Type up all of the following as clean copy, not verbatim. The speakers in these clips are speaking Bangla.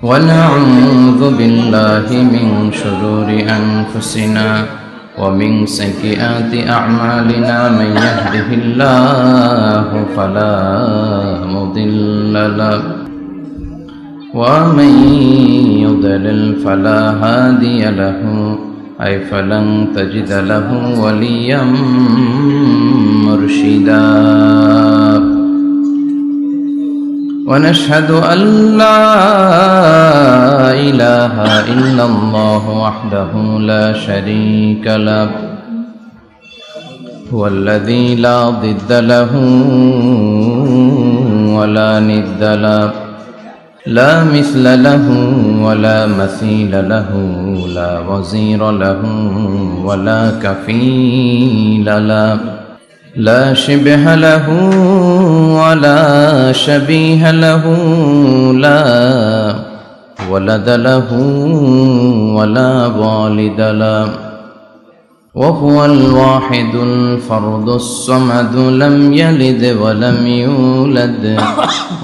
ونعوذ بالله من شرور أنفسنا ومن سيئات أعمالنا من يهده الله فلا مضل له ومن يضلل فلا هادي له أي فلن تجد له وليا مرشدا ونشهد أن لا إله إلا الله وحده لا شريك له هو الذي لا ضد له ولا ند له لا مثل له ولا مثيل له لا وزير له ولا كفيل له لا شبه له ولا شبيه له لا ولد له ولا والد له وهو الواحد الفرد الصمد لم يلد ولم يولد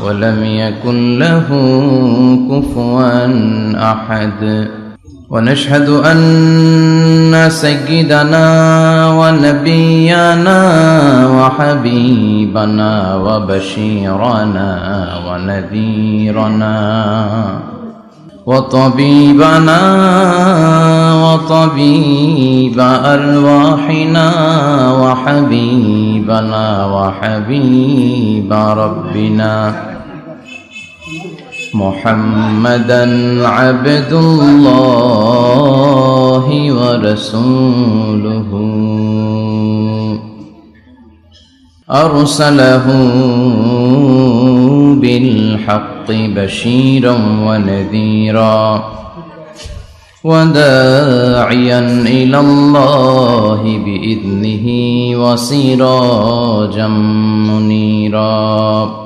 ولم يكن له كفوا أحد ونشهد أن سيدنا ونبينا وحبيبنا وبشيرنا ونذيرنا وطبيبنا وطبيب أرواحنا وحبيبنا وحبيب ربنا محمدا عبد الله ورسوله أرسله بالحق بشيرا ونذيرا وداعيا إلى الله بإذنه وسراجا منيرا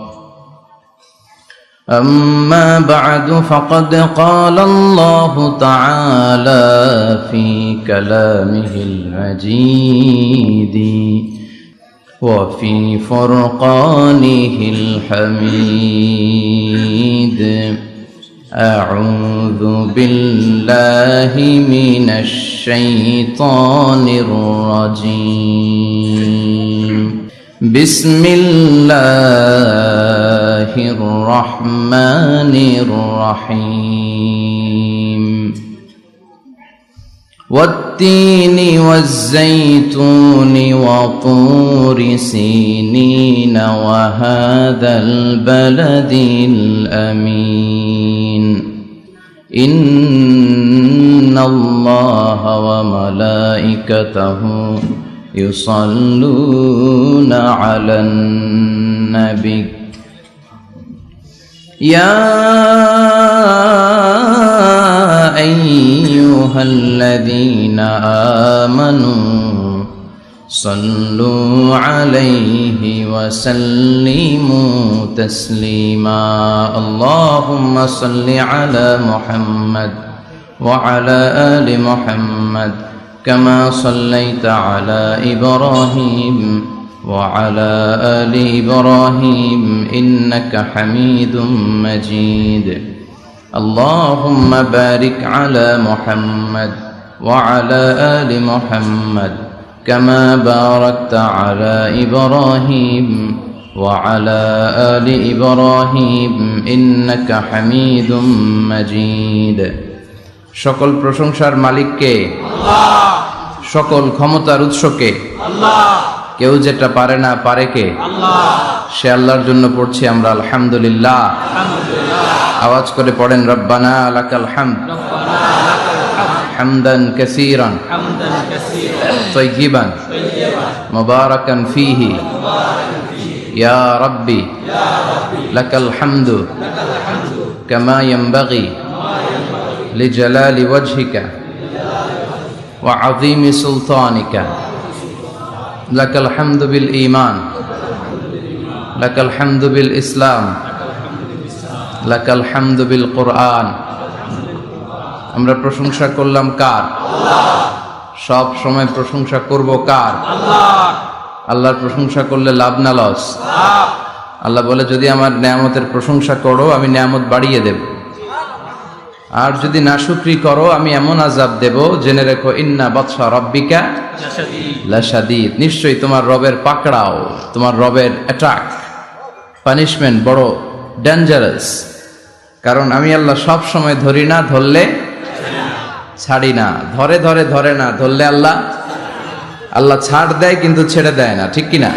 أما بعد فقد قال الله تعالى في كلامه المجيد وفي فرقانه الحميد أعوذ بالله من الشيطان الرجيم بسم الله الرحمن الرحيم والتين والزيتون وطور سينين وهذا البلد الأمين إن الله وملائكته يصلون على النبي يا أيها الذين آمنوا صلوا عليه وسلموا تسليما اللهم صل على محمد وعلى آل محمد كما صليت على إبراهيم وعلى آل إبراهيم إنك حميد مجيد اللهم بارك على محمد وعلى آل محمد كما باركت على إبراهيم وعلى آل إبراهيم إنك حميد مجيد সকল প্রশংসার মালিক কে আল্লাহ সকল ক্ষমতার উৎস কে আল্লাহ কেউ যেটা পারে না পারে কে আল্লাহ সে আল্লাহর জন্য পড়ছি আমরা আলহামদুলিল্লাহ আওয়াজ করে পড়েন রব্বানা লাকাল হামদ হামদান কাসীরান তাইয়িবান মুবারাকান ফীহি ইয়া রাব্বি লাকাল হামদু কামা ইয়ানবাগি লিজালালি ওয়াজহিকা ওয়া আযীমি সুলতানিকা লাকাল হামদু বিল ঈমান লাকাল হামদু বিল ইসলাম লাকাল হামদু বিল কুরআন আমরা প্রশংসা করলাম কার আল্লাহ সব সময় প্রশংসা করব কার আল্লাহ আল্লাহর প্রশংসা করলে লাভ না লস লাভ আল্লাহ বলে যদি আমার নিয়ামতের প্রশংসা করো আমি নিয়ামত বাড়িয়ে দেব আর যদি নাশুকরি করো আমি এমন আযাব দেব, জেনে রেখো ইন্না বাতশা রাব্বিকা লাশাদীদ, নিশ্চয়ই তোমার রবের পাকড়াও, তোমার রবের অ্যাটাক, পানিশমেন্ট বড় ডেঞ্জারাস। কারণ আমি আল্লাহ সব সময় ধরি না, ধরলে ছাড়ি না, ধরে ধরে ধরে না, ধরলে আল্লাহ ছাড় দেয় কিন্তু ছেড়ে দেয় না, ঠিক কিনা?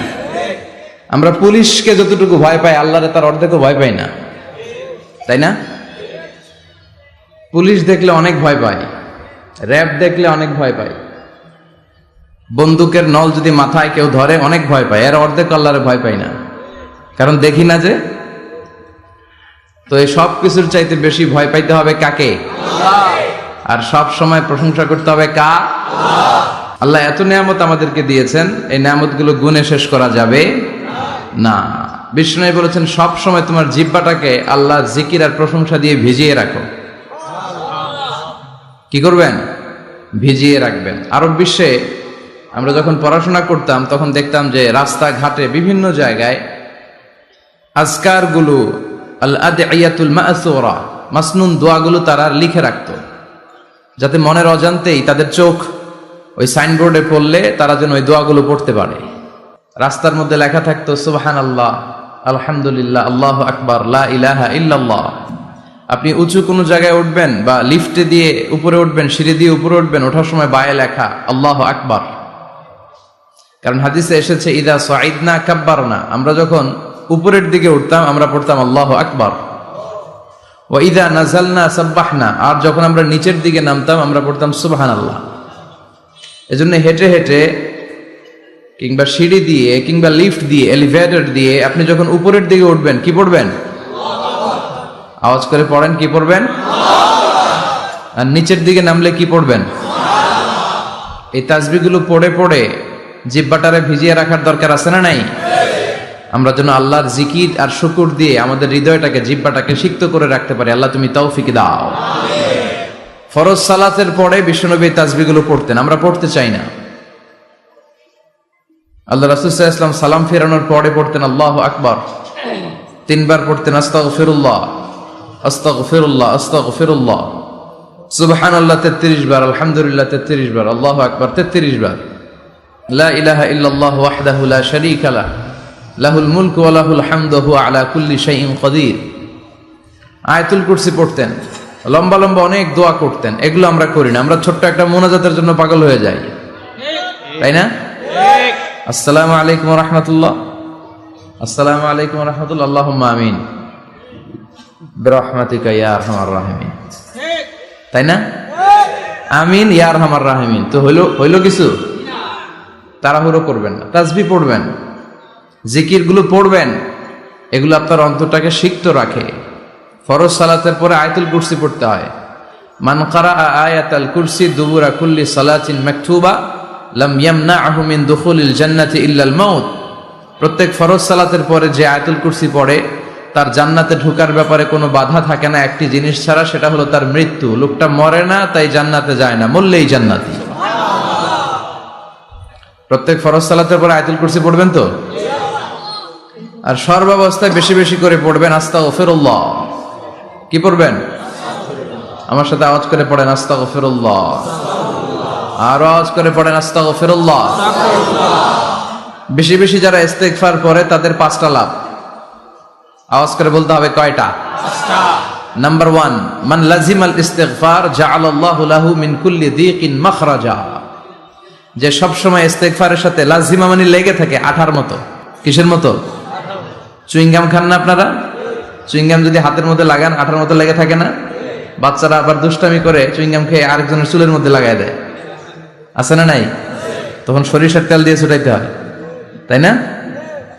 আমরা পুলিশকে যতটুকু ভয় পাই আল্লাহরে তার অর্ধেকও ভয় পাই না, তাই না? পুলিশ দেখলে অনেক ভয় পাই, র্যাব দেখলে অনেক ভয় পাই, বন্দুকের নল যদি মাথায় কেউ ধরে অনেক ভয় পায়, এর অর্ধেক আল্লাহরে ভয় পাই না, কারণ দেখি না যে। তো এই সব কিছুর চাইতে বেশি ভয় পাইতে হবে কাকে? আর সব সময় প্রশংসা করতে হবে কার? আল্লাহ এত নিয়ামত আমাদেরকে দিয়েছেন, এই নিয়ামতগুলো গুণে শেষ করা যাবে না। বিষ্ণু বলেছেন সব সময় তোমার জিহ্বাটাকে আল্লাহর জিকির আর প্রশংসা দিয়ে ভিজিয়ে রাখো। কি করবেন? ভিজিয়ে রাখবেন। আরব বিশ্বে আমরা যখন পড়াশোনা করতাম তখন দেখতাম যে রাস্তাঘাটে বিভিন্ন জায়গায় আজকারগুলো, আল আদইয়াতুল মাসুরা, মাসনুন দোয়াগুলো তারা লিখে রাখতো, যাতে মনের অজান্তেই তাদের চোখ ওই সাইনবোর্ডে পড়লে তারা যেন ওই দোয়াগুলো পড়তে পারে। রাস্তার মধ্যে লেখা থাকতো সুবহানাল্লাহ, আলহামদুলিল্লাহ, আল্লাহু আকবার, লা ইলাহা ইল্লাল্লাহ। আপনি উঁচু কোনো জায়গায় উঠবেন বা লিফটে দিয়ে উপরে উঠবেন, সিঁড়ি দিয়ে উপরে উঠবেন, ওঠার সময় বায়ে লেখা আল্লাহু আকবার। কারণ হাদিসে এসেছে ইদা সাইদনা কাব্বারনা, আমরা যখন উপরের দিকে উঠতাম আমরা পড়তাম আল্লাহু আকবার। ওয়া ইদা নাযালনা সাব্বাহনা, আর যখন আমরা নিচের দিকে নামতাম আমরা পড়তাম সুবহানাল্লাহ। এজন্য হেঁটে হেঁটে কিংবা সিঁড়ি দিয়ে কিংবা লিফট দিয়ে, এলিভেটর দিয়ে আপনি যখন উপরের দিকে উঠবেন কি পড়বেন? আওয়াজ করে পড়েন, কি পড়বেন? আর নিচের দিকে নামলে কি পড়বেন? এই তাসবিহগুলো পড়ে পড়ে জিহ্বাটারে ভিজিয়ে রাখার দরকার আছে না নাই? আমরা যেন আল্লাহর জিকির আর শুকর দিয়ে আমাদের হৃদয়টাকে, জিহ্বাটাকে সিক্ত করে রাখতে পারি। আল্লাহ তুমি তৌফিক দাও। ফরজ সালাতের পরে বিশ্বনবী তাসবিহগুলো পড়তেন, আমরা পড়তে চাই না। আল্লাহ রাসূল সাল্লাল্লাহু আলাইহি ওয়াসাল্লাম সালাম ফেরানোর পরে পড়তেন আল্লাহু আকবার, 3 বার পড়তেন আস্তাগফিরুল্লাহ, আস্তাগফিরুল্লাহ, আস্তাগফিরুল্লাহ, সুবহানাল্লাহ 33 বার, আলহামদুলিল্লাহ 33 বার, আল্লাহু আকবার 33 বার, লা ইলাহা ইল্লাল্লাহ ওয়াহদাহু লা শারীকা লাহু, লাহুল মুলকু ওয়া লাহুল হামদু ওয়া হুয়া আলা কুল্লি শাইইন কাদির। আয়াতুল কুরসি পড়তেন, লম্বা লম্বা অনেক দোয়া করতেন। এগুলো আমরা করি না, আমরা ছোট্ট একটা মোনাজাতের জন্য পাগল হয়ে যাই, তাই না? আসসালামু আলাইকুম ওয়া রাহমাতুল্লাহ, আসসালামু আলাইকুম ওয়া রাহমাতুল্লাহ, আল্লাহুম্মা আমিন বিরহমাতিকা ইয়া আরহামার রাহিমিন, তাই না? আমিন ইয়া আরহামার রাহিমিন। তো হইলো কিছু? তাড়াহুড়ো করবেন না, তাসবিহ পড়বেন, জিকিরগুলো পড়বেন, এগুলো আপনার অন্তরটাকে সিক্ত রাখে। ফরজ সালাতের পরে আয়াতুল কুরসি পড়তে হয়। মান কারাআ আয়াতাল কুরসি দুবুরা কুল্লি সালাতিন মাকতুবা লাম ইয়ামনাহু মিন দুখুলিল জান্নাতি ইল্লাল মাউত। প্রত্যেক ফরজ সালাতের পরে যে আয়াতুল কুরসি পড়ে তার জান্নাতে ঢোকার ব্যাপারে কোনো বাধা থাকে না একটি জিনিস ছাড়া, সেটা হলো তার মৃত্যু। লোকটা মরে না তাই জান্নাতে যায় না, মরলেই জান্নাতি। প্রত্যেক ফরজ সালাতের পরে আয়াতুল কুরসি পড়বেন তো? আর সর্বাবস্থায় বেশি বেশি করে পড়বেন আস্তাগফিরুল্লাহ। কি পড়বেন? আমার সাথে আওয়াজ করে পড়েন আস্তাগফিরুল্লাহ, আর আওয়াজ করে পড়েন আস্তাগফিরুল্লাহ। বেশি বেশি যারা ইস্তেগফার করে তাদের 5টা লাভ। আওয়াজ করে বলতে হবে কয়টা? 5টা। নাম্বার 1, মান লাজিমাল ইস্তিগফার জাআলাল্লাহু লাহু মিন কুল্লি দীকিন মাখরাজা। যে সব সময় ইস্তেগফারের সাথে লাজিমা মানে লেগে থাকে, আঠার মতো। কিসের মতো? চুইংগাম খান না আপনারা? চুইংগাম যদি হাতের মধ্যে লাগান আঠার মতো লেগে থাকে না? বাচ্চারা আবার দুষ্টামি করে চুইংগাম খেয়ে আরেকজনের চুলের মধ্যে লাগাই দেয়, আছে না নাই? তখন সরিষার তেল দিয়ে ছুটাইতে হয়, তাই না?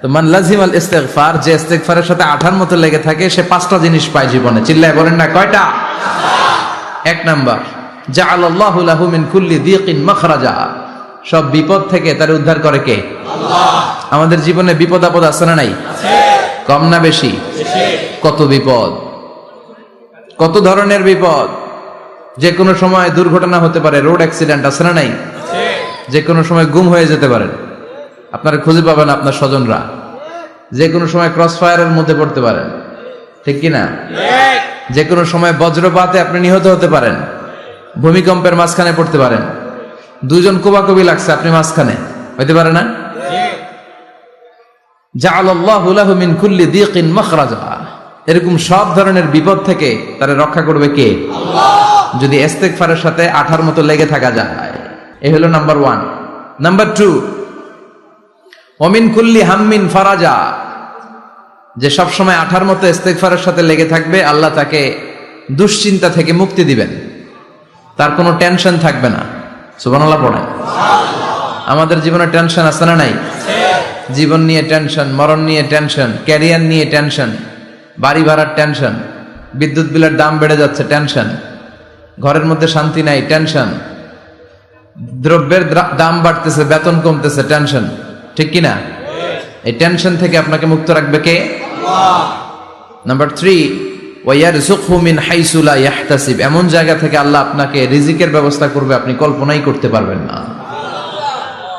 তো মান লাজিমাল ইস্তিগফার, যে ইস্তিগফারের সাথে আঠার মতো লেগে থাকে সে 5টা জিনিস পায় জীবনে। চিল্লায় বলেন না কয়টা? 1 নাম্বার, জাআলাল্লাহু লাহু মিন কুল্লি দীকিন মাখরাজা। সব বিপদ থেকে তার উদ্ধার করে কে? আল্লাহ। আমাদের জীবনে বিপদ আপদ আছে না নাই? আছে। কম না বেশি? বেশি। কত বিপদ, কত ধরনের বিপদ। যে কোনো সময় দুর্ঘটনা হতে পারে, রোড অ্যাক্সিডেন্ট আছে না নাই? আছে। যে কোনো সময় গুম হয়ে যেতে পারেন, আপনারা খুঁজে পাবেন আপনার স্বজনরা। যে কোনো সময় ক্রস ফায়ারের মধ্যে পড়তে পারেন, ঠিক কিনা? যে কোনো সময় বজ্রপাতে আপনি নিহত হতে পারেন, ভূমিকম্পের মাঝখানে পড়তে পারেন, দুজন কোবাকবি লাগছে, আপনি মাঝখানে হইতে পারে না? জাআলাল্লাহু লাহু মিন কুল্লি দিকিন মাখরাজা। এরকম সব ধরনের বিপদ থেকে তারে রক্ষা করবে কে? আল্লাহ। যদি ইস্তেগফারের সাথে আঠার মতো লেগে থাকা যায়। এই হলো নাম্বার 1। নাম্বার 2, ওমিন কুল্লি হাম্মিন ফারাজা। যে সব সময় আঠার মতো ইস্তেগফারের সাথে লেগে থাকবে, আল্লাহ তাকে দুশ্চিন্তা থেকে মুক্তি দিবেন, তার কোনো টেনশন থাকবে না। সুবহানাল্লাহ পড়েন। আমাদের জীবনে টেনশন আছে না নাই? জীবন নিয়ে টেনশন, মরণ নিয়ে টেনশন, ক্যারিয়ার নিয়ে টেনশন, বাড়ি ভাড়ার টেনশন, বিদ্যুৎ বিলের দাম বেড়ে যাচ্ছে টেনশন, ঘরের মধ্যে শান্তি নাই টেনশন, দ্রব্যের দাম বাড়তেছে, বেতন কমতেছে টেনশন, ঠিক কিনা? এই টেনশন থেকে আপনাকে মুক্ত রাখবে কে? আল্লাহ। নাম্বার 3, ওয়ায়ারযুকহু মিন হাইসু লা ইয়াহতাসিব। এমন জায়গা থেকে আল্লাহ আপনাকে রিজিকের ব্যবস্থা করবে আপনি কল্পনাই করতে পারবেন না।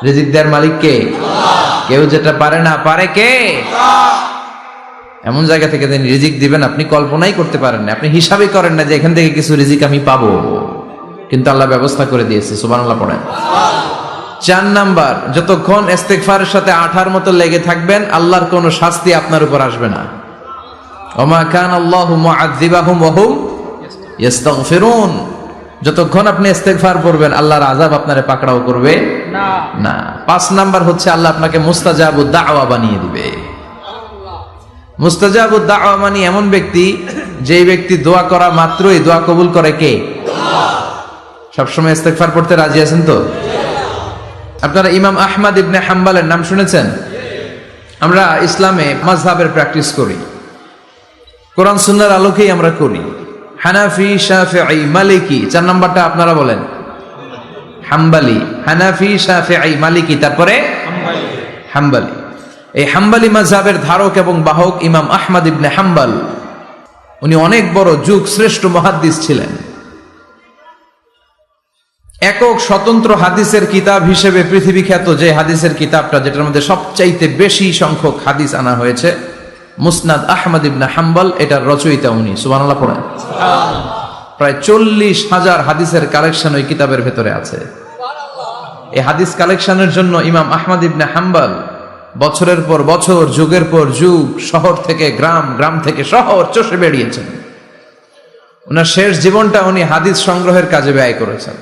রিজিক দেওয়ার মালিক কে? আল্লাহ। কেউ যেটা পারে না, পারে কে? আল্লাহ। এমন জায়গা থেকে তিনি রিজিক দিবেন আপনি কল্পনাই করতে পারেন না। আপনি হিসাবই করেন না যে এখান থেকে কিছু রিজিক আমি পাবো, কিন্তু আল্লাহ ব্যবস্থা করে দিয়েছে। সুবহানাল্লাহ পড়েন। 4 নাম্বার, যতক্ষণ ইস্তেগফারের সাথে আঠার মতো লেগে থাকবেন, আল্লাহর কোনো শাস্তি আপনার উপর আসবে না। ওমা কানা আল্লাহু মুআযযিবাহুম ওয়া হুম ইস্তাগফিরুন। যতক্ষণ আপনি ইস্তেগফার করবেন, আল্লাহর আযাব আপনারে পাকড়াও করবে না। 5 নাম্বার হচ্ছে আল্লাহ আপনাকে মুস্তাজাবুদ দাওয়া বানিয়ে দিবে। মুস্তাজাবুদ দাওয়া মানে এমন ব্যক্তি, যেই ব্যক্তি দোয়া করা মাত্রই দোয়া কবুল করে কে? আল্লাহ। সবসময় ইস্তেগফার পড়তে রাজি আছেন তো? আপনারা ইমাম আহমদ ইবনে হাম্বলের নাম শুনেছেন? আমরা ইসলামে মাযহাবের প্র্যাকটিস করি, কোরআন সুন্নাহর আলোকেই আমরা করি। হানাফি, শাফিঈ, মালিকি। 4 নাম্বারটা আপনারা বলেন। হাম্বলি। হানাফি, শাফিঈ, মালিকি, তারপরে হাম্বলি। এই হাম্বলি মাযহাবের ধারক এবং বাহক ইমাম আহমদ ইবনে হাম্বল, উনি অনেক বড় যুগ শ্রেষ্ঠ মুহাদ্দিস ছিলেন। একক স্বতন্ত্র হাদিসের কিতাব হিসেবে পৃথিবী খ্যাত যে হাদিসের কিতাবটা, যেটার মধ্যে সবচাইতে বেশি সংখ্যক হাদিস আনা হয়েছে, মুসনাদ আহমদ ইবনে হাম্বল, এটার রচয়িতা উনি। সুবহানাল্লাহ পড়েন। প্রায় 40,000 হাদিসের কালেকশন ওই কিতাবের ভেতরে আছে। এই হাদিস কালেকশনের জন্য ইমাম আহমদ ইবনে হাম্বল বছরের পর বছর, যুগের পর যুগ, শহর থেকে গ্রাম, গ্রাম থেকে শহর চষে বেরিয়েছেন। ওনার শেষ জীবনটা উনি হাদিস সংগ্রহের কাজে ব্যয় করেছেন।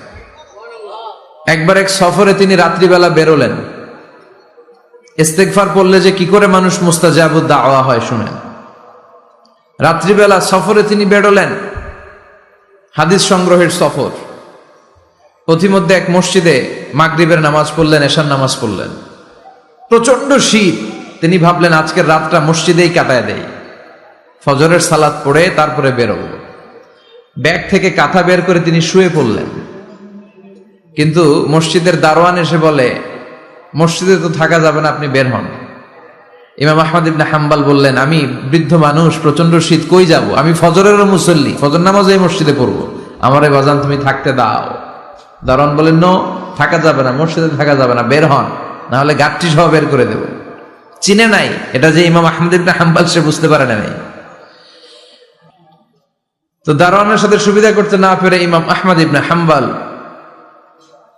একবার এক সফরে তিনি রাত্রিবেলা বেরোলেন। ইস্তেগফার পড়লে যে কি করে মানুষ মুস্তাজাবুদ দাওয়া হয় শুনেন। রাত্রিবেলা সফরে তিনি বেরোলেন, হাদিস সংগ্রহের সফর। পথিমধ্যে এক মসজিদে মাগরিবের নামাজ পড়লেন, এশার নামাজ পড়লেন। প্রচন্ড শীত। তিনি ভাবলেন আজকের রাতটা মসজিদেই কাটায় দেই, ফজরের সালাত পড়ে তারপরে বেরোব। ব্যাগ থেকে কাঁথা বের করে তিনি শুয়ে পড়লেন। কিন্তু মসজিদের দারোয়ান এসে বলে, মসজিদে তো থাকা যাবে না, আপনি বের হন। ইমাম আহমদ ইবনে হাম্বল বললেন, আমি বৃদ্ধ মানুষ, প্রচন্ড শীত, কই যাব? আমি ফজরেরও মুসল্লি, ফজর নামাজ এই মসজিদে পড়বো, আমারে বাজান তুমি থাকতে দাও। দারোয়ান বলেন, নো, থাকা যাবে না, মসজিদে থাকা যাবে না, বের হন, না হলে গাঠটি সহ বের করে দেব। চিনে নাই এটা যে ইমাম আহমদ ইবনে হাম্বল, সে বুঝতে পারে নাই। তো দারোয়ানের সাথে সুবিধা করতে না পেরে ইমাম আহমদ ইবনে হাম্বল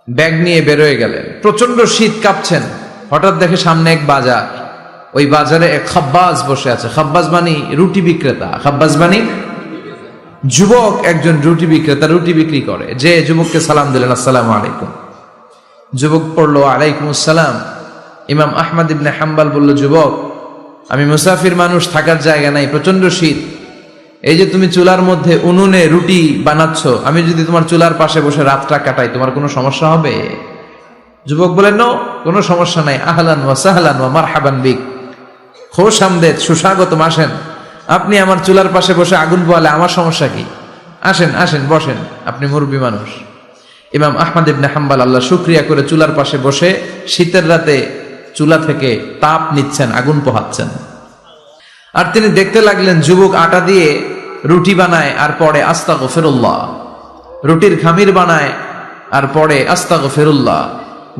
ব্যাগ নিয়ে বেরোয় গেলেন। প্রচন্ড শীত, কাঁপছেন। হঠাৎ দেখে সামনে এক বাজার, ওই বাজারে এক খাব্বাজ বসে আছে। খাব্বাজ মানে রুটি বিক্রেতা। খাব্বাজ মানে যুবক, একজন রুটি বিক্রেতা, রুটি বিক্রি করে। যে যুবককে সালাম দিলেন, আসসালামু আলাইকুম। যুবক পড়লো, আলাইকুম আসসালাম। ইমাম আহমদ ইবনে হাম্বল বলল, যুবক, আমি মুসাফির মানুষ, থাকার জায়গা নাই, প্রচন্ড শীত। এই যে তুমি চুলার মধ্যে উনুনে রুটি বানাচ্ছ, আমি যদি তোমার চুলার পাশে বসে রাতটা কাটাই, তোমার কোনো সমস্যা হবে? যুবক বলেন, নো, কোনো সমস্যা নাই। আহলান ওয়া সাহলান ওয়া মারহাবান বিক, খোশ আমদেদ, সুস্বাগতম, আসেন। আপনি আমার চুলার পাশে বসে আগুন পোয়ালে আমার সমস্যা কি? আসেন, আসেন, বসেন, আপনি মুরব্বী মানুষ। ইমাম আহমদ ইবনে হাম্বল আল্লাহ শুকরিয়া করে চুলার পাশে বসে শীতের রাতে চুলা থেকে তাপ নিচ্ছেন, আগুন পোহাচ্ছেন। আর তিনি দেখতে লাগলেন যুবক আটা দিয়ে রুটি বানায় আর পরে আস্তাগফিরুল্লাহ, রুটির খামির বানায় আর পরে আস্তাগফিরুল্লাহ,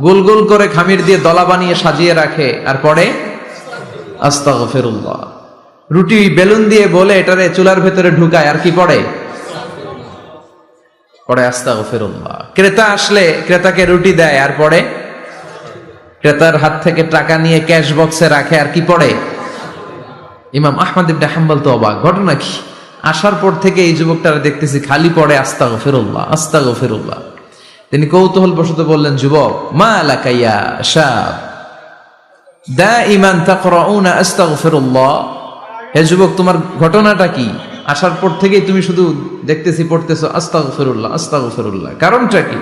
গোল গোল করে খামির দিয়ে দলা বানিয়ে সাজিয়ে রাখে আর পরে আস্তাগফিরুল্লাহ। রুটি বেলুন দিয়ে বলে এটারে চুলার ভেতরে ঢুকায়, আর কি পড়ে? পড়ে আস্তাগফিরুল্লাহ। ক্রেতা আসলে ক্রেতাকে রুটি দেয়, আর পড়ে? ক্রেতার হাত থেকে টাকা নিয়ে ক্যাশ বক্সে রাখে, আর কি পড়ে? ইমাম আহমদ ইবনে হাম্বল তো অবাক, ঘটনা কি? আসার পর থেকে এই যুবকটার দেখতেছি খালি পড়ে আস্তাগফিরুল্লাহ আস্তাগফিরুল্লাহ। তিনি কৌতূহল বশত বললেন, যুবক, মা লাকা ইয়া শাব দাইমান তাকরাউনা আস্তাগফিরুল্লাহ। হে যুবক, তোমার ঘটনাটা কি? আসার পর থেকেই তুমি শুধু দেখতেছি পড়তেছো আস্তাগফিরুল্লাহ আস্তাগফিরুল্লাহ, কারণটা কি?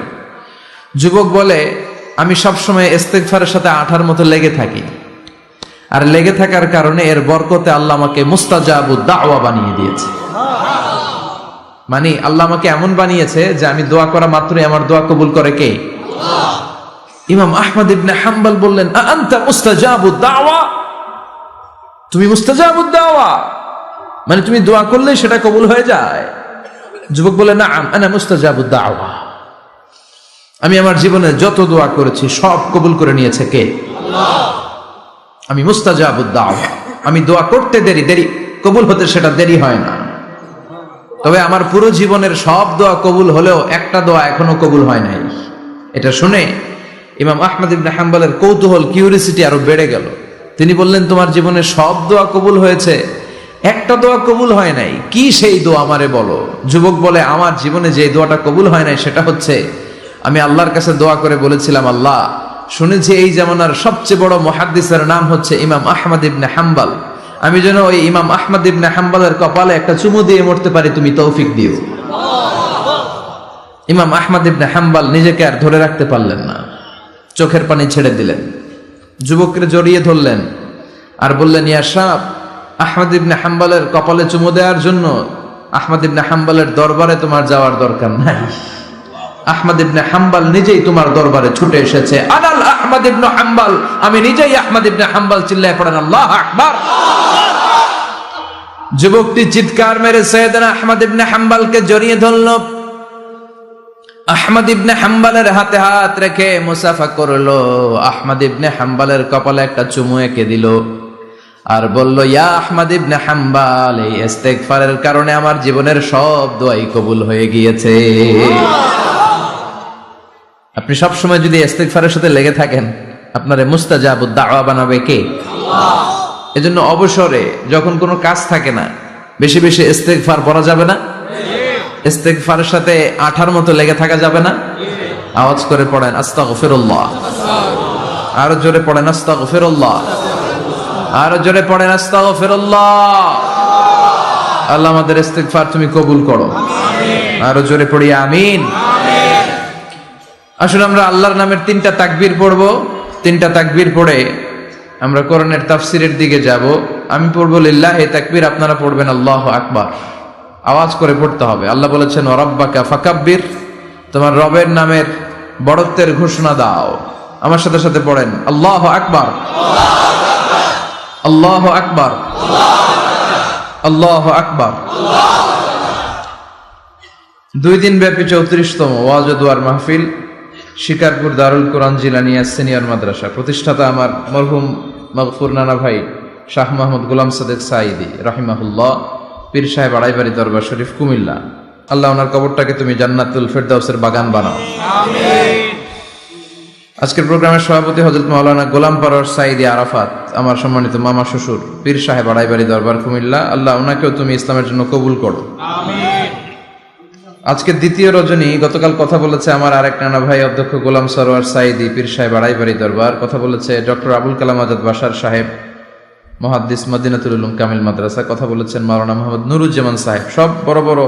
যুবক বলে, আমি সবসময় ইস্তেগফারের সাথে আঠার মতো লেগে থাকি, আর লেগে থাকার কারণে এর বরকতে আল্লাহ আমাকে মুস্তাজাবুদ দাওয়া বানিয়ে দিয়েছে। মানে আল্লাহ আমাকে এমন বানিয়েছে যে আমি দোয়া করা মাত্রই আমার দোয়া কবুল করে কে? আল্লাহ। ইমাম আহমদ ইবনে হাম্বল বললেন, আনতা মুস্তাজাবুদ দাওয়া, তুমি মুস্তাজাবুদ দাওয়া, মানে তুমি দোয়া করলে সেটা কবুল হয়ে যায়? যুবক বলে, নাআম আনা মুস্তাজাবুদ দাওয়া, আমি আমার জীবনে যত দোয়া করেছি সব কবুল করে নিয়েছে কে? আল্লাহ। আমি মুস্তাজাবুদ দাওয়া, আমি দোয়া করতে দেরি কবুল হতে সেটা দেরি হয় না। তবে আমার পুরো জীবনের সব দোয়া কবুল হলেও একটা দোয়া এখনো কবুল হয় নাই। এটা শুনে ইমাম আহমদ ইবনে হাম্বলের কৌতূহল, কিউরিসিটি আরো বেড়ে গেল। তিনি বললেন, তোমার জীবনে সব দোয়া কবুল হয়েছে, একটা দোয়া কবুল হয় নাই, কি সেই দোয়া আমারে বলো? যুবক বলে, আমার জীবনে যে দোয়াটা কবুল হয় নাই সেটা হচ্ছে, আমি আল্লাহর কাছে দোয়া করে বলেছিলাম, আল্লাহ, শুনেছি এই জামানার সবচেয়ে বড় মুহাদ্দিসের নাম হচ্ছে ইমাম আহমদ ইবনে হাম্বল, আমি যেন ওই ইমাম আহমদ ইবনে হাম্বলের কপালে একটা চুমু দিয়ে মরতে পারি, তুমি তৌফিক দিও। ইমাম আহমদ ইবনে হাম্বল নিজেকে আর ধরে রাখতে পারলেন না, চোখের পানি ছেড়ে দিলেন, যুবককে জড়িয়ে ধরলেন আর বললেন, ইয়া শাব, আহমদ ইবনে হাম্বলের কপালে চুমু দেওয়ার জন্য আহমদ ইবনে হাম্বলের দরবারে তোমার যাওয়ার দরকার নাই, আহমদ ইবনে হাম্বল নিজেই তোমার দরবারে ছুটে এসেছে। আনাল আহমদ ইবনে হাম্বল, আমি নিজেই আহমদ ইবনে হাম্বল। চিল্লায়ে পড়েন আল্লাহু আকবার। যুবকটি চিৎকার মেরে সাইয়েদনা আহমদ ইবনে হাম্বলকে জড়িয়ে ধরল, আহমদ ইবনে হাম্বলের হাতে হাত রেখে মুসাফা করলো, আহমদ ইবনে হাম্বলের কপালে একটা চুমু এঁকে দিল আর বলল, ইয়া আহমদ ইবনে হাম্বল, এই ইস্তেগফারের কারণে আমার জীবনের সব দোয়াই কবুল হয়ে গিয়েছে। আপনি সব সময় যদি ইস্তেগফারের সাথে লেগে থাকেন, আপনারে মুস্তাজাবুদ দাওয়া বানাবে কে? আল্লাহ। এজন্য অবসরে যখন কোনো কাজ থাকে না, বেশি বেশি ইস্তেগফার পড়া যাবে না? ইস্তেগফারের সাথে আঠার মতো লেগে থাকা যাবে না? আওয়াজ করে পড়েন আস্তাগফিরুল্লাহ, আরো জোরে পড়েন আস্তাগফিরুল্লাহ, আরো জোরে পড়েন আস্তাগফিরুল্লাহ। আল্লাহ আমাদের ইস্তেগফার তুমি কবুল করো, আরো জোরে পড়ি আমিন। আসলে আমরা আল্লাহর নামের 3টা তাকবীর পড়বো, 3টা তাকবীর পড়ে আমরা কোরআনের তাফসিরের দিকে যাব। আমি পড়বো লিল্লাহি তাকবীর, আপনারা পড়বেন আল্লাহু আকবার। আওয়াজ করে পড়তে হবে। আল্লাহ বলেছেন, ওয়া রাব্বাকা ফাকাব্বির, তোমার রবের নামের বড়ত্বের ঘোষণা দাও। আমার সাথে সাথে পড়েন আল্লাহু আকবার, আল্লাহু আকবার, আল্লাহু আকবার। 2 দিন ব্যাপী 34তম ওয়াজ ও দুয়ার মাহফিল, শিকারপুর দারুল কোরআন জিলানিয়া সিনিয়র মাদ্রাসা, প্রতিষ্ঠাতা আমার মরহুম মাগফুর নানা ভাই শাহ মোহাম্মদ গোলাম সাদেক সাঈদী রাহিমাহুল্লাহ, পীর সাহেব আড়াইবাড়ি দরবার শরীফ, কুমিল্লা। আল্লাহ ওনার কবরটাকে তুমি জান্নাতুল ফেরদাউসের বাগান বানাও, আমিন। আজকের প্রোগ্রামের সভাপতি হযরত মাওলানা গোলাম পরওয়ার সাঈদী আরাফাত, আমার সম্মানিত মামা শ্বশুর, পীর সাহেব আড়াইবাড়ি দরবার কুমিল্লা। আল্লাহ ওনাকেও তুমি ইসলামের জন্য কবুল করো, আমিন। আজকে দ্বিতীয় রজনী, গতকাল কথা বলেছে আমার আরেক নানা ভাই অধ্যক্ষ গোলাম সরওয়ার সাঈদী, পীর সাহেব আড়াইবাড়ি দরবার। কথা বলেছে ডক্টর আবুল কালাম আজাদ বাশার সাহেব, মুহাদ্দিস, মদিনাতুল উলুম কামিল মাদ্রাসা। কথা বলেছেন মাওলানা মোহাম্মদ নুরুজ্জামান সাহেব। সব বড় বড়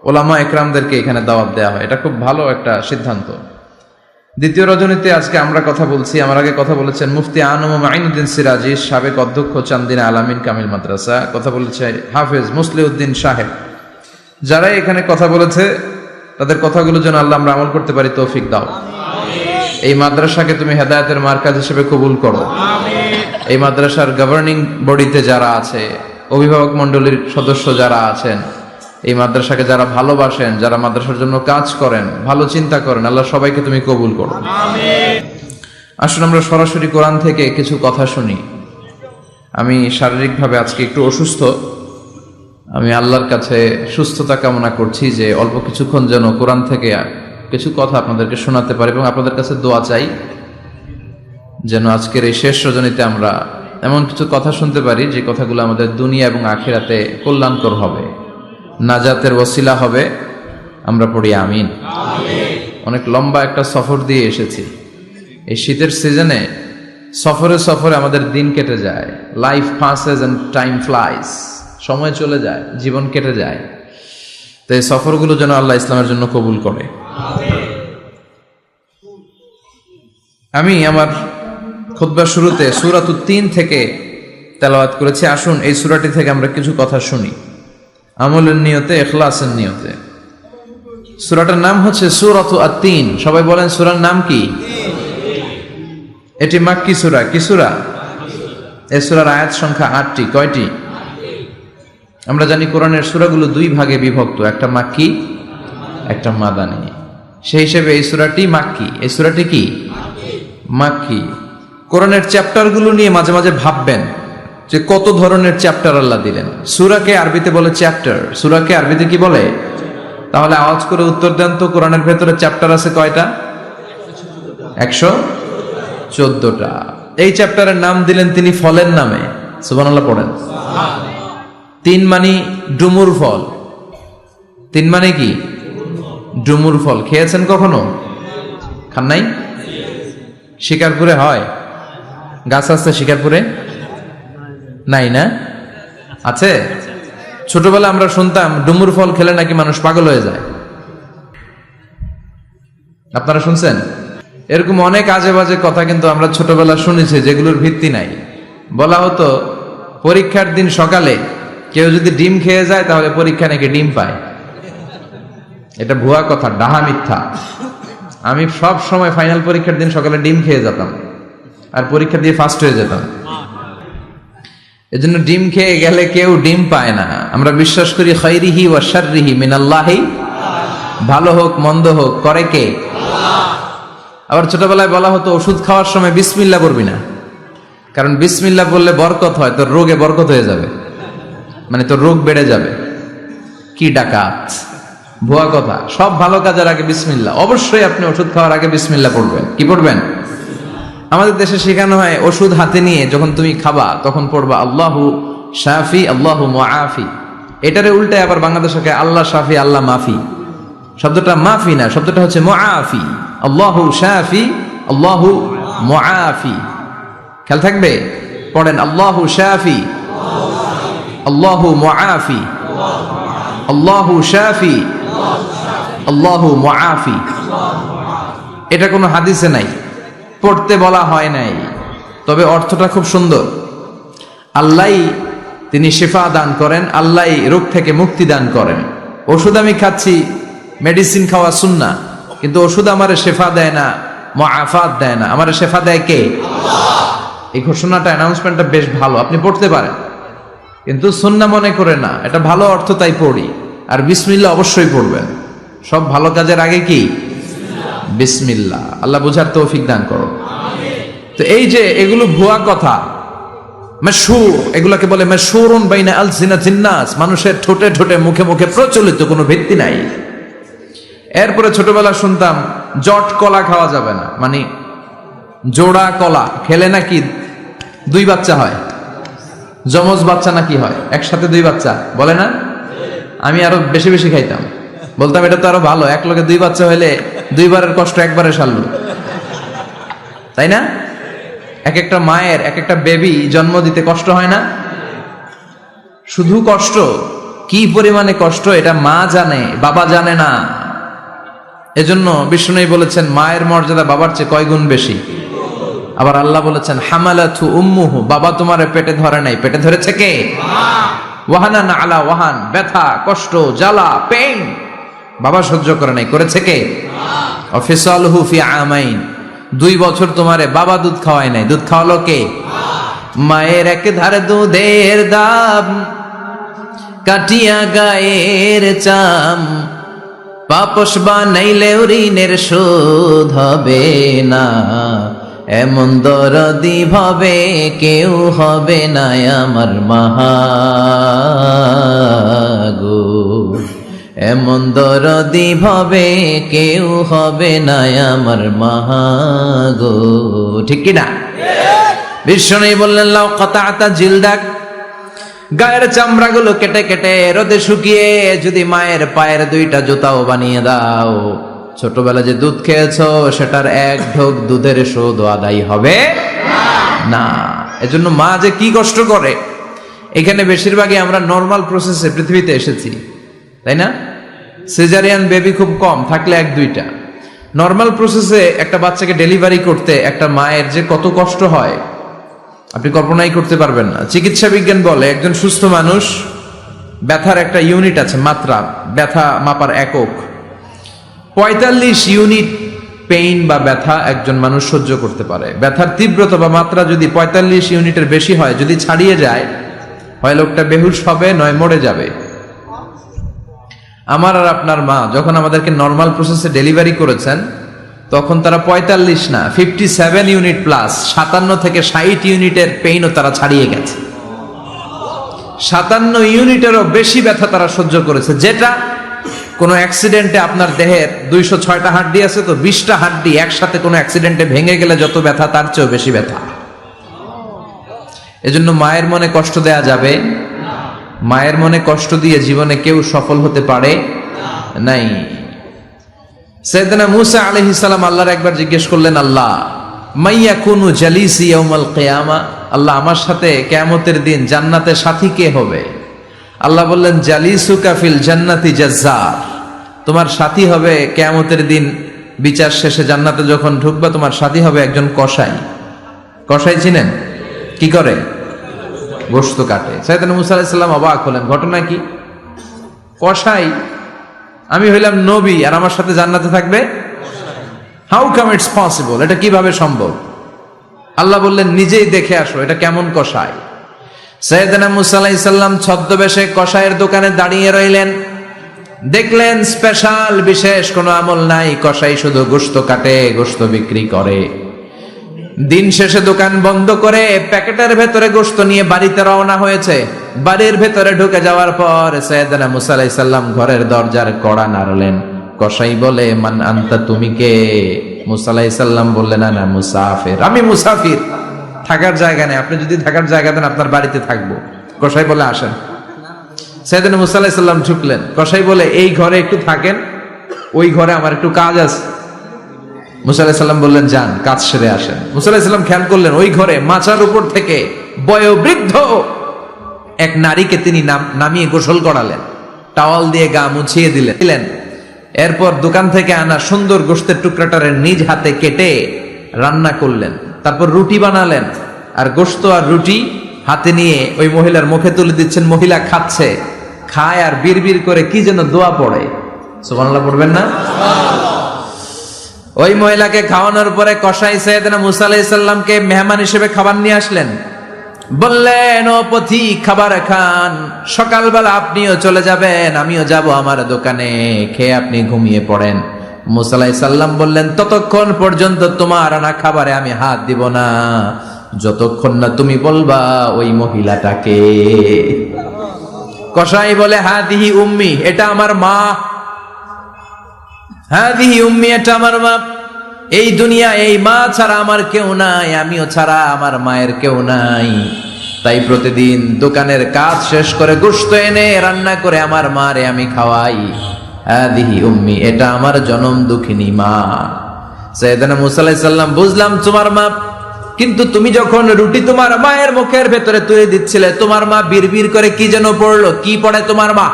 ওলামা একরামদেরকে এখানে দাওয়াত দেওয়া হয়, এটা খুব ভালো একটা সিদ্ধান্ত। দ্বিতীয় রজনীতে আজকে আমরা কথা বলছি। আমার আগে কথা বলেছেন মুফতি আনম মাইনুদ্দিন সিরাজি, সাবেক অধ্যক্ষ চান্দিনা আলামিন কামিল মাদ্রাসা। কথা বলেছে হাফেজ মুসলিউদ্দিন সাহেব। যারা এখানে কথা বলেছে তাদের কথাগুলো যেন আল্লাহ আমরা আমল করতে পারি, তৌফিক দাও। এই মাদ্রাসাকে তুমি হেদায়েতের মার্কাজ হিসেবে কবুল করো। এই মাদ্রাসার গভর্নিং বডিতে যারা আছে, অভিভাবক মণ্ডলীর সদস্য যারা আছেন, এই মাদ্রাসাকে যারা ভালোবাসেন, যারা মাদ্রাসার জন্য কাজ করেন, ভালো চিন্তা করেন, আল্লাহ সবাইকে তুমি কবুল করো। আসুন আমরা সরাসরি কোরআন থেকে কিছু কথা শুনি। আমি শারীরিকভাবে আজকে একটু অসুস্থ। আমি আল্লাহর কাছে সুস্থতা কামনা করছি যে অল্প কিছুক্ষণ যেন কোরআন থেকে কিছু কথা আপনাদেরকে শোনাতে পারি, এবং আপনাদের কাছে দোয়া চাই যেন আজকের এই শেষ রজনীতে আমরা এমন কিছু কথা শুনতে পারি যে কথাগুলো আমাদের দুনিয়া এবং আখিরাতে কল্যাণকর হবে, নাজাতের ওসিলা হবে। আমরা পড়ি আমিন। অনেক লম্বা একটা সফর দিয়ে এসেছি। এই শীতের সিজনে সফরে সফরে আমাদের দিন কেটে যায়। Life passes and time flies, সময় চলে যায়, জীবন কেটে যায়। তো এই সফরগুলো যেন আল্লাহ ইসলামের জন্য কবুল করে। আমি আমার খুতবার শুরুতে সূরাতুত তিন থেকে তেলাওয়াত করেছি। আসুন এই সূরাটি থেকে আমরা কিছু কথা শুনি, আমলের নিয়তে, ইখলাসের নিয়তে। সূরাটার নাম হচ্ছে সূরাতু আত-তিন। সবাই বলেন সূরার নাম কি? এটি মাক্কি সূরা। কি সূরা? এই সূরার আয়াত সংখ্যা 8টি। কয়টি? আমরা জানি কোরআনের সূরাগুলো দুই ভাগে বিভক্ত, একটা মাক্কি, একটা মাদানী। সেই হিসেবে এই সূরাটি মাক্কি। এই সূরাটি কি? মাক্কি। কোরআনের চ্যাপ্টারগুলো নিয়ে মাঝে মাঝে ভাববেন যে কত ধরনের চ্যাপ্টার আল্লাহ দিলেন। সূরাকে আরবিতে বলে চ্যাপ্টার। সূরাকে আরবিতে কি বলে? তাহলে আওয়াজ করে উত্তর দেন তো, কোরআনের ভেতরে চ্যাপ্টার আছে কয়টা? 114টা। এই চ্যাপ্টারের নাম দিলেন তিনি ফলের নামে। সুবহানাল্লাহ পড়েন। তিন মানে ডুমুর ফল। তিন মানে কি? ডুমুর ফল। খেয়েছেন কখনো? খান নাই? শিকারপুরে হয়? গাছ আছে শিকারপুরে? নাই না? আছে? ছোটবেলা আমরা শুনতাম ডুমুর ফল খেলে নাকি মানুষ পাগল হয়ে যায়। আপনারা শুনছেন? এরকম অনেক আজে বাজে কথা কিন্তু আমরা ছোটবেলা শুনেছি, যেগুলোর ভিত্তি নাই। বলা হতো পরীক্ষার দিন সকালে কেউ যদি ডিম খেয়ে যায় তাহলে পরীক্ষা নাকি ডিম পায়। এটা ভুয়া কথা, ডাহা, মিথ্যা। আমি সব সময় ফাইনাল পরীক্ষার দিন সকালে ডিম খেয়ে যেতাম আর পরীক্ষা দিয়ে ফার্স্ট হয়ে যেতাম। এজন্য ডিম খেয়ে গেলে কেউ ডিম পায় না। আমরা বিশ্বাস করি খাইরিহি ওয়া শাররিহি মিনাল্লাহি, ভালো হোক মন্দ হোক করে কে? আবার ছোটবেলায় বলা হতো ওষুধ খাওয়ার সময় বিসমিল্লাহ বলবি না, কারণ বিসমিল্লাহ বললে বরকত হয়, তোর রোগে বরকত হয়ে যাবে, মানে তোর রোগ বেড়ে যাবে। কি ডাকাত, ভুয়া কথা। সব ভালো কাজের আগে বিসমিল্লাহ। অবশ্যই আপনি ওষুধ খাওয়ার আগে বিসমিল্লাহ পড়বেন। কি পড়বেন? আমাদের দেশে শেখানো হয় ওষুধ হাতে নিয়ে যখন তুমি খাবা তখন পড়বা আল্লাহু শাফি আল্লাহু মুআফি। এটারে উল্টে আবার বাংলাদেশে আল্লাহ শাফি আল্লাহ মাফি। শব্দটা মাফি না, শব্দটা হচ্ছে মুআফি। আল্লাহু শাফি আল্লাহু মুআফি। খেয়াল থাকবে, পড়েন আল্লাহু শাফি আল্লাহু মুআফি, আল্লাহু শাফি আল্লাহু মুআফি। এটা কোনো হাদিসে নাই, পড়তে বলা হয় নাই, তবে অর্থটা খুব সুন্দর। আল্লাহই তিনি শিফা দান করেন, আল্লাহই রোগ থেকে মুক্তি দান করেন। ওষুধ আমি খাচ্ছি, মেডিসিন খাওয়া সুন্নাহ, কিন্তু ওষুধ আমারে শেফা দেয় না, মুআফাত দেয় না। আমারে শেফা দেয় কে? আল্লাহ। এই ঘোষণাটা, অ্যানাউন্সমেন্টটা বেশ ভালো, আপনি পড়তে পারেন, কিন্তু সুন্নাহ মনে করে না। এটা ভালো অর্থ, তাই পড়ি। আর বিসমিল্লাহ অবশ্যই পড়বেন। সব ভালো কাজের আগে কি? বিসমিল্লাহ। আল্লাহ বুঝার তৌফিক দান করো। তো এই যে এগুলো ভুয়া কথা, মাশহুর, এগুলোকে বলে মাশহুরুন বাইনা আলসিনাতিন নাস, মানুষের ঠোঁটে ঠোঁটে মুখে মুখে প্রচলিত, কোনো ভিত্তি নাই। এরপরে ছোটবেলা শুনতাম জট কলা খাওয়া যাবে না, মানে জোড়া কলা খেলে নাকি দুই বাচ্চা হয়, যমজ বাচ্চা নাকি হয়, একসাথে দুই বাচ্চা বলে না? আমি আরো বেশি বেশি খাইতাম, বলতাম এটা তো আরো ভালো, এক লগে দুই বাচ্চা হইলে দুইবারের কষ্ট একবারে সারলো, তাই না? এক একটা মায়ের এক একটা বেবি জন্ম দিতে কষ্ট হয় না? শুধু কষ্ট, কি পরিমাণে কষ্ট এটা মা জানে, বাবা জানে না। এজন্য বিষ্ণু বলেছেন মায়ের মর্যাদা বাবার চেয়ে কয় গুণ বেশি। আবার আল্লাহ বলেছেন হামালাতু উম্মুহু, বাবা তোমারে পেটে ধরে নাই, পেটে ধরেছে কে? ওয়াহানান আলা ওয়াহান, ব্যথা, কষ্ট, জ্বালা, পেইন বাবা সহ্য করে নাই, করেছে কে? অফিসালহু ফি আমাইন, 2 বছর তোমারে বাবা দুধ খাওয়ায় নাই, দুধ খাওয়ালো কে? মায়ের এক ধারে দুধের দাম, কাটিয়া গায়ের চাম, পাপস বানাইলেও ঋণের শোধ হবে না, এমন দরদি ভাবে কেউ হবে না আমার মাগো, এমন দরদি ভাবে কেউ হবে না আমার মাগো। ঠিক কি না? বিশ্বনবী বললেন লাউ কাতাতা জিলদাক, গায়ের চামড়াগুলো কেটে কেটে রোদে শুকিয়ে যদি মায়ের পায়ের দুইটা জুতাও বানিয়ে দাও, ছোটবেলা যে দুধ খেয়েছো সেটার এক ঢোক দুধের শোধ আদায় হবে না। এজন্য মা যে কি কষ্ট করে, এখানে বেশিরভাগই আমরা নর্মাল প্রসেসে পৃথিবীতে এসেছি, তাই না? সিজারিয়ান বেবি খুব কম, থাকলে এক দুইটা। নর্মাল প্রসেসে একটা বাচ্চাকে ডেলিভারি করতে একটা মায়ের যে কত কষ্ট হয় আপনি কল্পনাই করতে পারবেন না। চিকিৎসা বিজ্ঞান বলে একজন সুস্থ মানুষ, ব্যথার একটা ইউনিট আছে, মাত্রা, ব্যথা মাপার একক, 45 ইউনিট পেইন বা ব্যথা একজন মানুষ সহ্য করতে পারে। ব্যথার তীব্রতা বা মাত্রা যদি 45 ইউনিটের বেশি হয়, যদি ছাড়িয়ে যায়, হয় লোকটা বেহুশ হবে নয় মরে যাবে। আমার আর আপনার মা যখন আমাদেরকে নর্মাল প্রসেসে ডেলিভারি করেছেন তখন তারা 45 না 57 ইউনিট প্লাস 57 থেকে 60 ইউনিটের পেইনও তারা ছাড়িয়ে গেছে। 57 ইউনিটেরও বেশি ব্যথা তারা সহ্য করেছে, যেটা কোনো অ্যাক্সিডেন্টে আপনার দেহের 206টা হাড্ডি আছে তো 20টা হাড্ডি একসাথে কোনো অ্যাক্সিডেন্টে ভেঙে গেলে যত ব্যথা তার চেয়েও বেশি ব্যথা। এজন্য মায়ের মনে কষ্ট দেয়া যাবে, মায়ের মনে কষ্ট দিয়ে জীবনে কেউ সফল হতে পারে নাই। সাইয়েদনা মূসা আলাইহিস সালাম আল্লাহর একবার জিজ্ঞেস করলেন, আল্লাহ মাইয়াকুনু জালিসি ইয়াউমাল কিয়ামা, আল্লাহ আমার সাথে কিয়ামতের দিন জান্নাতে সাথী কে হবে? আল্লাহ বললেন, জালিসুকা ফিল জান্নাতি জাজ্জার, তোমার সাথী হবে কিয়ামতের দিন বিচার শেষে জান্নাতে যখন ঢুকবা তোমার সাথী হবে একজন কসাই। কসাই চিনেন? কি করে? গোশত কাটে। সাইয়েদনা মূসা আলাইহিস সালাম অবাক হলেন, ঘটনা কি? কসাই? আমি হইলাম নবী আর আমার সাথে জান্নাতে থাকবে? হাউ কাম ইটস পসিবল, এটা কিভাবে সম্ভব? আল্লাহ বললেন, নিজেই দেখে আসো এটা কেমন কসাই। সাইয়েদনা মূসা আলাইহিস সালাম ছদ্মবেশে কসাইয়ের দোকানে দাঁড়িয়ে রইলেন। দেখলেন স্পেশাল বিশেষ কোনো আমল নাই, কসাই শুধু গোশত কাটে, গোশত বিক্রি করে। দিন শেষে দোকান বন্ধ করে প্যাকেটের ভেতরে গোশত নিয়ে বাড়িতে রওনা হয়েছে। বাড়ির ভেতরে ঢুকে যাওয়ার পর সাইয়েদনা মূসা আলাইহিস সালাম ঘরের দরজার কড়া নাড়লেন। কসাই বলে, মান আনতা, তুমি কে? মূসা আলাইহিস সালাম বললেন, আনা মুসাফির, আমি মুসাফির, থাকার জায়গা নেই, আপনি যদি থাকার জায়গা দেন আপনার বাড়িতে থাকবো। কসাই বলে, আসেন। সাইয়েদনা মূসা আলাইহিস সালাম ঢুকলেন। কসাই বলে, এই ঘরে একটু থাকেন, ওই ঘরে আমার একটু কাজ আছে। মূসা আলাইহিস সালাম বললেন, যান, কাজ সেরে আসেন। মূসা আলাইহিস সালাম খেয়াল করলেন ওই ঘরে মাচার উপর থেকে বয়োবৃদ্ধ এক নারীকে তিনি নামিয়ে গোসল করালেন, টাওয়াল দিয়ে গা মুছিয়ে দিলেন। এরপর দোকান থেকে আনা সুন্দর গোশতের টুকরাটারে নিজ হাতে কেটে রান্না করলেন। তারপর রুটি বানালেন আর গোশত আর রুটি হাতে নিয়ে ওই মহিলার মুখে তুলে দিচ্ছেন। মহিলা খাচ্ছে, খায় আর বিড়বিড় করে কি যেন দোয়া পড়ে। সুবহানাল্লাহ পড়বেন না? ওই মহিলাকে খাওয়ানোর পরে কসাই সাইয়েদনা মূসা আলাইহিস সালামকে মেহমান হিসেবে খাবার নিয়ে আসলেন। বললেন, ও পথিক, খাবার খান, সকালবেলা আপনিও চলে যাবেন, আমিও যাব আমার দোকানে, খেয়ে আপনি ঘুমিয়ে পড়েন। মূসা আলাইহিস সালাম বললেন, ততক্ষণ পর্যন্ত তোমার আনা খাবারে আমি হাত দিব না যতক্ষণ না তুমি বলবা ওই মহিলাটাকে। কসাই বলে, হাদিহি উম্মি, এটা আমার মা। হাদিহি উম্মি, এটা আমার মা। এই দুনিয়া এই মা ছাড়া আমার কেউ নাই, আমিও ছাড়া আমার মায়ের কেউ নাই। তাই প্রতিদিন দোকানের কাজ শেষ করে গোশত এনে রান্না করে আমার মারে আমি খাওয়াই। হাদিহি উম্মি, এটা আমার জনম দুঃখিনী মা। সাইয়েদনা মূসা আলাইহিস সালাম, বুঝলাম তোমার মা, কিন্তু তুমি যখন রুটি তোমার মায়ের মুখের ভেতরে তুলে দিচ্ছিলে তোমার মা বিড়বিড় করে কি যেন পড়লো, কি পড়ে তোমার মা?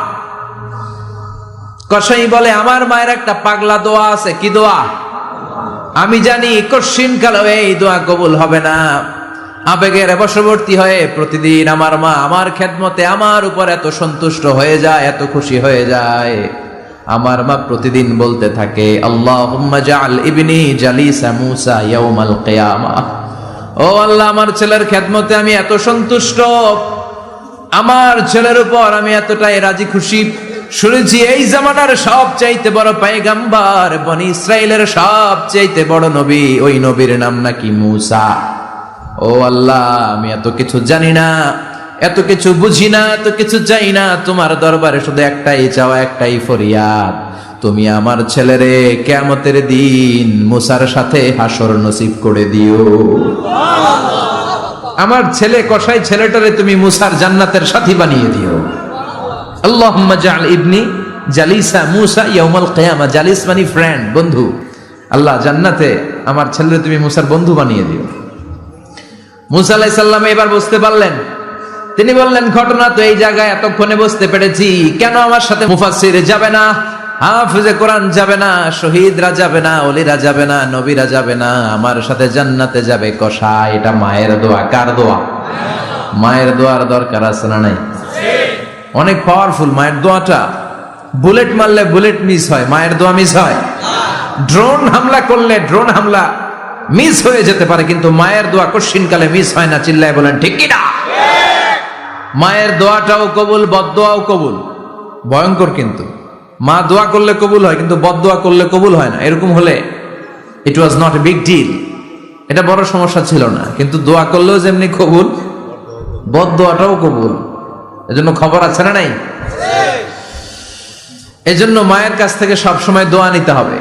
কসাই বলে, আমার মায়ের একটা পাগলা দোয়া আছে। কি দোয়া? আমি জানি কশিন কালো এই দোয়া কবুল হবে না। আবেগের বশবর্তী হয়ে প্রতিদিন আমার মা আমার খেদমতে আমার উপর এত সন্তুষ্ট হয়ে যায়, এত খুশি হয়ে যায়। আমার মা প্রতিদিন বলতে থাকে, আল্লাহুম্মা জাআল ইবনি জালিসা মূসা ইয়াউমাল কিয়ামাহ। ও আল্লাহ, আমার ছেলের খেদমতে আমি এত সন্তুষ্ট, আমার ছেলের উপর আমি এতটাই রাজি খুশি, শুনেছি এই জামানার সবচাইতে বড় পয়গম্বর, বনি ইসরাইলের সবচাইতে বড় নবী, ওই নবীর নাম নাকি মূসা। ও আল্লাহ, আমি এত কিছু জানি না, এত কিছু বুঝি না, এত কিছু চাই না, তোমার দরবারে শুধু একটাই চাওয়া, একটাই ফরিয়াদ, তুমি আমার ছেলেরে কিয়ামতের দিন মূসার সাথে হাসর নসিব করে দিও। আমার ছেলে কসাই ছেলেটারে তুমি মূসার জান্নাতের সাথী বানিয়ে দিও। আল্লাহুম্মা জাআল ইবনি জালিসা মূসা ইয়াউমাল কিয়ামা। জালিস মানে ফ্রেন্ড, বন্ধু। আল্লাহ, জান্নাতে আমার ছেলেরে তুমি মূসার বন্ধু বানিয়ে দিও। মূসা আলাইহিস সালাম এবার বুঝতে পারলেন। তিনি বললেন, ঘটনা তো এই জায়গায় এতক্ষণে বুঝতে পেরেছি, কেন আমার সাথে মুফাসসির যাবে না, হাফেজে কোরআন যাবে না, শহীদরা যাবে না, ওলিরা যাবে না, নবীরা যাবে না, আমার সাথে জান্নাতে যাবে কসাই। এটা মায়ের দোয়া। কার দোয়া? মায়ের দোয়ার দরকার আছে না নাই? অনেক পাওয়ারফুল মায়ের দোয়াটা। বুলেট মারলে বুলেট মিস হয়, মায়ের দোয়া মিস হয়? ড্রোন হামলা করলে ড্রোন হামলা মিস হয়ে যেতে পারে, কিন্তু মায়ের দোয়া কশিনকালে মিস হয় না। চিল্লায় বলেন ঠিক কি না? মায়ের দোয়াটাও কবুল, বদদোয়াও কবুল। ভয়ঙ্কর কিন্তু। মা দোয়া করলে কবুল হয়, কিন্তু বদদোয়া করলে কবুল হয় না। এরকম হলে it was not a big deal, এটা বড় সমস্যা ছিল না। কিন্তু দোয়া করলেও যেমনি কবুল, বদদোয়াটাও কবুল। এজন্য খবর আছে না নাই? এজন্য মায়ের কাছ থেকে সবসময় দোয়া নিতে হবে।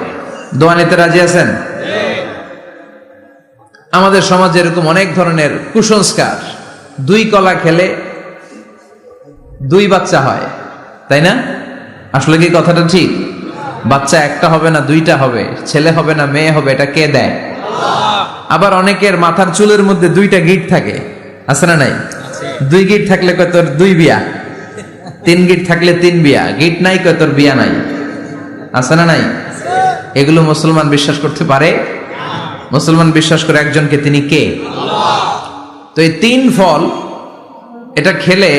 দোয়া নিতে রাজি আছেন? আমাদের সমাজে এরকম অনেক ধরনের কুসংস্কার। 2 কলা খেলে 2 বাচ্চা হয়, তাই না? আসলে কি কথাটা ঠিক? বাচ্চা একটা হবে না, 2টা হবে। ছেলে হবে না মেয়ে হবে, এটা কে দেয়? আবার অনেকের মাথার চুলের মধ্যে 2টা গিট থাকে, আছে না নাই? 2 গিট থাকলে কয় তোর 2 বিয়া, 3 গিট থাকলে 3 বিয়া, গিট নাই কয় তোর বিয়া নাই, আছে না নাই? এগুলো মুসলমান বিশ্বাস করতে পারে? মুসলমান বিশ্বাস করে একজনকে, তিনি কে? তো এই 3 ফল, এটা খেলে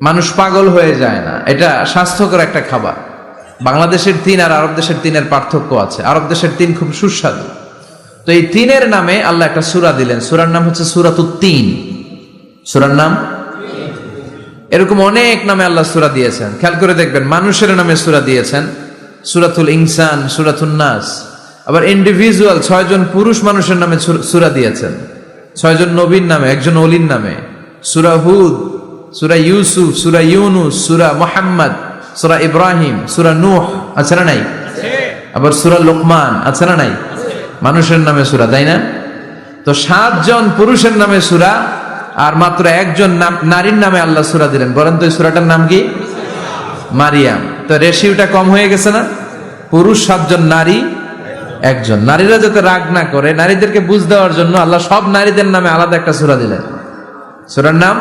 মানুষ পাগল হয়ে যায় না। এটা স্বাস্থ্যকর একটা খাবার। বাংলাদেশের 3 আর আরব দেশের 3-এর পার্থক্য আছে। আরব দেশের 3 খুব সুস্বাদু। তো এই 3-এর নামে আল্লাহ একটা সূরা দিলেন। সূরার নাম হচ্ছে সূরাতুত তিন। সূরার নাম? এরকম অনেক নামে আল্লাহ সূরা দিয়েছেন। খেয়াল করে দেখবেন, মানুষের নামে সূরা দিয়েছেন, সূরাতুল ইনসান, সূরাতুন নাস। আবার ইন্ডিভিজুয়াল 6 জন পুরুষ মানুষের নামে সূরা দিয়েছেন, 6 জন নবীর নামে, একজন ওলির নামে। সূরা হুদ, সূরা ইউসুফ, সূরা ইউনুস, সূরা মুহাম্মদ, সূরা ইব্রাহিম, সূরা নূহ, আছে না নাই? আবার সূরা লোকমান, আছে না নাই? মানুষের নামে সূরা, তাই না? তো 7 জন পুরুষের নামে সূরা, আর মাত্র 1 জন নারীর নামে আল্লাহ সূরা দিলেন। বলেন তো এই সূরাটার নাম কি? মারিয়াম। তো রেশিওটা কম হয়ে গেছে না? পুরুষ 7 জন, নারী 1 জন। নারীরা যাতে রাগ না করে, নারীদেরকে বুঝ দেওয়ার জন্য আল্লাহ সব নারীদের নামে আলাদা একটা সূরা দিলেন। সূরার নাম?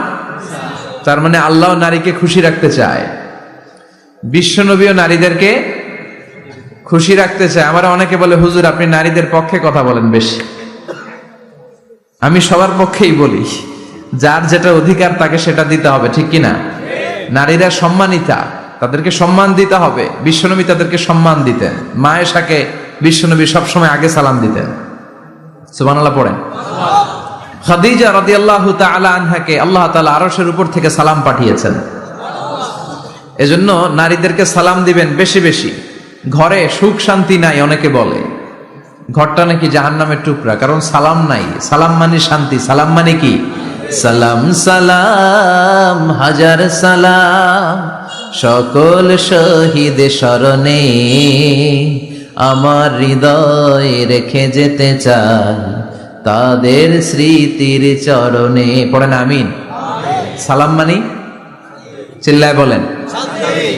তার মানে আল্লাহ নারীকে খুশি রাখতে চায়, বিশ্বনবীও নারীদেরকে খুশি রাখতে চায়। আমরা অনেকে বলে, হুজুর আপনি নারীদের পক্ষে কথা বলেন বেশি। আমি সবার পক্ষেই বলি, যার যেটা অধিকার তাকে সেটা দিতে হবে, ঠিক কিনা? নারীরা সম্মানিতা, তাদেরকে সম্মান দিতে হবে। বিশ্বনবী তাদেরকে সম্মান দিতেন। মা আয়েশাকে বিশ্বনবী সবসময় আগে সালাম দিতেন। সুবহানাল্লাহ পড়েন। খাদিজা রাদিয়াল্লাহু তাআলা আনহাকে আল্লাহ তাআলা আরশের উপর থেকে সালাম পাঠিয়েছেন। এজন্য নারীদেরকে সালাম দিবেন বেশি বেশি। ঘরে সুখ শান্তি নাই, অনেকে বলে ঘরটা নাকি জাহান্নামের টুকরা, কারণ সালাম নাই। সালাম মানে শান্তি। সালাম মানে কি? সালাম সালাম হাজার সালাম সকল শহীদ স্মরণে, আমার হৃদয় রেখে যেতে চাই তাদের স্মৃতির চরণে। পড়েন আমিন। সালাম মানি? চিল্লায় বলেন।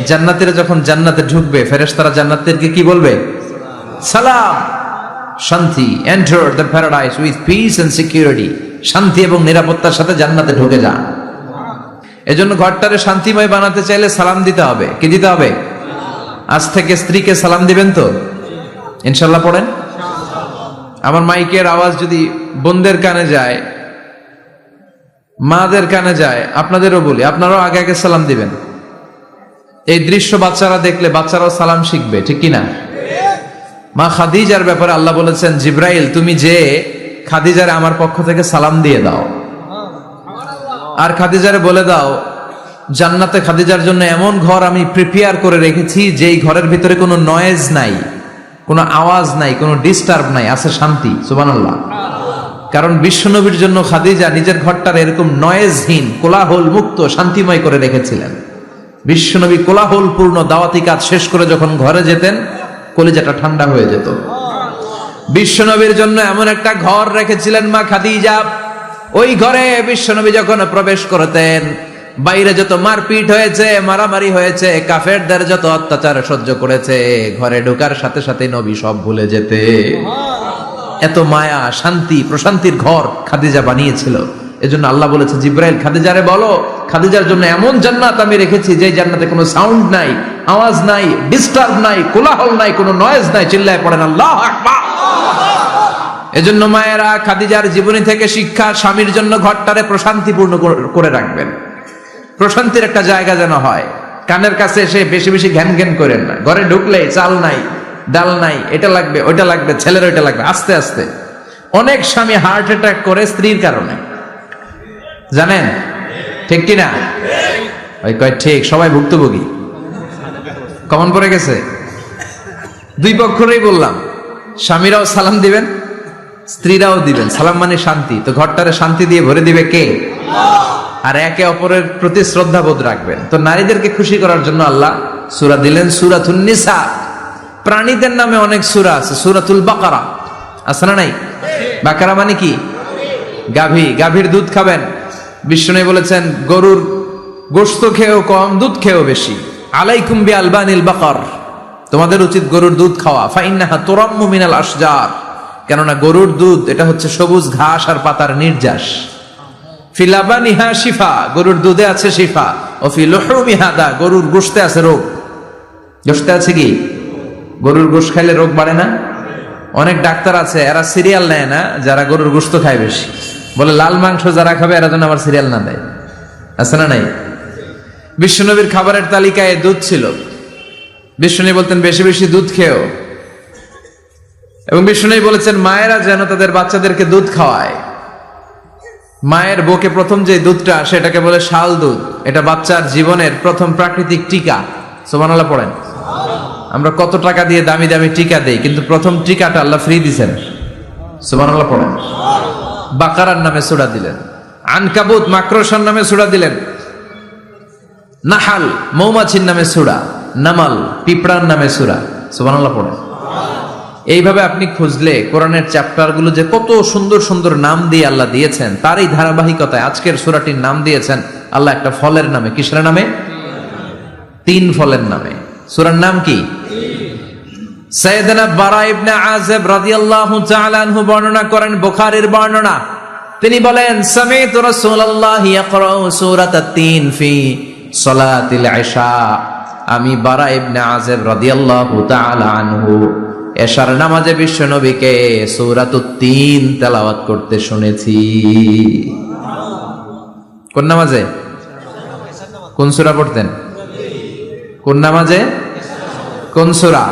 জান্নাতীরা যখন জান্নাতে ঢুকবে, ফেরেশতারা জান্নাতীদেরকে কি বলবে? সালাম, শান্তি। Enter the paradise with peace and security. শান্তি এবং নিরাপত্তার সাথে জান্নাতে ঢুকে যান। এজন্য ঘরটারে শান্তিময় বানাতে চাইলে সালাম দিতে হবে। কি দিতে হবে? আজ থেকে স্ত্রীকে সালাম দিবেন তো ইনশাআল্লাহ? পড়েন। আমার মাইকের আওয়াজ যদি বোনদের কানে যায়, মাদের কানে যায়, আপনাদেরও বলি, আপনারাও আগে আগে সালাম দিবেন। এই দৃশ্য বাচ্চারা দেখলে বাচ্চারাও সালাম শিখবে, ঠিক কিনা? মা খাদিজার ব্যাপারে আল্লাহ বলেছেন, জিব্রাইল তুমি যে খাদিজারে আমার পক্ষ থেকে সালাম দিয়ে দাও, আর খাদিজারে বলে দাও জান্নাতে খাদিজার জন্য এমন ঘর আমি প্রিপেয়ার করে রেখেছি যেই ঘরের ভিতরে কোনো নয়েজ নাই, কোনো আওয়াজ নাই, কোনো ডিস্টার্ব নাই, আছে শান্তি। সুবহানাল্লাহ। কারণ বিশ্বনবীর জন্য খাদিজা নিজের ঘরটার এরকম নয়েজহীন, কোলাহল মুক্ত, শান্তিময় করে রেখেছিলেন। বিশ্বনবী কোলাহল পূর্ণ দাওয়াতি কাজ শেষ করে যখন ঘরে যেতেন, কলিজাটা ঠান্ডা হয়ে যেত। বিশ্বনবীর জন্য এমন একটা ঘর রেখেছিলেন মা খাদিজা, ওই ঘরে বিশ্বনবী যখন প্রবেশ করতেন, বাইরে যত মারপিট হয়েছে, মারামারি হয়েছে, কাফেরদের যত অত্যাচার সহ্য করেছে, ঘরে ঢোকার সাথে সাথে নবী সব ভুলে যেতে। এত মায়া, শান্তি, প্রশান্তির ঘর খাদিজা বানিয়েছিল। এজন্য আল্লাহ বলেছে, জিব্রাইল খাদিজারে বলো, খাদিজার জন্য এমন জান্নাত আমি রেখেছি যে জান্নাতে কোনো সাউন্ড নাই, আওয়াজ নাই, ডিস্টার্ব নাই, কোলাহল নাই, কোনো নয়েজ নাই। চিল্লায় পড়েন আল্লাহু আকবার। এজন্য মায়েরা খাদিজার জীবনী থেকে শিক্ষা, স্বামীর জন্য ঘরটারে প্রশান্তিপূর্ণ করে রাখবেন। প্রশান্তির একটা জায়গা যেন হয়। কানের কাছে এসে বেশি বেশি ঘ্যান ঘ্যান করেন না। ঘরে ঢুকলে চাল নাই, ডাল নাই, এটা লাগবে, ওইটা লাগবে, ছেলের ওইটা লাগবে। আস্তে আস্তে অনেক স্বামী হার্ট অ্যাটাক করে স্ত্রীর কারণে, জানেন ঠিক কিনা? ওই কয় ঠিক, সবাই ভুক্তভোগী, কমন পড়ে গেছে। দুই পক্ষেরই বললাম, স্বামীরাও সালাম দিবেন, স্ত্রীরাও দিবেন। সালাম মানে শান্তি, তো ঘরটারে শান্তি দিয়ে ভরে দিবে কে? আর একে অপরের প্রতি শ্রদ্ধাবোধ রাখবেন। তো নারীদেরকে খুশি করার জন্য আল্লাহ সূরা দিলেন, সূরাতুন নিসা। প্রাণীদের নামে অনেক সূরা আছে, সূরাতুল বাকারা আছে না নাই? বাকারা মানে কি? গাভী। গাভীর দুধ খাবেন। বিষ্ণু বলেছেন, গরুর গোশত খেয়েও কম, দুধ খেয়েও বেশি। আলাইকুম বিআলবানিল বাকার, তোমাদের উচিত গরুর দুধ খাওয়া। ফাইন্নাহা তুরাম্মু মিনাল আশজার, কেননা গরুর দুধ এটা হচ্ছে সবুজ ঘাস আর পাতার নির্যাস। ফি লাবানিহা শিফা, গরুর দুধে আছে শিফা। ও ফি লুহুমিহা দা, গরুর গোশতে আছে রোগ। গোশতে আছে কি? গরুর গোশত খাইলে রোগ বাড়ে না? অনেক ডাক্তার আছে, এরা সিরিয়াল নেয় না যারা গরুর গোশত খায় বেশি। বলে লাল মাংস যারা খাবে এরা যেন আবার সিরিয়াল না দেয়। আছে না নাই? বিশ্বনবীর খাবারের তালিকায় দুধ ছিল। বিশ্বনবী বলতেন বেশি বেশি দুধ খেও। এবং বিশ্বনবী বলেছেন, মায়েরা যেন তাদের বাচ্চাদেরকে দুধ খাওয়ায়। মায়ের বুকে প্রথম যে দুধটা, সেটাকে বলে শাল দুধ। এটা বাচ্চার জীবনের প্রথম প্রাকৃতিক টিকা। সুবহানাল্লাহ পড়েন। আমরা কত টাকা দিয়ে দামি দামি টিকা দেই, কিন্তু প্রথম টিকাটা আল্লাহ ফ্রি দিয়েছেন। সুবহানাল্লাহ পড়েন। বাকারার নামে সূরা দিলেন, আনকাবুত মাকড়সার নামে সূরা দিলেন, নাহাল মৌমাছির নামে সূরা, নামাল পিঁপড়ার নামে সূরা। সুবহানাল্লাহ পড়েন। এইভাবে আপনি খুঁজলে কোরআনের চ্যাপ্টার গুলো যে কত সুন্দর সুন্দর নাম দিয়ে আল্লাহ দিয়েছেন, তারই ধারাবাহিকতায় আজকের সূরাটির নাম দিয়েছেন আল্লাহ একটা ফলের নামে। কিসের নামে? তিন ফলের নামে। সূরার নাম কি? সাইয়েদনা বারা ইবনে আযিব রাদিয়াল্লাহু তাআলা আনহু বর্ণনা করেন, বুখারীর বর্ণনা। তিনি বলেন, সামি'তু রাসূলুল্লাহ ইয়াকরাউ সূরাতাত তিন ফি সালাতিল ইশা। আমি বারা ইবনে আযিব রাদিয়াল্লাহু তাআলা আনহু এশার নামাজে বিশ্ব নবীকে সূরাতুত তিন তেলাওয়াত করতে শুনেছি। কোন নামাজে? কোন সূরা পড়তেন? কোন নামাজে? কোন সূরা?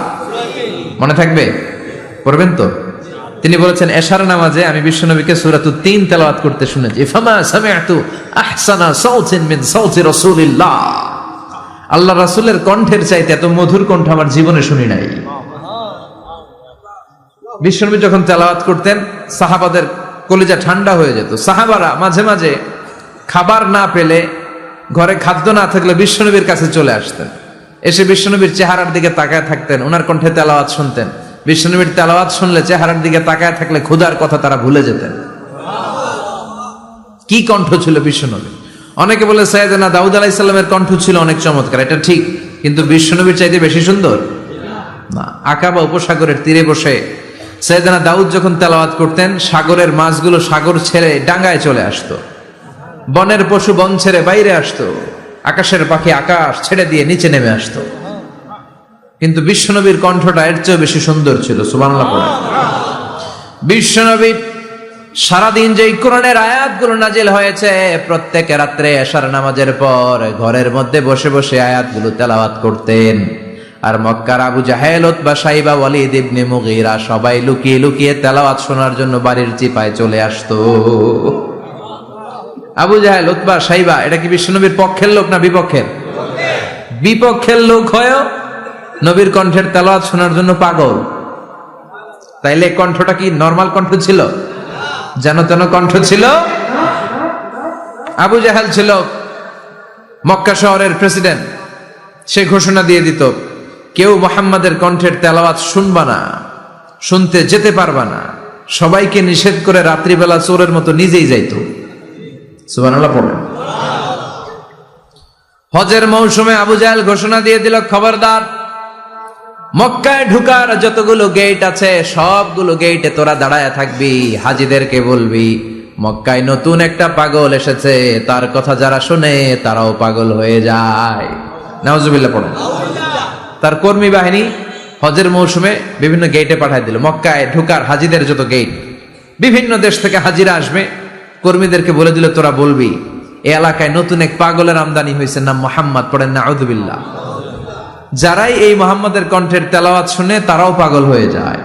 মনে থাকবে? পড়বেন তো? তিনি বলেছেন, এশার নামাজে আমি বিশ্ব নবীকে সূরাতুত তিন তেলাওয়াত করতে শুনেছি। ফামা সামি'তু আহসানা সাউতিন মিন সাউতি রাসূলিল্লাহ। আল্লাহ রাসূলের কণ্ঠের চাইতে এত মধুর কণ্ঠ আমার জীবনে শুনি নাই। বিশ্বনবী যখন তেলাওয়াত করতেন, সাহাবাদের কলিজা ঠান্ডা হয়ে যেত। সাহাবারা মাঝে মাঝে খাবার না পেলে, ঘরে খাদ্য না থাকলে বিশ্বনবীর কাছে চলে আসতেন। এসে বিশ্বনবীর চেহারার দিকে তাকায় থাকতেন, ওনার কণ্ঠে তেলাওয়াত শুনতেন। বিশ্বনবীর তেলাওয়াত শুনলে, চেহারার দিকে তাকায় থাকলে ক্ষুধার কথা তারা ভুলে যেতেন। কি কণ্ঠ ছিল বিশ্বনবী! অনেকে বলে সাইয়েদনা দাউদ আলাইহিস সালামের কণ্ঠ ছিল অনেক চমৎকার, এটা ঠিক, কিন্তু বিশ্বনবীর চাইতে বেশি সুন্দর না। আকাবা উপসাগরের তীরে বসে সাইয়েদনা দাউদ যখন তেলাওয়াত করতেন, সাগরের মাছগুলো সাগর ছেড়ে ডাঙ্গায় চলে আসতো, বনের পশু বন ছেড়ে বাইরে আসতো, আকাশের পাখি আকাশ ছেড়ে দিয়ে নিচে নেমে আসতো। কিন্তু বিশ্বনবীর কণ্ঠটা এর চেয়ে বেশি সুন্দর ছিল। সুবহানাল্লাহ পড়েন। বিশ্বনবী সারাদিন যে কোরআনের আয়াতগুলো নাজিল হয়েছে, প্রত্যেক রাত্রে এশার নামাজের পর ঘরের মধ্যে বসে বসে আয়াতগুলো তেলাওয়াত করতেন। আর মক্কার আবু জাহেল, উতবা, সাইবা, ওয়ালিদ ইবনে মুগীরা সবাই লুকিয়ে লুকিয়ে তেলাওয়াত শোনার জন্য বাড়ির চিপায় চলে আসতো। আবু জাহেল, উতবা, সাইবা, এটা কি বিশ্বনবীর পক্ষের লোক না বিপক্ষের? বিপক্ষের লোক হয়েও নবীর কণ্ঠের তেলাওয়াত শোনার জন্য পাগল। তাইলে কণ্ঠটা কি নরমাল কণ্ঠ ছিল? যেন তেন কণ্ঠ ছিল? আবু জাহেল ছিল মক্কা শহরের প্রেসিডেন্ট। সে ঘোষণা দিয়ে দিত, কেউ মুহাম্মাদের কণ্ঠের তেলাওয়াত শুনবা না, শুনতে যেতে পারবা না। সবাইকে নিষেধ করে রাত্রিবেলা চোরের মতো নিজেই যাইত। সুবহানাল্লাহ পড়েন। হজের মৌসুমে আবু জাহেল ঘোষণা দিয়ে দিল, খবরদার, মক্কায় ঢুকার যতগুলো গেট আছে সবগুলো গেটে তোরা দাঁড়ায় থাকবি, হাজিদেরকে বলবি মক্কায় নতুন একটা পাগল এসেছে, তার কথা যারা শুনে তারাও পাগল হয়ে যায়। নাউজুবিল্লাহ পড়েন। তার কর্মী বাহিনী হজের মৌসুমে বিভিন্ন গেটে পাঠায় দিল। মক্কায় ঢুকার হাজিদের যত গেট, বিভিন্ন দেশ থেকে হাজিরা আসবে, কর্মীদেরকে বলে দিল তোরা বলবি এই এলাকায় নতুন এক পাগলের আমদানি হয়েছে, নাম মুহাম্মদ। পড়েন নাউজুবিল্লাহ। যারাই এই মুহাম্মাদের কণ্ঠের তেলাওয়াত শুনে তারাও পাগল হয়ে যায়।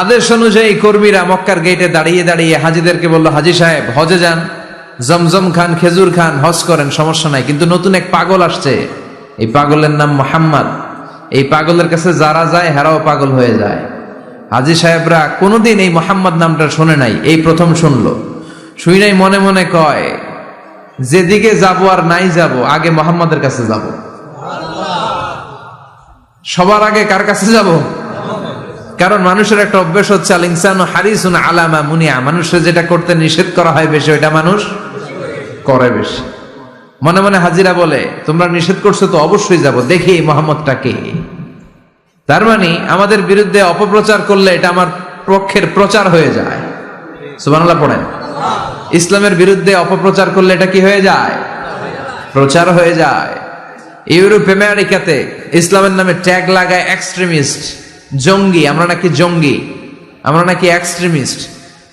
আদেশ অনুযায়ী কর্মীরা মক্কার গেটে দাঁড়িয়ে দাঁড়িয়ে হাজিদেরকে বলল, হাজি সাহেব হজে যান, জমজম খান, খেজুর খান, হজ করেন, সমস্যা নাই, কিন্তু নতুন এক পাগল আসছে, এই পাগলের নাম মুহাম্মদ। এই পাগলের কাছে যারা যায় হেরাও পাগল হয়ে যায়। হাজি সাহেবরা কোনোদিন এই মুহাম্মদ নামটা শোনে নাই, এই প্রথম শুনলো। শুই নাই মনে মনে কয়, যেদিকে যাব আর নাই যাব, আগে মুহাম্মাদের কাছে যাব। সবার আগে কার কাছে যাব? কারণ মানুষের একটা অভ্যাস হচ্ছে, আল ইনসানু হারিসুন আলা মা মুনিয়া, মানুষের যেটা করতে নিষেধ করা হয় বেশি, ওইটা মানুষ করে বেশি। মনে মনে হাজিরা বলে, তোমরা নিষেধ করছো তো অবশ্যই যাব, দেখি মুহাম্মদটা কে। তার মানে আমাদের বিরুদ্ধে অপপ্রচার করলে এটা আমার পক্ষের প্রচার হয়ে যায়। সুবহানাল্লাহ পড়েন। ইসলামের বিরুদ্ধে অপপ্রচার করলে এটা কি হয়ে যায়? প্রচার হয়ে যায়। ইউরোপ আমেরিকাতে ইসলামের নামে ট্যাগ লাগায় এক্সট্রিমিস্ট, জঙ্গি। আমরা নাকি জঙ্গি, আমরা নাকি এক্সট্রিমিস্ট।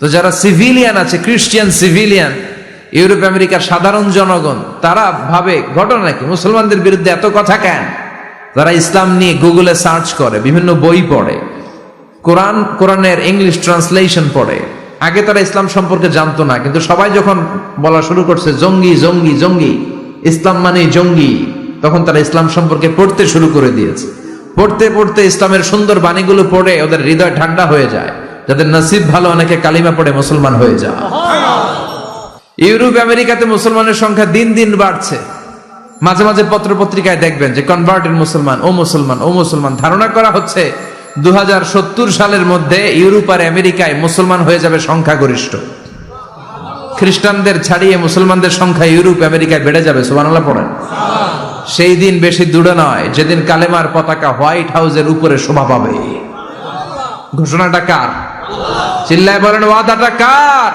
তো যারা সিভিলিয়ান আছে, খ্রিস্টিয়ান সিভিলিয়ান, ইউরোপ আমেরিকার সাধারণ জনগণ, তারা ভাবে ঘটনা নাকি মুসলমানদের বিরুদ্ধে এত কথা কেন? যারা ইসলাম নিয়ে গুগলে সার্চ করে, বিভিন্ন বই পড়ে, কোরআনের ইংলিশ ট্রান্সলেশন পড়ে। আগে তারা ইসলাম সম্পর্কে জানতো না, কিন্তু সবাই যখন বলা শুরু করছে জঙ্গি জঙ্গি জঙ্গি, ইসলাম মানে জঙ্গি, তখন তারা ইসলাম সম্পর্কে পড়তে শুরু করে দিয়েছে। পড়তে পড়তে ইসলামের সুন্দর বাণীগুলো পড়ে ওদের হৃদয় ঠান্ডা হয়ে যায়। যাদের নসিব ভালো, অনেকে কালিমা পড়ে মুসলমান হয়ে যায়। ইউরোপ আমেরিকাতে মুসলমানের সংখ্যা দিন দিন বাড়ছে। মাঝে মাঝে পত্র পত্রিকায় দেখবেন যে কনভার্টেড মুসলমান, ও মুসলমান, ও মুসলমান। ধারণা করা হচ্ছে 2070 সালের মধ্যে ইউরোপ আর আমেরিকায় মুসলমান হয়ে যাবে সংখ্যাগরিষ্ঠ। খ্রিস্টানদের ছাড়িয়ে মুসলমানদের সংখ্যা ইউরোপ আমেরিকায় বেড়ে যাবে। সুবহানাল্লাহ পড়েন। সেই দিন বেশি দূরে নয়, যেদিন কালেমার পতাকা হোয়াইট হাউসের উপরে শোভা পাবে। ঘোষণাটা কার? চিল্লায় বলেন, ওয়াদাটা কার?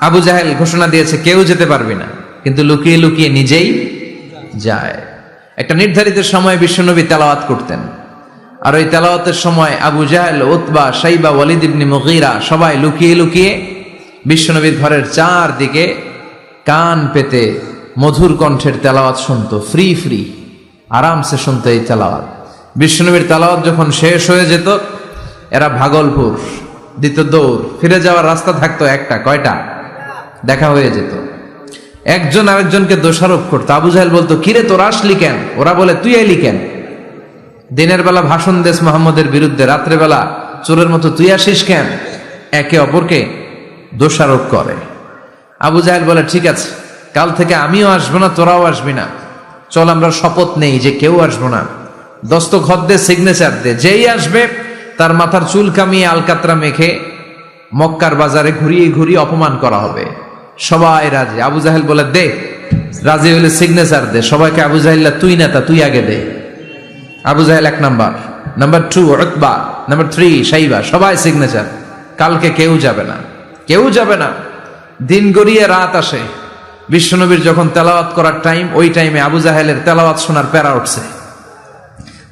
আবু জাহেল ঘোষণা দিয়েছে, কেউ যেতে পারবে না, কিন্তু লুকিয়ে লুকিয়ে নিজেই যায়। একটা নির্ধারিত সময় বিশ্বনবী তেলাওয়াত করতেন, আর ওই তেলাওয়াতের সময় আবু জাহেল, উতবা, সাইবা, ওয়ালিদ ইবনে মুগীরা সবাই লুকিয়ে লুকিয়ে বিশ্বনবীর ঘরের চারদিকে কান পেতে মধুর কণ্ঠের তেলাওয়াত শুনতো। ফ্রি ফ্রি আরামসে শুনতো এই তেলাওয়াত। বিশ্বনবীর তেলাওয়াত যখন শেষ হয়ে যেত, এরা ভাগলপুর দিত দৌড়। ফিরে যাওয়ার রাস্তা থাকতো একটা, কয়টা? দেখা হয়ে যেত। একজন আরেকজনকে দোষারোপ করতো। আবু জাহেল বলতো, কিরে তোরা আসলি কেন? ওরা বলে, তুই এলি কেন? দিনের বেলা ভাষণ দেশ মোহাম্মদের বিরুদ্ধে, রাত্রে বেলা চোরের মতো তুই আসিস কেন? একে অপরকে দোষারোপ করে। আবু জাহেল বলে, ঠিক আছে, কাল থেকে আমিও আসবো না, তোরাও আসবি না। চল আমরা শপথ নেই যে কেউ আসবো না। দস্তখত দে, সিগনেচার দে, যেই আসবে তার মাথার চুল কামিয়ে আলকাতরা মেখে মক্কার বাজারে ঘুরিয়ে ঘুরিয়ে অপমান করা হবে। সবাই রাজি। আবু জাহেল বলে, দে, রাজি হলে সিগনেচার দে। সবাইকে আবু জাহেল, তুই নেতা, তুই আগে দে। আবু জাহেল 1 number, number 2 Utba, number 3 Saiba, সবাই সিগনেচার। কালকে কেউ যাবে না, কেউ যাবে না। দিন গড়িয়ে রাত আসে। বিশ্বনবীর যখন তেলাওয়াত করার টাইম, ওই টাইমে আবু জাহেলের তেলাওয়াত শোনার প্যারা উঠছে।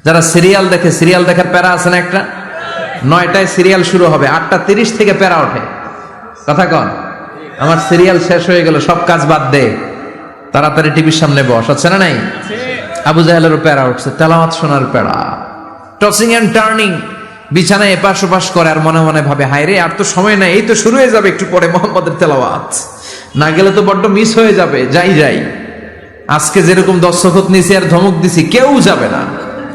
যারা সিরিয়াল দেখে, সিরিয়াল দেখার প্যারা আছে না একটা? 9টায় সিরিয়াল শুরু হবে, 8:30 থেকে প্যারা ওঠে। কথা কন, আমার সিরিয়াল শেষ হয়ে গেল, সব কাজ বাদ দে, তাড়াতাড়ি টিভির সামনে বস, হচ্ছে না নাই? আবু জাহেলেরও প্যারা উঠছে, তেলাওয়াত শোনার প্যারা। টসিং এন্ড টার্নিং, বিছানায় এপাশ ওপাশ করে, আর মনে মনে ভাবে, হায় রে, আর তো সময় নাই, এই তো শুরু হয়ে যাবে একটু পরে মুহাম্মদের তেলাওয়াত। না গেলে তো বড্ড মিস হয়ে যাবে। যাই আজকে যেরকম দস্তখত নিছি আর ধমক দিছি, কেউ যাবে না,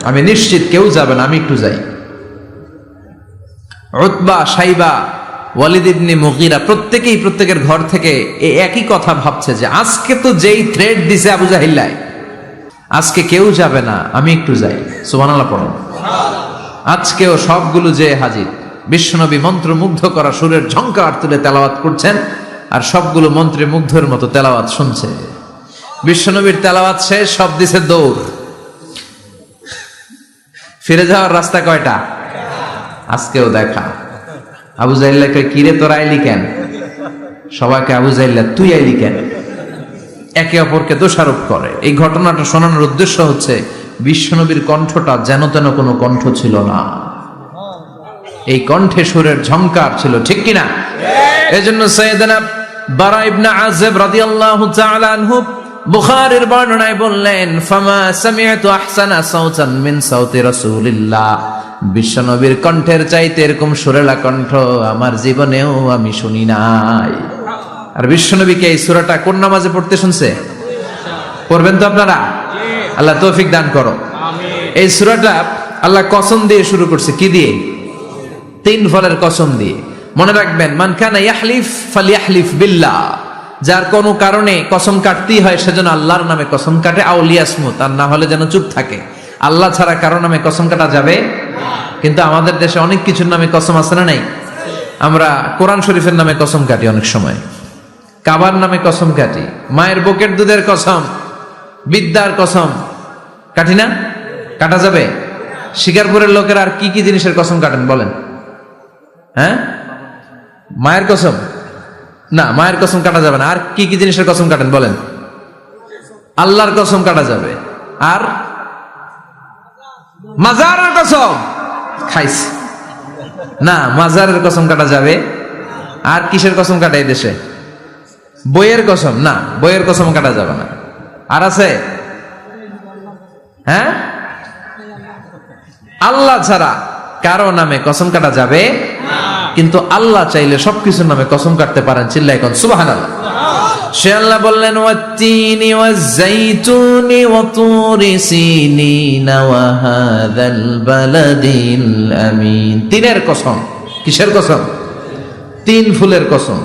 আমি নিশ্চিত কেউ যাবে না, আমি একটু যাই। উতবা, সাইবা, ওয়ালিদ ইবনে মুগীরা প্রত্যেকেই প্রত্যেকের ঘর থেকে এই একই কথা ভাবছে যে আজকে তো যেই থ্রেড দিছে আবু জাহিল্লাহ, আজকে কেউ যাবে না, আমি একটু যাই। সুবহানাল্লাহ পড়ুন। আজকেও সবগুলো যে হাজির, বিশ্বনবী মন্ত্রমুগ্ধ করা সুরের ঝংকার তুলে তেলাওয়াত করছেন, আর সবগুলো মন্ত্রে মুগ্ধের মতো তেলাওয়াত শুনছে। বিশ্বনবীর তেলাওয়াত শেষ, সব দিছে দৌড়। ফিরে যাওয়ার রাস্তা কয়টা? আজকেও দেখা। আবু জাহিল্লাহকে কিরে তোরা আইলি কেন? সবাইকে আবু জাহিল্লাহ তুই আইলি কেন? একে অপরকে দোষারোপ করে। এই ঘটনাটা শোনানোর উদ্দেশ্য হচ্ছে বিশ্বনবীর কণ্ঠটা যেন তেন কোনো কণ্ঠ ছিল না, এই কণ্ঠে সুরের ঝংকার ছিল, ঠিক কিনা? এজন্য সাইয়েদনা বারা ইবনে আযিব রাদিয়াল্লাহু তাআলা আনহু বুখারীর বর্ণনায় বললেন, ফামা সামি'তু আহসানা সাওতান মিন সাওতি রাসূলিল্লাহ, বিশ্বনবীর কণ্ঠের চাইতে এরকম সুরেলা কণ্ঠ আমার জীবনেও আমি শুনি নাই। আর বিশ্বনবীকে এই সূরাটা কোন নামাজে পড়তে শুনছে? পড়বেন তো আপনারা? আল্লাহ তৌফিক দান করো। এই সূরাটা আল্লাহ কসম দিয়ে শুরু করছে। কি দিয়ে? 3 ফলের কসম দিয়ে। মনে রাখবেন, মান কানা ইয়াহলিফ ফালইয়াহলিফ বিল্লাহ, যার কোনো কারণে কসম কাটতেই হয় সেজন্য আল্লাহর নামে কসম কাটে, আও লিয়াসমুত, আর না হলে যেন চুপ থাকে। আল্লাহ ছাড়া কারো নামে কসম কাটা যাবে? কিন্তু আমাদের দেশে অনেক কিছুর নামে কসম আছে না নাই? আমরা কোরআন শরীফের নামে কসম কাটি, অনেক সময় কাবার নামে কসম কাটি, মায়ের বুকের দুধের কসম, বিদ্যার কসম কাটি না? কাটা যাবে? শিকারপুরের লোকেরা আর কি কি জিনিসের কসম কাটেন বলেন? হ্যাঁ, মায়ের কসম না, মায়ের কসম কাটা যাবে না। আর কি কি জিনিসের কসম কাটেন বলেন? আল্লাহর কসম কাটা যাবে। আর মাজারের কসম খাইস না, মাজারের কসম কাটা যাবে। আর কিসের কসম কাটে এই দেশে? বইয়ের কসম না, বইয়ের কসম কাটা যাবে না। আর আছে? হ্যাঁ, আল্লাহ ছাড়া কারো নামে কসম কাটা যাবে, কিন্তু আল্লাহ চাইলে সবকিছুর নামে কসম কাটতে পারেন। চিল্লায় কোন সুবহানাল্লাহ। সে আল্লাহ বললেন, ওয়াত-তিনি ওয়াজ-যাইতুনি ওয়া তুরি সিনিনা ওয়া হাযাল বালাদিল আমিন। তিনের কসম। কিসের কসম? 3 ফুলের কসম।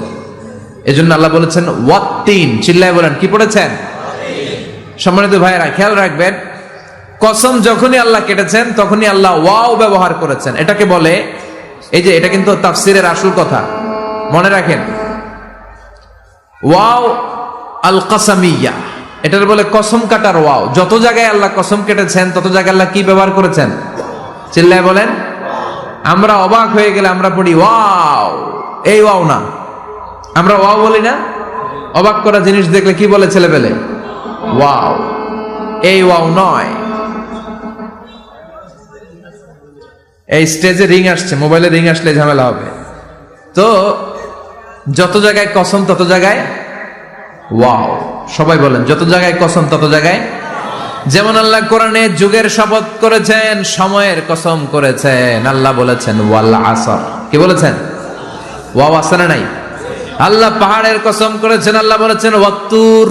এজন্য আল্লাহ বলেছেন ওয়াত-তিন। চিল্লায় বলেন, কি পড়েছেন? সম্মানিত ভাইরা, খেয়াল রাখবেন, কসম যখনই আল্লাহ কেটেছেন তখনই আল্লাহ ওয়াও ব্যবহার করেছেন। এটাকে বলে, এই যে এটা কিন্তু তাফসীরের আসল কথা, মনে রাখেন, ওয়াও আল কাসামিয়া, এটার বলে কসম কাটার ওয়াও। যত জায়গায় আল্লাহ কসম কেটেছেন তত জায়গায় আল্লাহ কি ব্যবহার করেছেন? চিল্লায় বলেন। আমরা অবাক হয়ে গেলে আমরা পড়ি ওয়াও, এই ওয়াও না, আমরা ওয়াও বলি না? অবাক করা জিনিস দেখলে কি বলে ছেলে পেলে? ওয়াও, এই ওয়াও নয়। এই স্টেজে রিং আসছে, মোবাইলে রিং আসলে ঝামেলা হবে। তো যত জায়গায় কসম তত জায়গায় ওয়াও। সবাই বলেন, যত জায়গায় কসম তত জায়গায়। যেমন আল্লাহ কোরআনে যুগের শপথ করেছেন, সময়ের কসম করেছেন। আল্লাহ বলেছেন ওয়াল আসর। কি বলেছেন? ওয়াও আছে না নাই? আল্লাহ পাহাড়ের কসম করেছেন, আল্লাহ বলেছেন ওয়াত্তুর।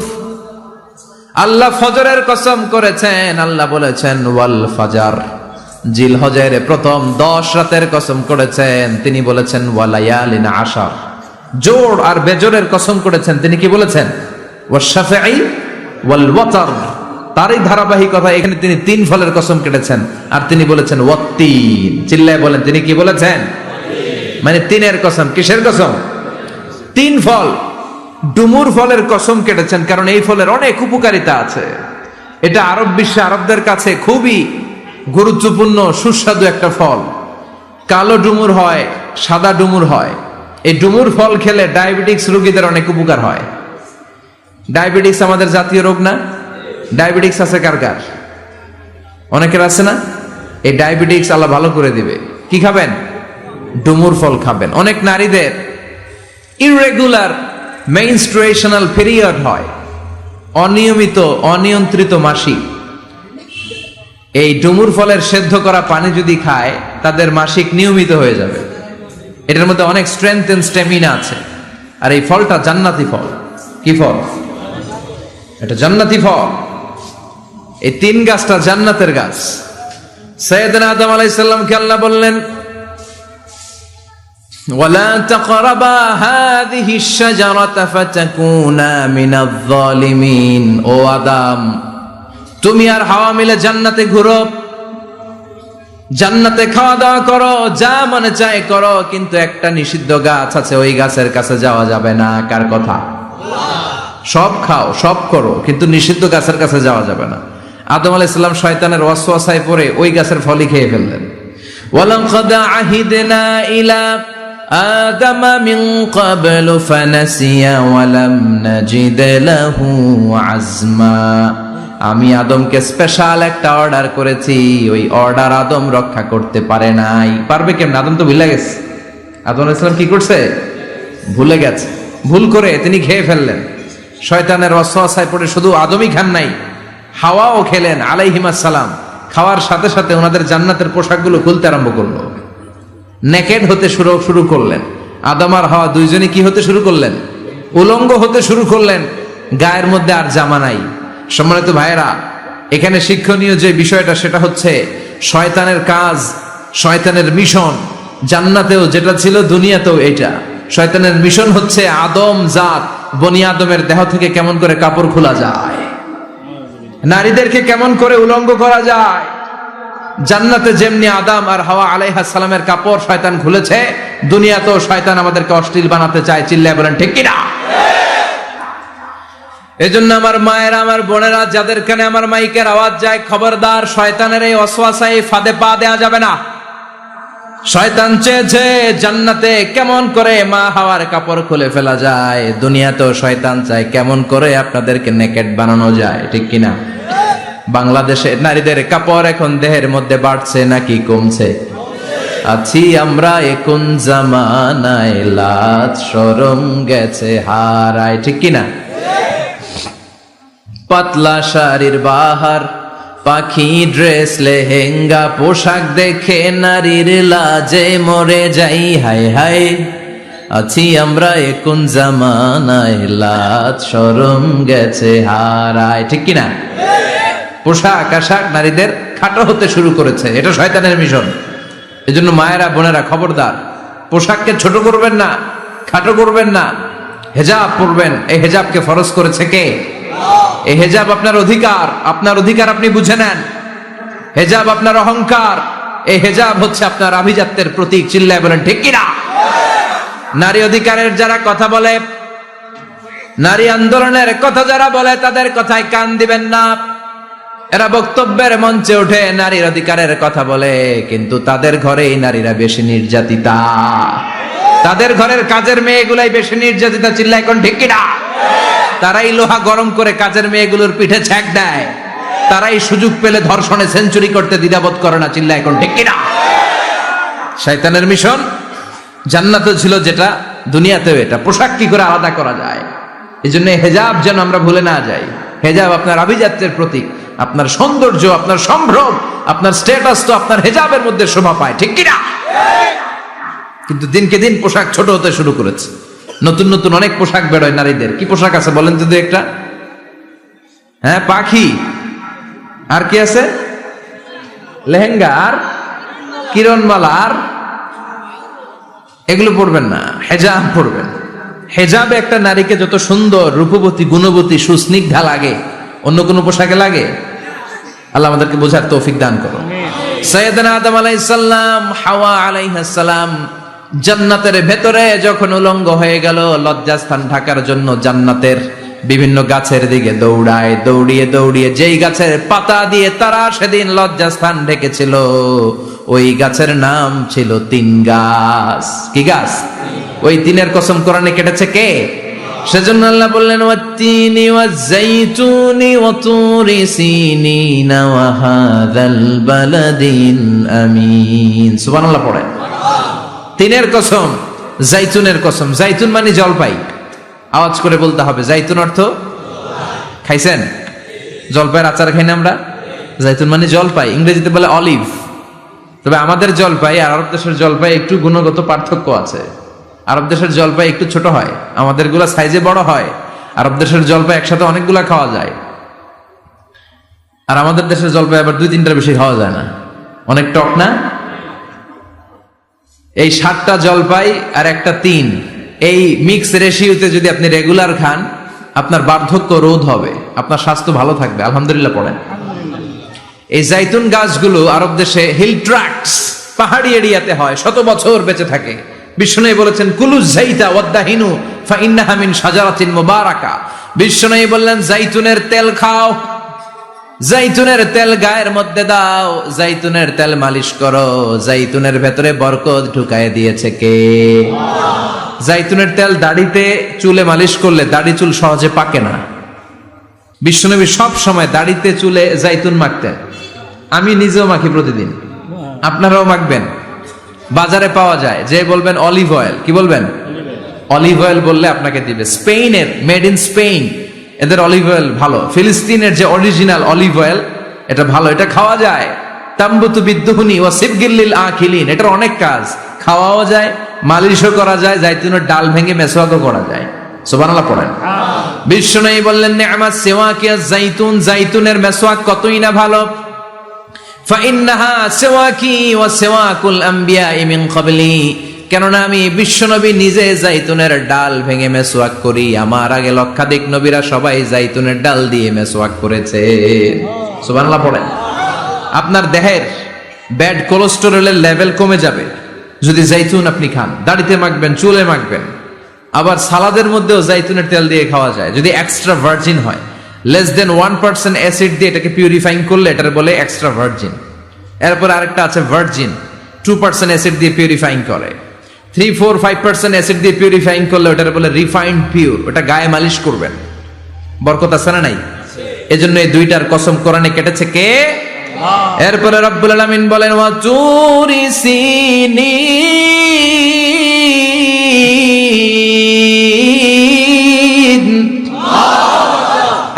আল্লাহ ফজরের কসম করেছেন, আল্লাহ বলেছেন ওয়াল ফাজার। জিলহজের প্রথম 10 রাতের কসম করেছেন, তিনি বলেছেন ওয়ালায়ালিন আশার। জোড় আর বেজোড়ের কসম করেছেন, তিনি কি বলেছেন? ওয়াশ-শাফঈ ওয়াল ওয়াতর। তারই ধারাবাহিকতা এখানে তিনি 3 ফলের কসম কেটেছেন, আর তিনি বলেছেন ওয়াত্তিন। চিল্লায় বলেন, তিনি কি বলেছেন? মানে 3-এর কসম। কিসের কসম? 3 ফল। ডুমুর ফলের কসম কেটেছেন, কারণ এই ফলের অনেক উপকারিতা আছে। এটা আরব বিশ্বে আরবদের কাছে খুবই গুরুত্বপূর্ণ সুস্বাদু একটা ফল। কালো ডুমুর হয়, সাদা ডুমুর হয়। এই ডুমুর ফল খেলে ডায়াবেটিক্স রোগীদের অনেক উপকার হয়। ডায়াবেটিক্স আমাদের জাতীয় রোগ না? ডায়াবেটিক্স আছে কার কার? অনেকের আছে না? এই ডায়াবেটিক্স আল্লাহ ভালো করে দিবে। কি খাবেন? ডুমুর ফল খাবেন। অনেক নারীদের ইররেগুলার মেনস্ট্রুয়েশনাল পিরিয়ড হয়, অনিয়মিত অনিয়ন্ত্রিত মাসিক। এই ডুমুর ফলের সেদ্ধ করা পানি যদি খায়, তাদের মাসিক নিয়মিত হয়ে যাবে। এটার মধ্যে অনেক স্ট্রেংথ এন্ড স্ট্যামিনা আছে। আর এই ফলটা জান্নাতি ফল। কি ফল? এটা জান্নাতি ফল। এই তিন গাছটা জান্নাতের গাছ। সাইয়েদনা আদম আলাইহিস সালামকে আল্লাহ বললেন, ওয়ালা তাকরাবা হাযিহি আশ-শাজারাতা ফাতাকুনা মিনাজ যালিমিন। ও আদম, তুমি আর হাওয়া মিলে জান্নাতে ঘুরো, জান্নাতে খাওয়া দাওয়া করো, যা মনে চায় করো, কিন্তু একটা নিষিদ্ধ গাছ আছে, ওই গাছের কাছে যাওয়া যাবে না। কার কথা? সব খাও, সব করো, কিন্তু নিষিদ্ধ গাছের কাছে যাওয়া যাবে না। আদম আলাইহিস সালাম শয়তানের ওয়াসওয়াসায় পড়ে ওই গাছের ফলই খেয়ে ফেললেন। ওয়ালাকাদ আহিদনা ইলা আদামা মিন ক্বাবলু ফানাসিয়া ওয়া লাম নাজিদ লাহু আজমা। আমি আদমকে স্পেশাল একটা অর্ডার করেছি, ওই অর্ডার আদম রক্ষা করতে পারে নাই। পারবে কেমন? আদম তো ভুলে গেছে। আদম আলাইহিস সালাম কি করছে? ভুলে গেছে। ভুল করে তিনি খেয়ে ফেললেন। শয়তানের ওয়াসওয়াসায় পড়ে শুধু আদমই খান নাই, হাওয়াও খেলেন আলাইহিমাস সালাম। খাওয়ার সাথে সাথে ওনাদের জান্নাতের পোশাকগুলো খুলতে আরম্ভ করলো, নেকেড হতে শুরু করলেন। আদম আর হাওয়া দুইজনে কি হতে শুরু করলেন? উলঙ্গ হতে শুরু করলেন। গায়ের মধ্যে আর জামা নাই। সম্মানিত ভাইয়েরা, এখানে শিক্ষণীয় যে বিষয়টা সেটা হচ্ছে শয়তানের কাজ, শয়তানের মিশন জান্নাতেও যেটা ছিল দুনিয়াতেও এটা। শয়তানের মিশন হচ্ছে আদম জাত, বনি আদমের দেহ থেকে কেমন করে কাপড় খোলা যায়, নারীদেরকে কেমন করে উলঙ্গ করা যায়। জান্নাতে যেমনি আদম আর হাওয়া আলাইহিস সালামের কাপড় শয়তান খুলেছে, দুনিয়াতেও শয়তান আমাদেরকে অশ্লীল বানাতে চায়। চিল্লায় বলেন ঠিক কিনা? এজন্য আমার মায়েরা, আমার বোনেরা, যাদের কানে আমার মাইকের আওয়াজ যায়, খবরদার, শয়তানের এই ওয়াসওয়াসায় ফাঁদে পা দেয়া যাবে না। শয়তান চেয়েছে জান্নাতে কেমন করে মা হাওয়ার কাপড় খুলে ফেলা যায়, দুনিয়াতেও শয়তান চায় কেমন করে আপনাদেরকে নেকেড বানানো যায়। ঠিক কিনা? বাংলাদেশে নারীদের কাপড় এখন দেহের মধ্যে বাড়ছে নাকি কমছে? আছি আমরা এখন জামানায়, লাজ শরম গেছে হারায়। ঠিক কিনা? পাতলা শাড়ির বাহার, পাখি ড্রেস, লেহেঙ্গা পোশাক দেখে নারীর লাজে মরে যাই। হায় হায়, আছি আমরা এখন জামানায়, লাজ শরম গেছে হারায়। ঠিক কিনা? পোশাক আশাক নারীদের খাটো হতে শুরু করেছে, এটা শয়তানের মিশন। এজন্য মায়েরা বোনেরা খবরদার, পোশাককে ছোট করবেন না, খাটো করবেন না, হেজাব পরবেন। এই হেজাবকে ফরজ করেছে কে? এই হেজাব আপনার অধিকার, আপনার অধিকার আপনি বুঝে নেন। হেজাব আপনার অহংকার, এই হেজাব হচ্ছে আপনার আভিজাত্যের প্রতীক। চিল্লায় বলেন ঠিক কিনা? নারী অধিকারের যারা কথা বলে, নারী আন্দোলনের কথা যারা বলে, তাদের কথায় কান দিবেন না। এরা বক্তব্যের মঞ্চে উঠে নারীর অধিকারের কথা বলে, কিন্তু তাদের ঘরেই নারীরা বেশি নির্যাতিতা, তাদের ঘরের কাজের মেয়েগুলাই বেশি নির্যাতিতা। চিল্লায় কোন ঠিক কিনা? তারাই লোহা গরম করে কাজের মেয়েগুলোর পিঠে ছ্যাঁক দেয়, তারাই সুযোগ পেলে ধর্ষণে সেঞ্চুরি করতে দ্বিধাবোধ করে না। চিল্লায় কোন ঠিক কিনা? শয়তানের মিশন জান্নাতে ছিল যেটা, দুনিয়াতেও এটা। পোশাক কি করে আলাদা করা যায়? এই জন্য হেজাব যেন আমরা ভুলে না যাই। হেজাব আপনার আভিজাত্যের প্রতীক, আপনার সৌন্দর্য, আপনার সম্ভ্রম, আপনার স্ট্যাটাস তো আপনার হেজাবের মধ্যে শোভা পায়। ঠিক কিনা? কিন্তু দিনকে দিন পোশাক ছোট হতে শুরু করেছে। নতুন নতুন অনেক পোশাক বেরোয় নারীদের। কি পোশাক আছে বলেন তো একটা? হ্যাঁ, পাখি, আর কি আছে? লেহেঙ্গা, আর কিরণমালা, আর এগুলো পরবেন না, হেজাব পরবেন। হেজাবে একটা নারীকে যত সুন্দর, রূপবতী, গুণবতী, সুস্নিগ্ধা লাগে, অন্য কোন পোশাকে লাগে? আল্লাহ আমাদেরকে বোঝার তৌফিক দান করো। সাইয়েদনা আদম আলাইহিস সালাম, হাওয়া আলাইহিস সালাম জান্নাতের ভেতরে যখন উলঙ্গ হয়ে গেল, লজ্জাস্থান ঢাকার জন্য জান্নাতের বিভিন্ন গাছের দিকে দৌড়ায়। দৌড়িয়ে দৌড়িয়ে যেই গাছের পাতা দিয়ে তারা সেদিন লজ্জাস্থান ঢেকেছিল, ওই গাছের নাম ছিল তিন গাছ। কি গাছ? ওই তিনের কসম কোরআনে কেটেছে কে? সেজন্য আল্লাহ বললেন, ওয়াত-তিনি ওয়াজ-যাইতুনি ওয়া তুরি সিনিনা ওয়া হাযাল বালাদিল আমিন। সুবহানাল্লাহ পড়ে। তিনের কসম, জাইতুনের কসম। জাইতুন মানে জলপাই, আওয়াজ করে বলতে হবে। জাইতুন অর্থ খাইছেন? জলপাইয়ের আচার খাই না আমরা? জাইতুন মানে জলপাই, ইংরেজিতে বলে অলিভ। তবে আমাদের জলপাই আর আরব দেশের জলপাই একটু গুণগত পার্থক্য আছে। আরব দেশের জলপাই একটু ছোট হয়, আমাদের গুলা সাইজে বড় হয়। আরব দেশের জলপাই একসাথে অনেকগুলা খাওয়া যায়, আর আমাদের দেশের জলপাই আবার 2-3টার বেশি খাওয়া যায় না, অনেক টক না। এই 7টা জলপাই আর একটা 3, এই মিক্স রেশিওতে যদি আপনি রেগুলার খান, আপনার বার্ধক্য রোধ হবে, আপনার স্বাস্থ্য ভালো থাকবে। আলহামদুলিল্লাহ পড়েন। এই জাইতুন গাছগুলো আরব দেশে হিল ট্র্যাক্টস, পাহাড়ি এরিয়াতে হয়, 100 বছর বেঁচে থাকে। বিশ্বনবী বলেছেন কুলু যাইতা ওয়াদাহিনু ফাইন্নাহা মিন শাজারাতিন মুবারাকা। বিশ্বনবী বললেন জাইতুনের তেল খাও, জাইতুনের তেল গায়ের মধ্যে দাও, জাইতুনের তেল মালিশ করো, জাইতুনের ভেতরে বরকত ঢুকায় দিয়েছে কে? জাইতুনের তেল দাড়িতে চুলে মালিশ করলে দাড়ি চুল সহজে পাকে না। বিশ্বনবী সব সময় দাড়িতে চুলে জাইতুন মাখতেন, আমি নিজেও মাখি প্রতিদিন, আপনারাও মাখবেন। বাজারে পাওয়া যায়, যে বলবেন অলিভ অয়েল, কি বলবেন? অলিভ অয়েল বললে আপনাকে দিবে। স্পেনের, মেড ইন স্পেন, এদের অলিভ অয়েল ভালো। ফিলিস্তিনের যে অরিজিনাল অলিভ অয়েল, এটা ভালো, এটা খাওয়া যায়। তাম্বুতু বিদ্দুহুনি ওয়া সিবগিল্লিল আখিলিন, এটার অনেক কাজ, খাওয়াও যায়, মালিশও করা যায়, জাইতুনের ডাল ভেঙে মেসওয়াকও করা যায়। সুবহানাল্লাহ পড়েন। বিশ্বনবী বললেন নি'মাস সিওয়াকিয়াজ জাইতুন, জাইতুনের মেসওয়াক কতই না ভালো। ফাইন্নাহা সিওয়াকি ওয়া সিওয়াকুল আমবিয়াই মিন ক্বাবলি, কেননা আমি বিশ্বনবী নিজে জাইতুনের ডাল ভেঙে মেসওয়াক করি, আমার আগে লক্ষাধিক নবীরা সবাই জাইতুনের ডাল দিয়ে মেসওয়াক করেছে। সুবহানাল্লাহ পড়েন। আপনার দেহের ব্যাড কোলেস্টেরলের লেভেল কমে যাবে যদি জাইতুন আপনি খান। দাড়িতে মাখবেন, চুলে মাখবেন, আবার সালাদের মধ্যেও জাইতুনের তেল দিয়ে খাওয়া যায় যদি এক্সট্রা ভার্জিন হয়। লেস দেন 1% অ্যাসিড দিয়ে এটাকে পিউরিফাইং করলে এটার বলে এক্সট্রা ভার্জিন। এরপর আরেকটা আছে ভার্জিন, 2% অ্যাসিড দিয়ে পিউরিফাইং করে। 3-4-5% অ্যাসিড দিয়ে পিউরিফাইং করলে ওটার বলে রিফাইন্ড পিওর, ওটা গায়ে মালিশ করবেন, বরকত আছে না নাই? এজন্য এই দুইটার কসম কোরআনে কেটেছে কে? এরপরে রব্বুল আলামিন বলেন ওয়া তুরি সিনিন,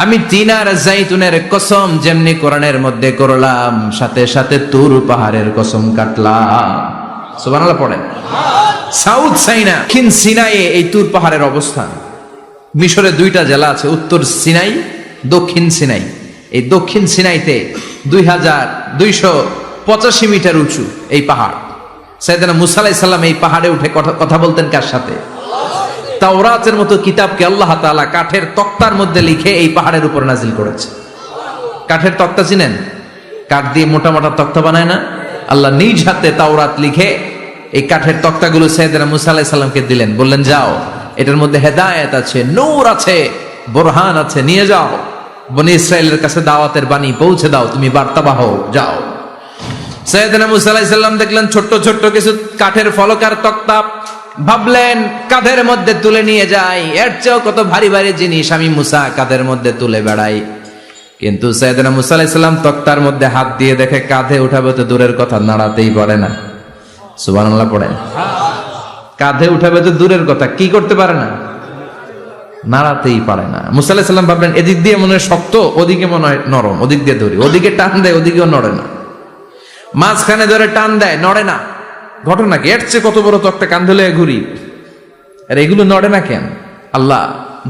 আমি তিন আর জাইতুনের কসম যেমনি কোরআনের মধ্যে করলাম, সাথে সাথে তুর পাহাড়ের কসম কাটলাম। সুবহানাল্লাহ পড়েন। সাউথ সাইনা, দক্ষিণ সিনাইয়ে এই তুর পাহাড়ের অবস্থান। মিশরে 2টা জেলা আছে, উত্তর সিনাই, দক্ষিণ সিনাই। এই দক্ষিণ সিনাইতে 2285 মিটার উঁচু এই পাহাড়। সাইয়েদনা মুসা আলাইহিস সালাম এই পাহাড়ে উঠে কথা বলতেন কার সাথে? তাওরাতের মতো কিতাবকে আল্লাহ তাআলা কাঠের তক্তার মধ্যে লিখে এই পাহাড়ের উপর নাজিল করেছে। কাঠের তক্তা চিনেন? কাঠ দিয়ে মোটা মোটা তক্তা বানায় না? আল্লাহ নিজ হাতে তাওরাত লিখে এই কাঠের তক্তাগুলো সাইয়েদনা মুসা আলাইহিস সালামকে দিলেন, বললেন যাও, এটার মধ্যে হেদায়েত আছে, নূর আছে, বুরহান আছে, নিয়ে যাও, বনি ইসরাইলের কাছে দাওয়াতের বাণী পৌঁছে দাও, তুমি বার্তাবাহ, যাও। সাইয়েদনা মুসা আলাইহিস সালাম দেখলেন ছোট্ট ছোট্ট কিছু কাঠের ফলকার তক্তা, ভাবলেন কাঁধের মধ্যে তুলে নিয়ে যাই, এর চেয়েও কত ভারী ভারী জিনিস আমি মুসা কাঁধের মধ্যে তুলে বেড়াই। কিন্তু সাইয়েদনা মুসা আলাইহিস সালাম তক্তার মধ্যে হাত দিয়ে দেখে কাঁধে উঠাবে তো দূরের কথা, নাড়াতেই পারে না। সুবহানাল্লাহ পড়েন। কাঁধে উঠাবে তো দূরের কথা, কি করতে পারে না? নাড়াতেই পারে না। মুসা আলাইহিস সালাম ভাবলেন এদিক দিয়ে মনে হয় শক্ত, ওদিকে মনে হয় নরম, ওদিক দিয়ে ধরি, ওদিকে টান দেয়, ওদিকেও নড়ে না, মাঝখানে ধরে টান দেয়, নড়ে না। ঘটনা কি? এর চেয়ে কত বড় তক্তা কাঁধে লয়ে ঘুরি, আর এগুলো নড়ে না কেন? আল্লাহ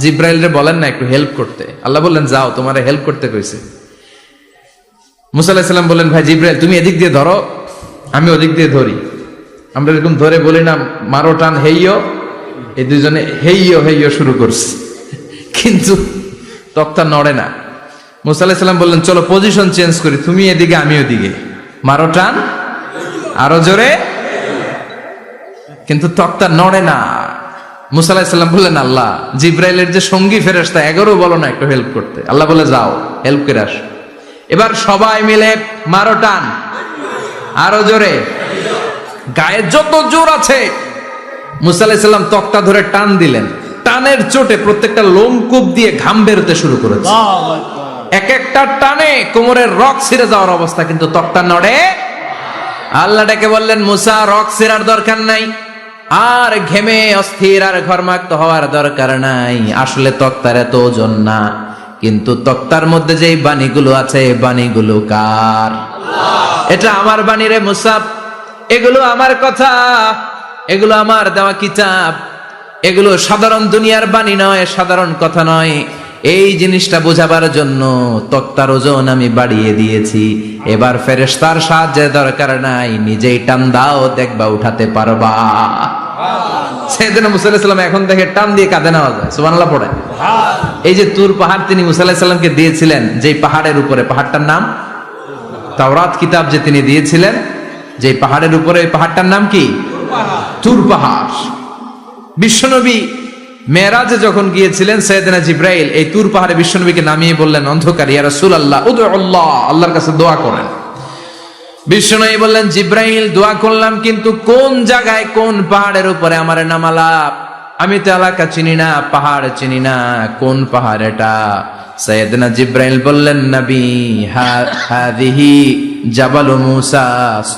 জিব্রাইলরে বলেন না একটু হেল্প করতে? আল্লাহ বললেন যাও, তোমারে হেল্প করতে কইছে। মুসা আলাইহিস সালাম বললেন ভাই জিব্রাইল তুমি এদিক দিয়ে ধরো, আমি ওদিক দিয়ে ধরি। আমরা এরকম ধরে বলি না মারো টান হেইয়ো, এই দুজনে হেইয়ো হেইয়ো শুরু করছে, কিন্তু তক্তা নড়ে না। মুসা আলাইহিস সালাম বললেন চলো পজিশন চেঞ্জ করি, তুমি এদিকে আমি ওদিকে, মারো টান আরো জোরে, কিন্তু তক্তা নড়ে না। মুসা আলাইহিস সালাম বললেন আল্লাহ জিব্রাইলের যে সঙ্গী ফেরেশতা 11 বলো না একটু হেল্প করতে। আল্লাহ বলে যাও হেল্প করে আসো। এবার সবাই মিলে মারো টান আরো জোরে, গায়ে যত জোর আছে। মুসা আলাইহিস সালাম তক্তা ধরে টান দিলেন, টানের চোটে প্রত্যেকটা লোমকূপ দিয়ে ঘাম বেরোতে শুরু করেছে। এক একটা টানে কোমরের রক ছিঁড়ে যাওয়ার অবস্থা, কিন্তু তক্তা নড়ে। আল্লাহ ডেকে বললেন মুসা রক ছিঁড়ার দরকার নাই, আর ঘেমে অস্থির আর ঘর্মাক্ত হওয়ার দরকার নাই। আসলে তক্তার এত ওজন না, কিন্তু তক্তার মধ্যে যে বাণীগুলো আছে বাণীগুলো কার? এটা আমার বাণী রে মুসা, এগুলো আমার কথা, এগুলো আমার দেওয়া কিতাব, এগুলো সাধারণ দুনিয়ার বাণী নয়, সাধারণ কথা নয়। এই জিনিসটা বোঝাবার জন্য তক্তার ওজন আমি বাড়িয়ে দিয়েছি। এবার ফেরেশতার সাহায্যের দরকার নাই, নিজেই টান দাও, দেখবা উঠাতে পারবা। সাইয়েদনা মুসা আলাইহিস সালাম এখন দেখে টান দিয়ে কাঁধে নেওয়া যায়। সুবহানাল্লাহ পড়ে। এই যে তুর পাহাড় তিনি মুসা আলাইহিস সালামকে দিয়েছিলেন, যেই পাহাড়ের উপরে, পাহাড়টার নাম তাওরাত কিতাব যে তিনি দিয়েছিলেন, যে পাহাড়ের উপরে, পাহাড়টার নাম কি? তুর পাহাড়। বিশ্বনবী মেরাজে যখন গিয়েছিলেন, সাইয়েদনা জিবরাইল এই তুর পাহাড়ে বিশ্বনবীকে নামিয়ে বললেন, অন্ধকার, ইয়া রাসূলুল্লাহ উদউল্লাহ, আল্লাহর কাছে দোয়া করেন। বিশ্বনবী বললেন, জিবরাইল দোয়া করলাম, কিন্তু কোন জায়গায় কোন পাহাড়ের উপরে আমারে নামালা? আমি তো এলাকা চিনি না, পাহাড় চিনি না, কোন পাহাড় এটা? সাইয়েদনা জিবরাইল বললেন, নবী হাদিহি জাবাল মুসা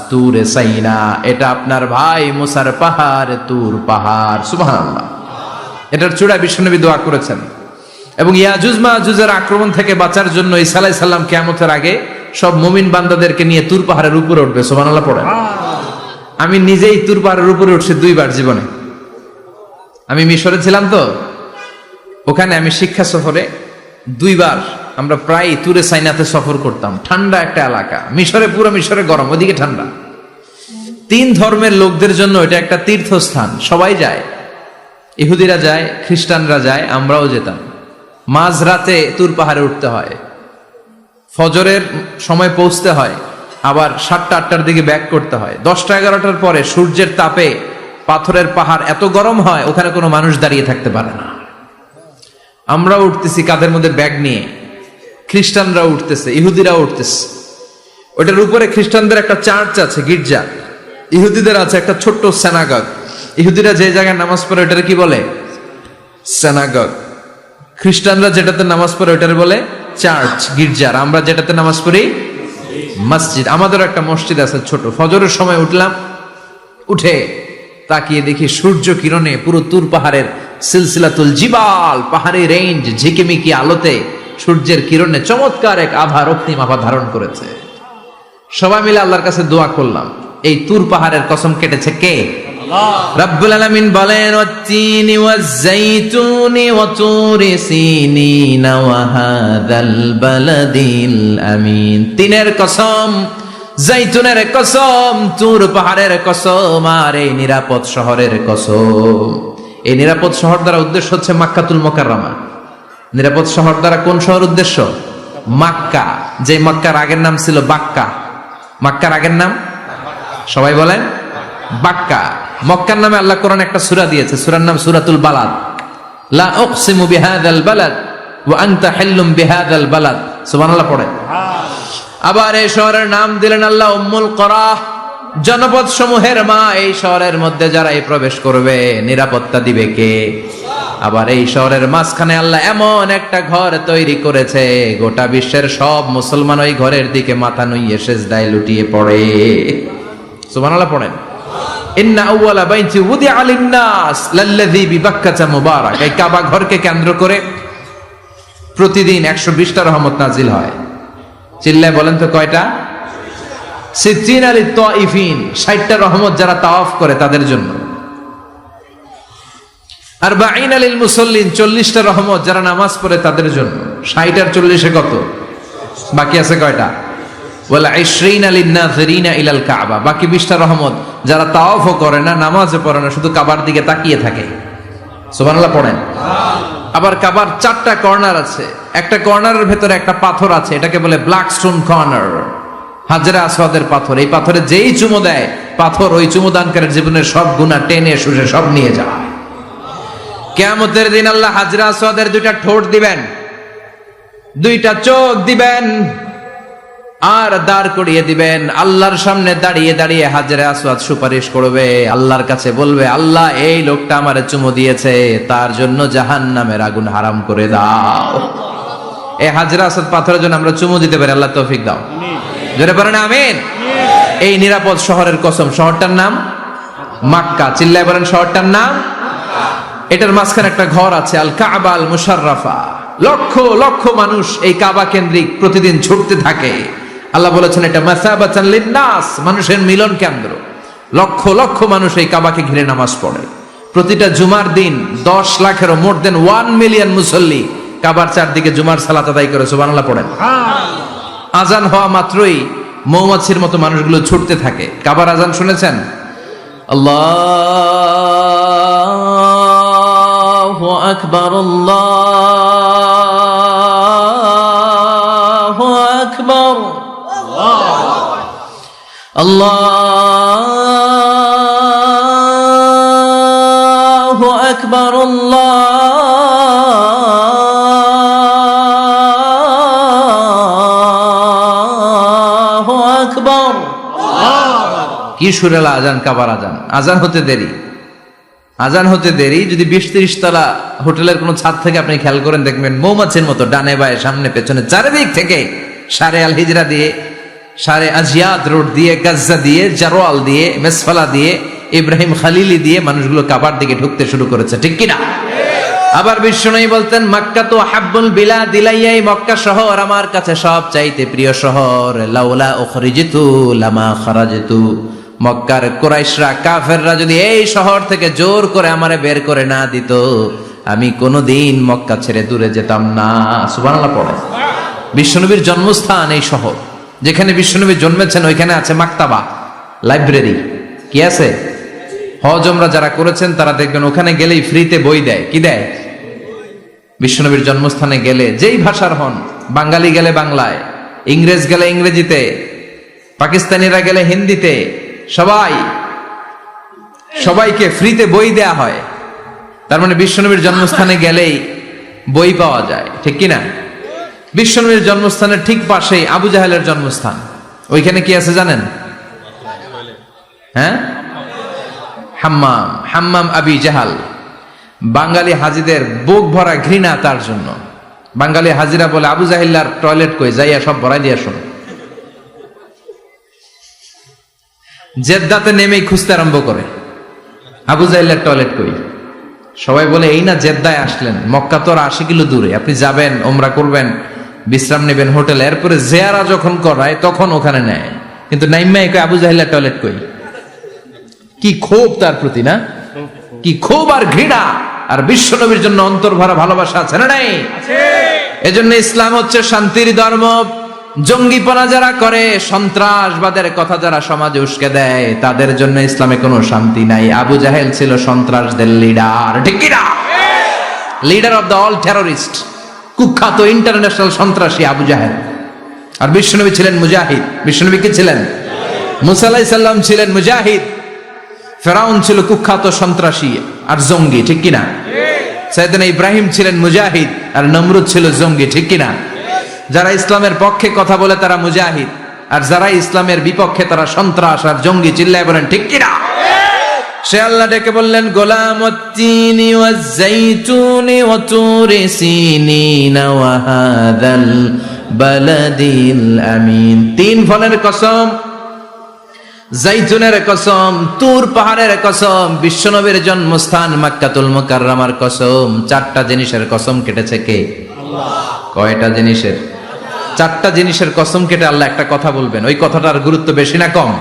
তুরে সাইনা, এটা আপনার ভাই মুসার পাহাড়, তুর পাহাড়। সুবহানাল্লাহ। এটার চূড়ায় বিশ্বনবী দোয়া করেছেন। এবং ইয়াজুজ মাজুজের আক্রমণ থেকে বাঁচার জন্য ঈসা আলাইহিস সালাম কিয়ামতের আগে সব মুমিন বান্দাদেরকে নিয়ে তুর পাহাড়ের উপরে উঠবে। সুবহানাল্লাহ পড়েন। আমি নিজেই তুর পাহাড়ের উপরে উঠছি 2 বার জীবনে। আমি মিশরে ছিলাম তো, ওখানে আমি শিক্ষা সফরে 2 বার আমরা প্রায় তুরে সাইনাতে সফর করতাম। ঠান্ডা একটা এলাকা, মিশরে, পুরো মিশরে গরম, ওদিকে ঠান্ডা। 3 ধর্মের লোকদের জন্য এটা একটা তীর্থস্থান, সবাই যায়। ইহুদিরা যায়, খ্রিস্টানরা যায়, আমরাও যেতাম। মাঝরাতে তুর পাহাড়ে উঠতে হয়, ফজরের সময় পৌঁছতে হয়, আবার 7টা-8টার দিকে ব্যাক করতে হয়। 10টা-11টার পরে সূর্যের তাপে পাথরের পাহাড় এত গরম হয়, ওখানে কোনো মানুষ দাঁড়িয়ে থাকতে পারে না। আমরা উঠতেছি কাঁধের মধ্যে ব্যাগ নিয়ে, খ্রিস্টানরা উঠতেছে, ইহুদিরা উঠতেছে। ওটার উপরে খ্রিস্টানদের একটা চার্চ আছে, গির্জা। ইহুদিদের আছে একটা ছোট্ট সিনাগগ। ইহুদিরা যে জায়গায় নামাজ পড়ে ওটারে কি বলে? সিনাগগ। খ্রিস্টানরা যেটাতে নামাজ পড়ে ওটারে বলে চার্চ, গির্জার। আমরা যেটাতে নামাজ পড়ি মসজিদ। আমাদের একটা মসজিদ আছে ছোট। ফজরের সময় উঠলাম, উঠে তাকিয়ে দেখি সূর্য কিরণে পুরো তুর পাহাড়ের সিলসিলাতুল জিবাল, পাহাড়ি রেঞ্জ ঝিকিমিকি আলোতে সূর্যের কিরণে চমৎকার এক আভা, রক্তিম আভা ধারণ করেছে। সবাই মিলে আল্লাহর কাছে দোয়া করলাম। এই তুর পাহাড়ের কসম কেটেছে কে? রব্বুল আলামিন বলেন, ওয়াত-তিনি ওয়াজ-যাইতুনি ওয়া তুরি সিনিনা ওয়া হাযাল বালাদিল আমিন। তিনের কসম, জাইতুনের কসম, তুর পাহাড়ের কসম, আর এই নিরাপদ শহরের কসম। এই নিরাপদ শহর দ্বারা উদ্দেশ্য হচ্ছে মাক্কাতুল মুকাররমা। নিরাপদ শহর দ্বারা কোন শহর উদ্দেশ্য? মক্কা। যে মক্কার আগের নাম ছিল বাক্কা। মক্কার আগের নাম সবাই বলেন বাক্কা। মক্কার নামে আল্লাহ কোরআন একটা সূরা দিয়েছে, সূরার নাম সূরাতুল বালাদ। লা উকসিমু বিহাযাল বালাদ ওয়া আনতা হিল্লুম বিহাযাল বালাদ। সুবহানাল্লাহ পড়ে। আবার এই শহরের নাম দিলেন আল্লাহ উম্মুল কুরা, জনপদ সমূহের মা। এই শহরের মধ্যে যারা এই প্রবেশ করবে, নিরাপত্তা দিবে কে? আবার এই শহরের মাঝখানে আল্লাহ এমন একটা ঘর তৈরি করেছে, গোটা বিশ্বের সব মুসলমান ওই ঘরের দিকে মাথা নুইয়ে সিজদায় লুটিয়ে পড়ে। সুবহানাল্লাহ পড়েন। ইন্না আউওয়ালা বাইতি উদিআ লিন-নাস লাল্লাযী বিবাক্কাতা মুবারাক। এই কাবা ঘরকে কেন্দ্র করে প্রতিদিন 120টা রহমত নাজিল হয়। চিল্লায় বলেন তো কয়টা? 60 লিত-তাইফিন, 60টা রহমত যারা তাওয়াফ করে তাদের জন্য। 40 লিল মুসাল্লিন, 40টা রহমত যারা নামাজ পড়ে তাদের জন্য। 60 আর 40 কত? বাকি আছে কয়টা? ওয়ালা 20 লিন-নাযিরিনা ইলাল কাবা, বাকি 20টা রহমত যারা তাওয়াফও করে না, নামাজও পড়ে না, শুধু কাবার দিকে তাকিয়ে থাকে। সুবহানাল্লাহ পড়েন। আবার কাবার 4টা কর্নার আছে। একটা কর্নারের ভেতরে একটা পাথর আছে, এটাকে বলে ব্ল্যাক স্টোন কর্নার, হাজরে আসওয়াদের পাথর। এই পাথরে যেই চুমো দেয়, পাথর ওই চুমোদানকারীর জীবনের সব গুনাহ টেনে শুষে সব নিয়ে যায়। কিয়ামতের দিন আল্লাহ হাজরে আসওয়াদের 2টা ঠোঁট দিবেন, 2টা চোখ দিবেন, আর দাঁড় করিয়ে দিবেন। আল্লাহর সামনে দাঁড়িয়ে দাঁড়িয়ে হাজরে আসওয়াদ সুপারিশ করবে, আল্লাহর কাছে বলবে, আল্লাহ এই লোকটা আমারে চুমো দিয়েছে, তার জন্য জাহান্নামের আগুন হারাম করে দাও। এই হাজরে আসওয়াদ পাথরের জন্য আমরা চুমো দিতে পারি, আল্লাহ তৌফিক দাও। জোরে বলেন আমিন। এই নিরাপদ শহরের কসম। শহরটার নাম মক্কা। চিল্লায় বলেন শহরটার নাম। এটার মাঝখানে একটা ঘর আছে, আল কাবা আল মুশাররাফা। লক্ষ লক্ষ মানুষ এই কাবা কেন্দ্রিক প্রতিদিন ছুটতে থাকে। আল্লাহ বলেছেন এটা মাসাবাতান লিন-নাস, মানুষের মিলন কেন্দ্র। লক্ষ লক্ষ মানুষ এই কাবাকে ঘিরে নামাজ পড়ে। প্রতিটা জুমার দিন 10 লাখেরও মোর দেন 1 মিলিয়ন মুসল্লি কাবার চারদিকে জুমার সালাত আদায় করে সুবহানাল্লাহ পড়েন। আজান হওয়া মাত্রই মৌমাছির মতো মানুষগুলো ছুটতে থাকে। কাবার আজান শুনেছেন? আল্লাহু আকবার, আল্লাহু আকবার, আল্লাহু আকবার, আল্লাহু আকবার। কি সুরেলা আজান, কাবার আজান। আজান হতে দেরি, আজান হতে দেরি। যদি 20-30 তলা হোটেলের কোনো ছাদ থেকে আপনি খেয়াল করেন, দেখবেন মৌমাছির মতো ডানে বায়ে সামনে পেছনে চারিদিক থেকে শারে আল হিজরা দিয়ে, শারে আজিয়াদ রোড দিয়ে, গাজ্জা দিয়ে, জারওয়াল দিয়ে, মেসফালা দিয়ে, ইব্রাহিম খালিলি দিয়ে মানুষগুলো কাবার দিকে ঢুকতে শুরু করেছে, ঠিক কিনা? আবার বিশ্বনবী বলতেন, মক্কা তো হাব্বুল বিলাদ ইলাইয়া, মক্কা শহর আমার কাছে সব চাইতে প্রিয় শহর। লাউলা উখরিজিতু লামা খারাজতু, মক্কার কুরাইশরা কাফেররা যদি এই শহর থেকে জোর করে আমারে বের করে না দিত, আমি কোনোদিন মক্কা ছেড়ে দূরে যেতাম না। সুবহানাল্লাহ পড়ে। বিশ্বনবীর জন্মস্থান এই শহর, যেখানে বিশ্বনবী জন্মেছেন ওইখানে আছে মাকতাবা, লাইব্রেরি। কি আছে? হজ ওমরা যারা করেছেন তারা দেখবেন ওখানে গেলেই ফ্রিতে বই দেয়। কি দেয়? বিশ্বনবীর জন্মস্থানে গেলে যেই ভাষার হন, বাঙালি গেলে বাংলায়, ইংরেজ গেলে ইংরেজিতে, পাকিস্তানিরা গেলে হিন্দিতে, সবাইকে ফ্রিতে বই দেয়া হয়। তার মানে বিশ্বনবীর জন্মস্থানে গেলেই বই পাওয়া যায়, ঠিক কিনা? বিশ্বনবীর জন্মস্থানের ঠিক পাশেই আবু জাহেলের জন্মস্থান। ওইখানে কি আছে জানেন? হ্যাঁ, হাম্মাম, হাম্মাম আবি জাহাল। বাঙালি হাজিদের বুক ভরা ঘৃণা তার জন্য। বাঙালি হাজিরা বলে, আবু জাহিল্লার টয়লেট কই, যাইয়া সব ভরাই দিয়ে শোনো। জেদ্দাতে নেমেই খুঁজতে আরম্ভ করে, আবু জাহিল্লার টয়লেট কই। সবাই বলে, এই না জেদ্দায় আসলেন, মক্কা তো আর 80 কিলো দূরে, আপনি যাবেন, ওমরা করবেন, বিশ্রাম নেবেন হোটেলে, এরপরে জিয়ারা যখন করায় তখন ওখানে নেয়। কিন্তু নাইম্মাই কই, আবু জাহিল্লার টয়লেট কই। কি ক্ষোভ তার প্রতি, না? কি ক্ষোভ আর ঘৃণা। আর বিশ্বনবীর জন্য অন্তর ভরা ভালোবাসা আছে না নাই? এজন্য ইসলাম হচ্ছে শান্তির ধর্ম। জঙ্গিপনা যারা করে, সন্ত্রাসবাদের কথা যারা সমাজে উস্কে দেয়, তাদের জন্য ইসলামে কোনো শান্তি নাই। আবু জাহেল ছিল সন্ত্রাসদের লিডার, ঠিক কিনা? Leader of the all terrorist, কুখ্যাত ইন্টারন্যাশনাল সন্ত্রাসী আবু জাহেল। আর বিশ্বনবী ছিলেন মুজাহিদ। বিশ্বনবী কি ছিলেন? মুসা আলাইহিস সালাম ছিলেন মুজাহিদ। ফেরাউন ছিল কুখ্যাত সন্ত্রাসী আর জঙ্গি, ঠিক কিনা? সাইয়েদনা ইব্রাহিম ছিলেন মুজাহিদ আর নমরুদ ছিল জঙ্গি, ঠিক কিনা? যারা ইসলামের পক্ষে কথা বলে তারা মুজাহিদ, আর যারা ইসলামের বিপক্ষে তারা সন্ত্রাস আর জঙ্গি। চিল্লায় বলেন ঠিক কিনা? সে আল্লাহ ডেকে বললেন, গোলামুত্তিনি ওয়াজ-যাইতুনি ওয়া তুরি সিনিনা ওয়া হাযাল বালাদিল আমিন। 3 ফলের কসম, জাইতুনের কসম, তুর পাহাড়ের কসম, বিশ্বনবীর জন্মস্থান মক্কাতুল মুকাররমার কসম। 4টা জিনিসের কসম কেটেছে কে? আল্লাহ। কয়টা জিনিসের? 4টা জিনিসের কসম কেটে আল্লাহ একটা কথা বলবেন। ওই কথাটার গুরুত্ব বেশি না কম?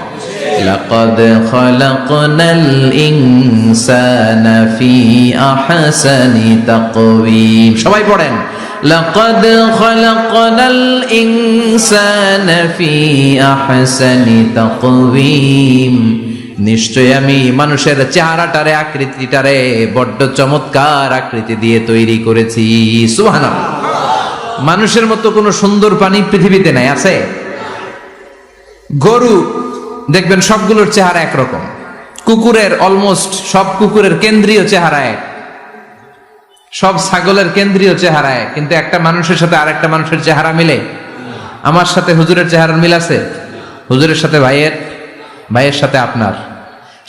লাকাদ খালাকনাল ইনসানা ফি আহসানি তাকওয়িম। সবাই পড়েন, লাকাদ খালাকনাল ইনসানা ফি আহসানি তাকওয়িম। নিশ্চয় আমি মানুষের চেহারাটারে, আকৃতিটারে বড্ড চমৎকার আকৃতি দিয়ে তৈরি করেছি। সুবহানাল্লাহ। মানুষের মতো কোনো সুন্দর প্রাণী পৃথিবীতে নাই, আছে? গরু দেখবেন সবগুলোর চেহারা একরকম। কুকুরের অলমোস্ট সব কুকুরের কেন্দ্রীয় চেহারা এক, সব ছাগলের কেন্দ্রীয় চেহারা এক। কিন্তু একটা মানুষের সাথে আরেকটা মানুষের চেহারা মিলে? আমার সাথে হুজুরের চেহারার মিল আছে? হুজুরের সাথে ভাইয়ের, ভাইয়ের সাথে আপনার।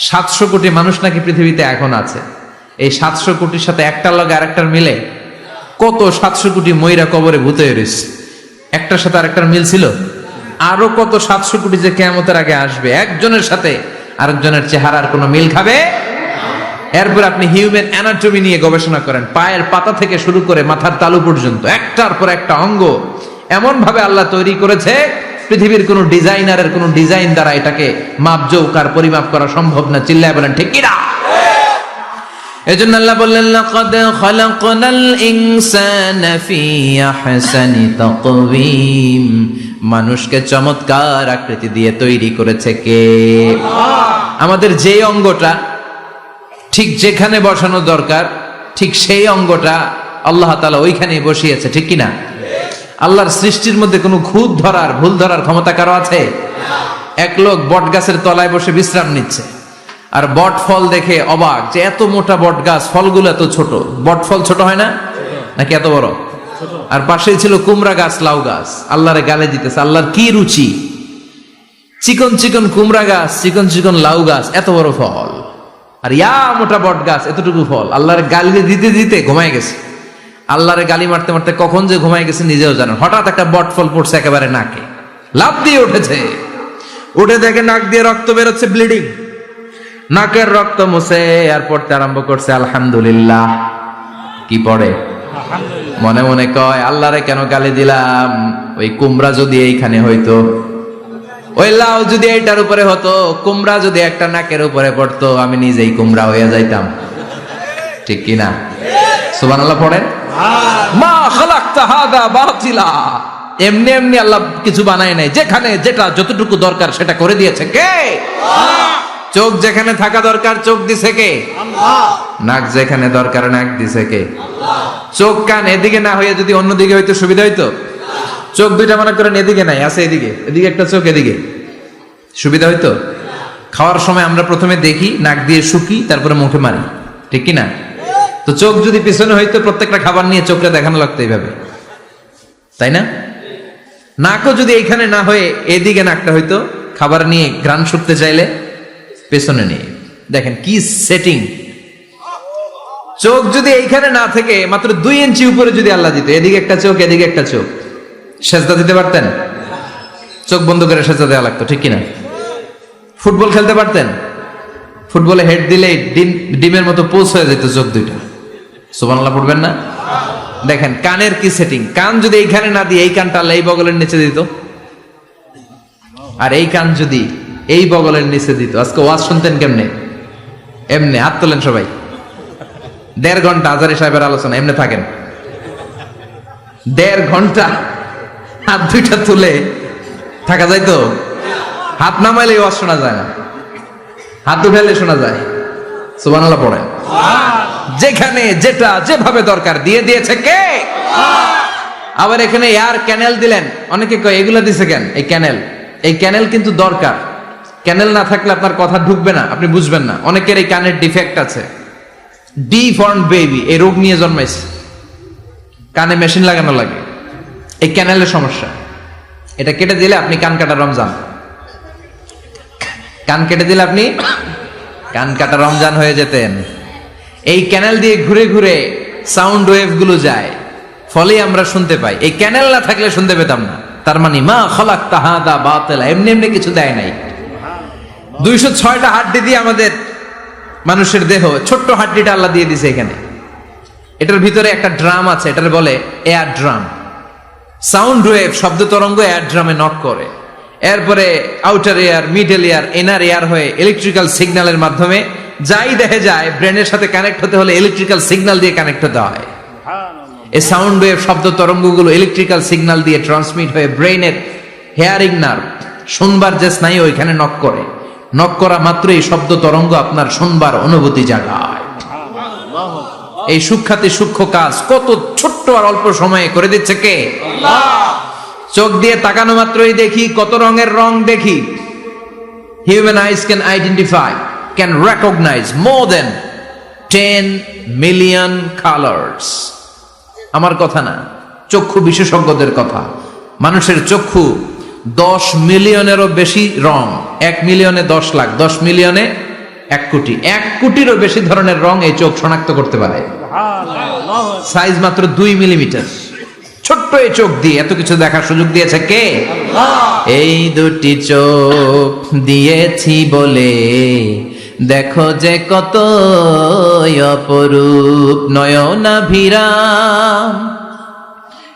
700 কোটি মানুষ নাকি পৃথিবীতে এখন আছে। এই 700 কোটির সাথে একটার লগে আরেকটার মিলে? কত 700 কোটি ময়রা কবরে ভূতে হয়েছে, একটার সাথে আরেকটার মিল ছিল? আরো কত 700 কোটি যে কিয়ামতের আগে আসবে, একজনের সাথে আরেকজনের চেহারার কোনো মিল খাবে? এরপর আপনি হিউম্যান অ্যানাটমি নিয়ে গবেষণা করেন, পায়ের পাতা থেকে শুরু করে মাথার তালু পর্যন্ত একটার পর একটা অঙ্গ এমন ভাবে আল্লাহ তৈরি করেছে, পৃথিবীর কোন ডিজাইনারের কোন ডিজাইন দ্বারা এটাকে মাপজোক আর পরিমাপ করা সম্ভব না। চিল্লায় বলেন ঠিক কিনা? এজন্য আল্লাহ বললেন লাকাদ খালাকনাল ইনসানা ফি আহসানি তাকওয়িম, মানুষকে চমৎকার আকৃতি দিয়ে তৈরি করেছে কে? আমাদের যে অঙ্গটা ঠিক যেখানে বসানো দরকার ঠিক সেই অঙ্গটা আল্লাহ তাআলা ওইখানেই বসিয়েছে, ঠিক কিনা? আল্লাহর সৃষ্টির মধ্যে কোনো খুঁত ধরার ভুল ধরার ক্ষমতা কারো আছে? এক লোক বট গাছের তলায় বসে বিশ্রাম নিচ্ছে, আর বট ফল দেখে অবাক যে এত মোটা বট গাছ, ফলগুলো এত ছোট। বট ফল ছোট হয় না নাকি এত বড়? আর পাশেই ছিল কুমড়া গাছ, লাউ গাছ। আল্লাহরে গালে দিতেছে, আল্লাহর কি রুচি! চিকন চিকন কুমড়া গাছ, চিকন চিকন লাউ গাছ, এত বড় ফল, আর ইয়া মোটা বট গাছ, এতটুকু ফল। আল্লাহর গালি দিতে দিতে ঘুমায় গেছে। আল্লাহরে গালি মারতে মারতে কখন যে ঘুমায় গেছে নিজেও জানেন। হঠাৎ একটা বট ফল পড়ছে একেবারে নাকে, লাফ দিয়ে উঠেছে। উঠে দেখে নাক দিয়ে রক্ত বেরোচ্ছে, ব্লিডিং। নাকের রক্ত মুছে আর পড়তে আরম্ভ করছে আলহামদুলিল্লাহ। কি পড়ে? মনে মনে কয়, আল্লাহরে কেন গালি দিলাম? ওই কুমড়া যদি এইখানে হইতো, ওই লাউ যদি এইটার উপরে হতো, কুমড়া যদি একটা নাকের উপরে পড়তো, আমি নিজেই কুমড়া হয়ে যাইতাম, ঠিক কিনা? সুবহানাল্লাহ পড়েন। মা খালাকতা হাদা বাতিলা, এমনি এমনি আল্লাহ কিছু বানায় নাই, যেখানে যেটা যতটুকু দরকার সেটা করে দিয়েছে কে? চোখ যেখানে থাকা দরকার চোখ দিছে কে? নাক যেখানে দরকার নাক দিছে কে? চোখ কান এদিকে না হয়ে যদি অন্যদিকে হইতো সুবিধা হইতো? চোখ দুইটা মনে করেন এদিকে নাই, আছে এদিকে, এদিকে একটা চোখ, এদিকে সুবিধা হইতো? খাওয়ার সময় আমরা প্রথমে দেখি, নাক দিয়ে শুকি, তারপরে মুখে মারি, ঠিক কিনা? তো চোখ যদি পিছনে হইতো, প্রত্যেকটা খাবার নিয়ে চোখটা দেখানো লাগতো এইভাবে, তাই না? নাকও যদি এইখানে না হয়ে এদিকে নাকটা হইতো, খাবার নিয়ে ঘ্রাণ শুকতে চাইলে পেছনে নিয়ে। দেখেন কি সেটিং! চোখ যদি এইখানে না থেকে মাত্র 2 ইঞ্চি উপরে যদি আল্লাহ দিত, এদিকে একটা চোখ এদিকে একটা চোখ, সেজদা দিতে পারতেন? চোখ বন্ধ করে সেজদা দেওয়া লাগতো, ঠিক কিনা? ফুটবল খেলতে পারতেন? ফুটবলে হেড দিলে ডিমের মতো পোষ হয়ে যেত চোখ দুইটা। সুবহানাল্লাহ পড়বেন না? দেখেন কানের কি সেটিং! কান যদি এইখানে না দিয়ে এই কানটা আল্লাহ এই বগলের নিচে দিত, আর এই কান যদি এই বগলের নিচে দিত, আজকে ওয়াজ শুনতেন কেমনে? এমনে। হাত তোলেন সবাই। 1.5 ঘন্টা আজারি সাহেবের আলোচনা, এমনে থাকেন 1.5 ঘন্টা, হাত দুইটা তুলে থাকা যায় তো? হাত নামাইলে ওয়াজ শোনা যায় না, হাত উঠাইলে শোনা যায়। সুবহানাল্লাহ পড়েন। যেখানে যেটা যেভাবে দরকার দিয়ে দিয়েছে কে? আবার এখানে এয়ার ক্যানেল দিলেন। অনেকে কয় এগুলা দিছে কেন? এই ক্যানেল কিন্তু দরকার। ক্যানেল না থাকলে আপনার কথা ঢুকবে না, আপনি বুঝবেন না। অনেকের এই কানের ডিফেক্ট আছে, ডিফর্ম বেবি, এই রোগ নিয়ে জন্মাইছে, কানে মেশিন লাগানো লাগে, এই ক্যানেলের সমস্যা। এটা কেটে দিলে আপনি কান কাটা রমজান, কান কেটে দিলে আপনি কান কাটা রমজান হয়ে যেতেন। এই ক্যানেল দিয়ে ঘুরে ঘুরে সাউন্ড ওয়েভ গুলো যায়, ফলে আমরা শুনতে পাই। এই ক্যানেল না থাকলে শুনতে পেতাম না। তার মানে মা খালাকতা হাদা বাতিলা, এমনি এমনি কিছু দেয় নাই। 206টা হাড্ডি দিয়ে আমাদের মানুষের দেহ, ছোট্ট হাড্ডিটা আল্লাহ দিয়ে দিছে এখানে। এটার ভিতরে একটা ড্রাম আছে, এটার বলে এয়ার ড্রাম। সাউন্ড ওয়েভ, শব্দ তরঙ্গ এয়ার ড্রামে নক করে, এরপরে outer air, middle air, inner air হয়ে ইলেকট্রিক্যাল সিগন্যালের মাধ্যমে যাই দেখে যায়, ব্রেনের সাথে কানেক্ট হতে হলে ইলেকট্রিক্যাল সিগন্যাল দিয়ে কানেক্ট হতে হয়। এই সাউন্ড ওয়েভ, শব্দ তরঙ্গগুলো ইলেকট্রিক্যাল সিগন্যাল দিয়ে ট্রান্সমিট হয়ে ব্রেনের হেয়ারিং নার্ভ, শুনবার যে স্নায়ু, ওইখানে নক করে। নক করা মাত্র এই শব্দ তরঙ্গ আপনার শুনবার অনুভূতি জাগায়। এই সূক্ষ্মাতি সূক্ষ্ম কাজ কত ছোট্ট আর অল্প সময়ে করে দিচ্ছে কে? চোখ দিয়ে তাকানো মাত্রই দেখি কত রঙের রং দেখি। Human eyes can identify, can recognise more than 10 million colours. আমার কথা না, চক্ষু বিশেষজ্ঞদের কথা। মানুষের চক্ষু 10 মিলিয়নেরও বেশি রং, 1 মিলিয়নে 10 লাখ, 10 মিলিয়নে 1 কোটি, 1 কোটিরও বেশি ধরনের রং এই চোখ শনাক্ত করতে পারে। সাইজ মাত্র 2 মিলিমিটার। ছোট্ট এই চোখ দিয়ে এত কিছু দেখার সুযোগ দিয়েছে কে? এই দুটি চোখ দিয়েছি বলে দেখো যে কত অপরূপ নয়নাভিরাম,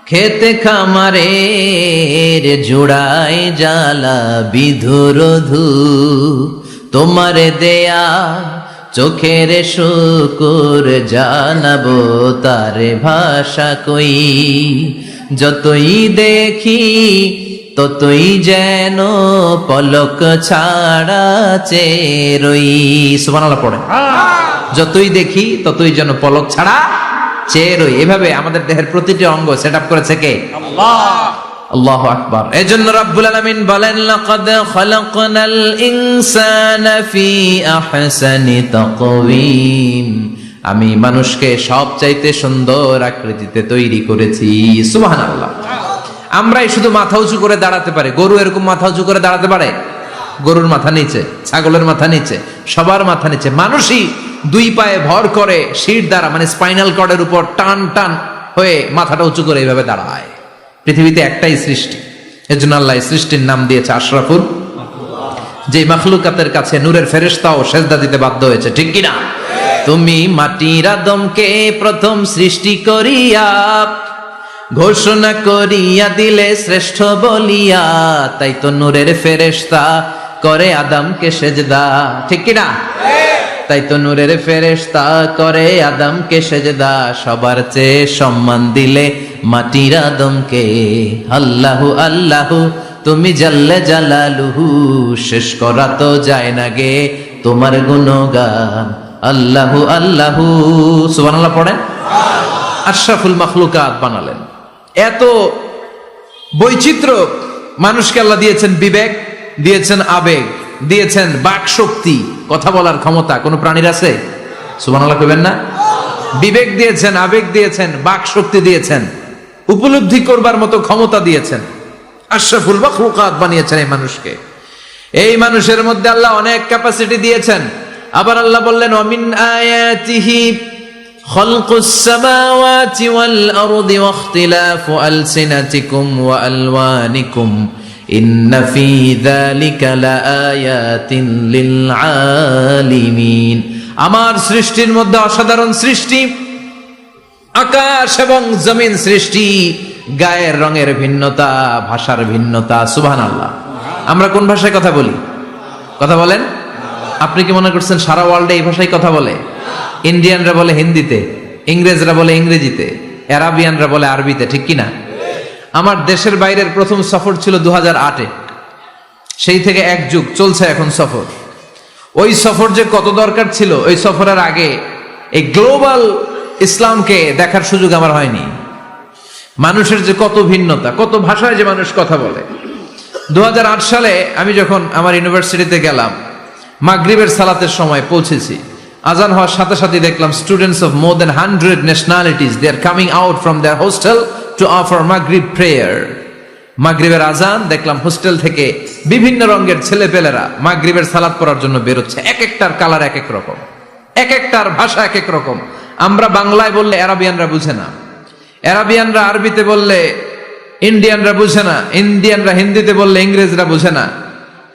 খেতে খামারের জোড়ায় জ্বালা বিধুর ধূপ, তোমারে দেয়া চোখের শুকুর জানাবো তার ভাষা কই, যতই দেখি ততই যেন পলক ছাড়া চেরই। সুবহানাল্লাহ পড়ে। যতই দেখি ততই যেন পলক ছাড়া চেরই। এভাবে আমাদের দেহের প্রতিটি অঙ্গ সেটআপ করেছে কে? আল্লাহ। আল্লাহু আকবার। এজন্য রব্বুল আলামিন বলেন, লাকাদ খালাকনাল ইনসানা ফি আহসানি তাকওয়িম, আমি মানুষকে সবচাইতে সুন্দর আকৃতিতে তৈরি করেছি। সুবহানাল্লাহ। আমরাই শুধু মাথা উঁচু করে দাঁড়াতে পারি, গরু এরকম মাথা উঁচু করে দাঁড়াতে পারে? গরুর মাথা নিচে, ছাগলের মাথা নিচে, সবার মাথা নিচে। মানুষই দুই পায়ে ভর করে শির দ্বারা, মানে স্পাইনাল কর্ডের উপর টান টান হয়ে মাথাটা উঁচু করে এইভাবে দাঁড়ায়। পৃথিবীতে একটাই সৃষ্টি, এজন্য আল্লাহ সৃষ্টির নাম দিয়েছে আশরাফুল, যে মাখলুকাতের কাছে নূরের ফেরেশতাও সেজদা দিতে বাধ্য হয়েছে, ঠিক কিনা? তুমি মাটির আদমকে প্রথম সৃষ্টি করিয়া ঘোষণা করিয়া দিলে শ্রেষ্ঠ বলিয়া, তাই তো নূরের ফেরেশতা করে আদমকে সেজদা, ঠিক কিনা? তাই তো নূরের ফেরেশতা করে আদমকে সেজদা, সবার চেয়ে সম্মান দিলে মাটির আদমকে। আল্লাহু আল্লাহু তুমি জাল্লে জালালুহু, শেষ করা তো যায় না গে তোমার গুণগান। আল্লাহু আল্লাহু, সুবহানাল্লাহ পড়েন। আশরাফুল মাখলুকাত বানালেন। এত বৈচিত্র্য মানুষকে আল্লাহ দিয়েছেন, বিবেক দিয়েছেন, আবেগ দিয়েছেন, বাক শক্তি, কথা বলার ক্ষমতা। কোন প্রাণীর আছে? সুবহানাল্লাহ কইবেন না? বিবেক দিয়েছেন, আবেগ দিয়েছেন, বাক শক্তি দিয়েছেন, উপলব্ধি করবার মতো ক্ষমতা দিয়েছেন। আশরাফুল মাখলুকাত বানিয়েছেন এই মানুষকে। এই মানুষের মধ্যে আল্লাহ অনেক ক্যাপাসিটি দিয়েছেন। আবার আল্লাহ বললেন, ওয়ামিন আয়াতিহি খালকুস সামাওয়াতি ওয়াল আরদি ওয়াখতিলাফু আলসিনাতিকুম ওয়া আলওয়ানিকুম ইন্না ফি যালিকা লাআয়াতিন লিল আলিমিন। আমার সৃষ্টির মধ্যে অসাধারণ সৃষ্টি, আকাশ এবং জমিন সৃষ্টি, গায়ের রঙের ভিন্নতা, ভাষার ভিন্নতা। সুবহানাল্লাহ। আমরা কোন ভাষায় কথা বলি? কথা বলেন? আপনি কি মনে করছেন সারা ওয়ার্ল্ডে এই ভাষায় কথা বলে? ইন্ডিয়ানরা বলে হিন্দিতে, ইংরেজরা বলে ইংরেজিতে, আরাবিয়ানরা বলে আরবিতে, ঠিক কিনা? আমার দেশের বাইরের প্রথম সফর ছিল 2008-এ। সেই থেকে এক যুগ চলছে এখন সফর। ওই সফর যে কত দরকার ছিল, ওই সফরের আগে এই গ্লোবাল ইসলামকে দেখার সুযোগ আমার হয়নি। মানুষের যে কত ভিন্নতা, কত ভাষায় যে মানুষ কথা বলে। 2008 সালে আমি যখন আমার ইউনিভার্সিটিতে গেলাম, মাগরিবের সালাতের সময় পৌঁছেছি। আজান হওয়ার সাথে সাথে দেখলাম students of more than 100 nationalities, they are coming out from their hostel to offer মাগরিব প্রেয়ার। মাগরিবের আজান দেখলাম হোস্টেল থেকে বিভিন্ন রঙের ছেলেপেলেরা মাগরিবের সালাত পড়ার জন্য বেরোচ্ছে। এক একটার কালার এক এক রকম, এক একটার ভাষা এক এক রকম। আমরা বাংলায় বললে আরাবিয়ানরা বুঝে না, আরাবিয়ানরা আরবিতে বললে ইন্ডিয়ানরা বুঝে না, ইন্ডিয়ানরা হিন্দিতে বললে ইংরেজরা বুঝে না,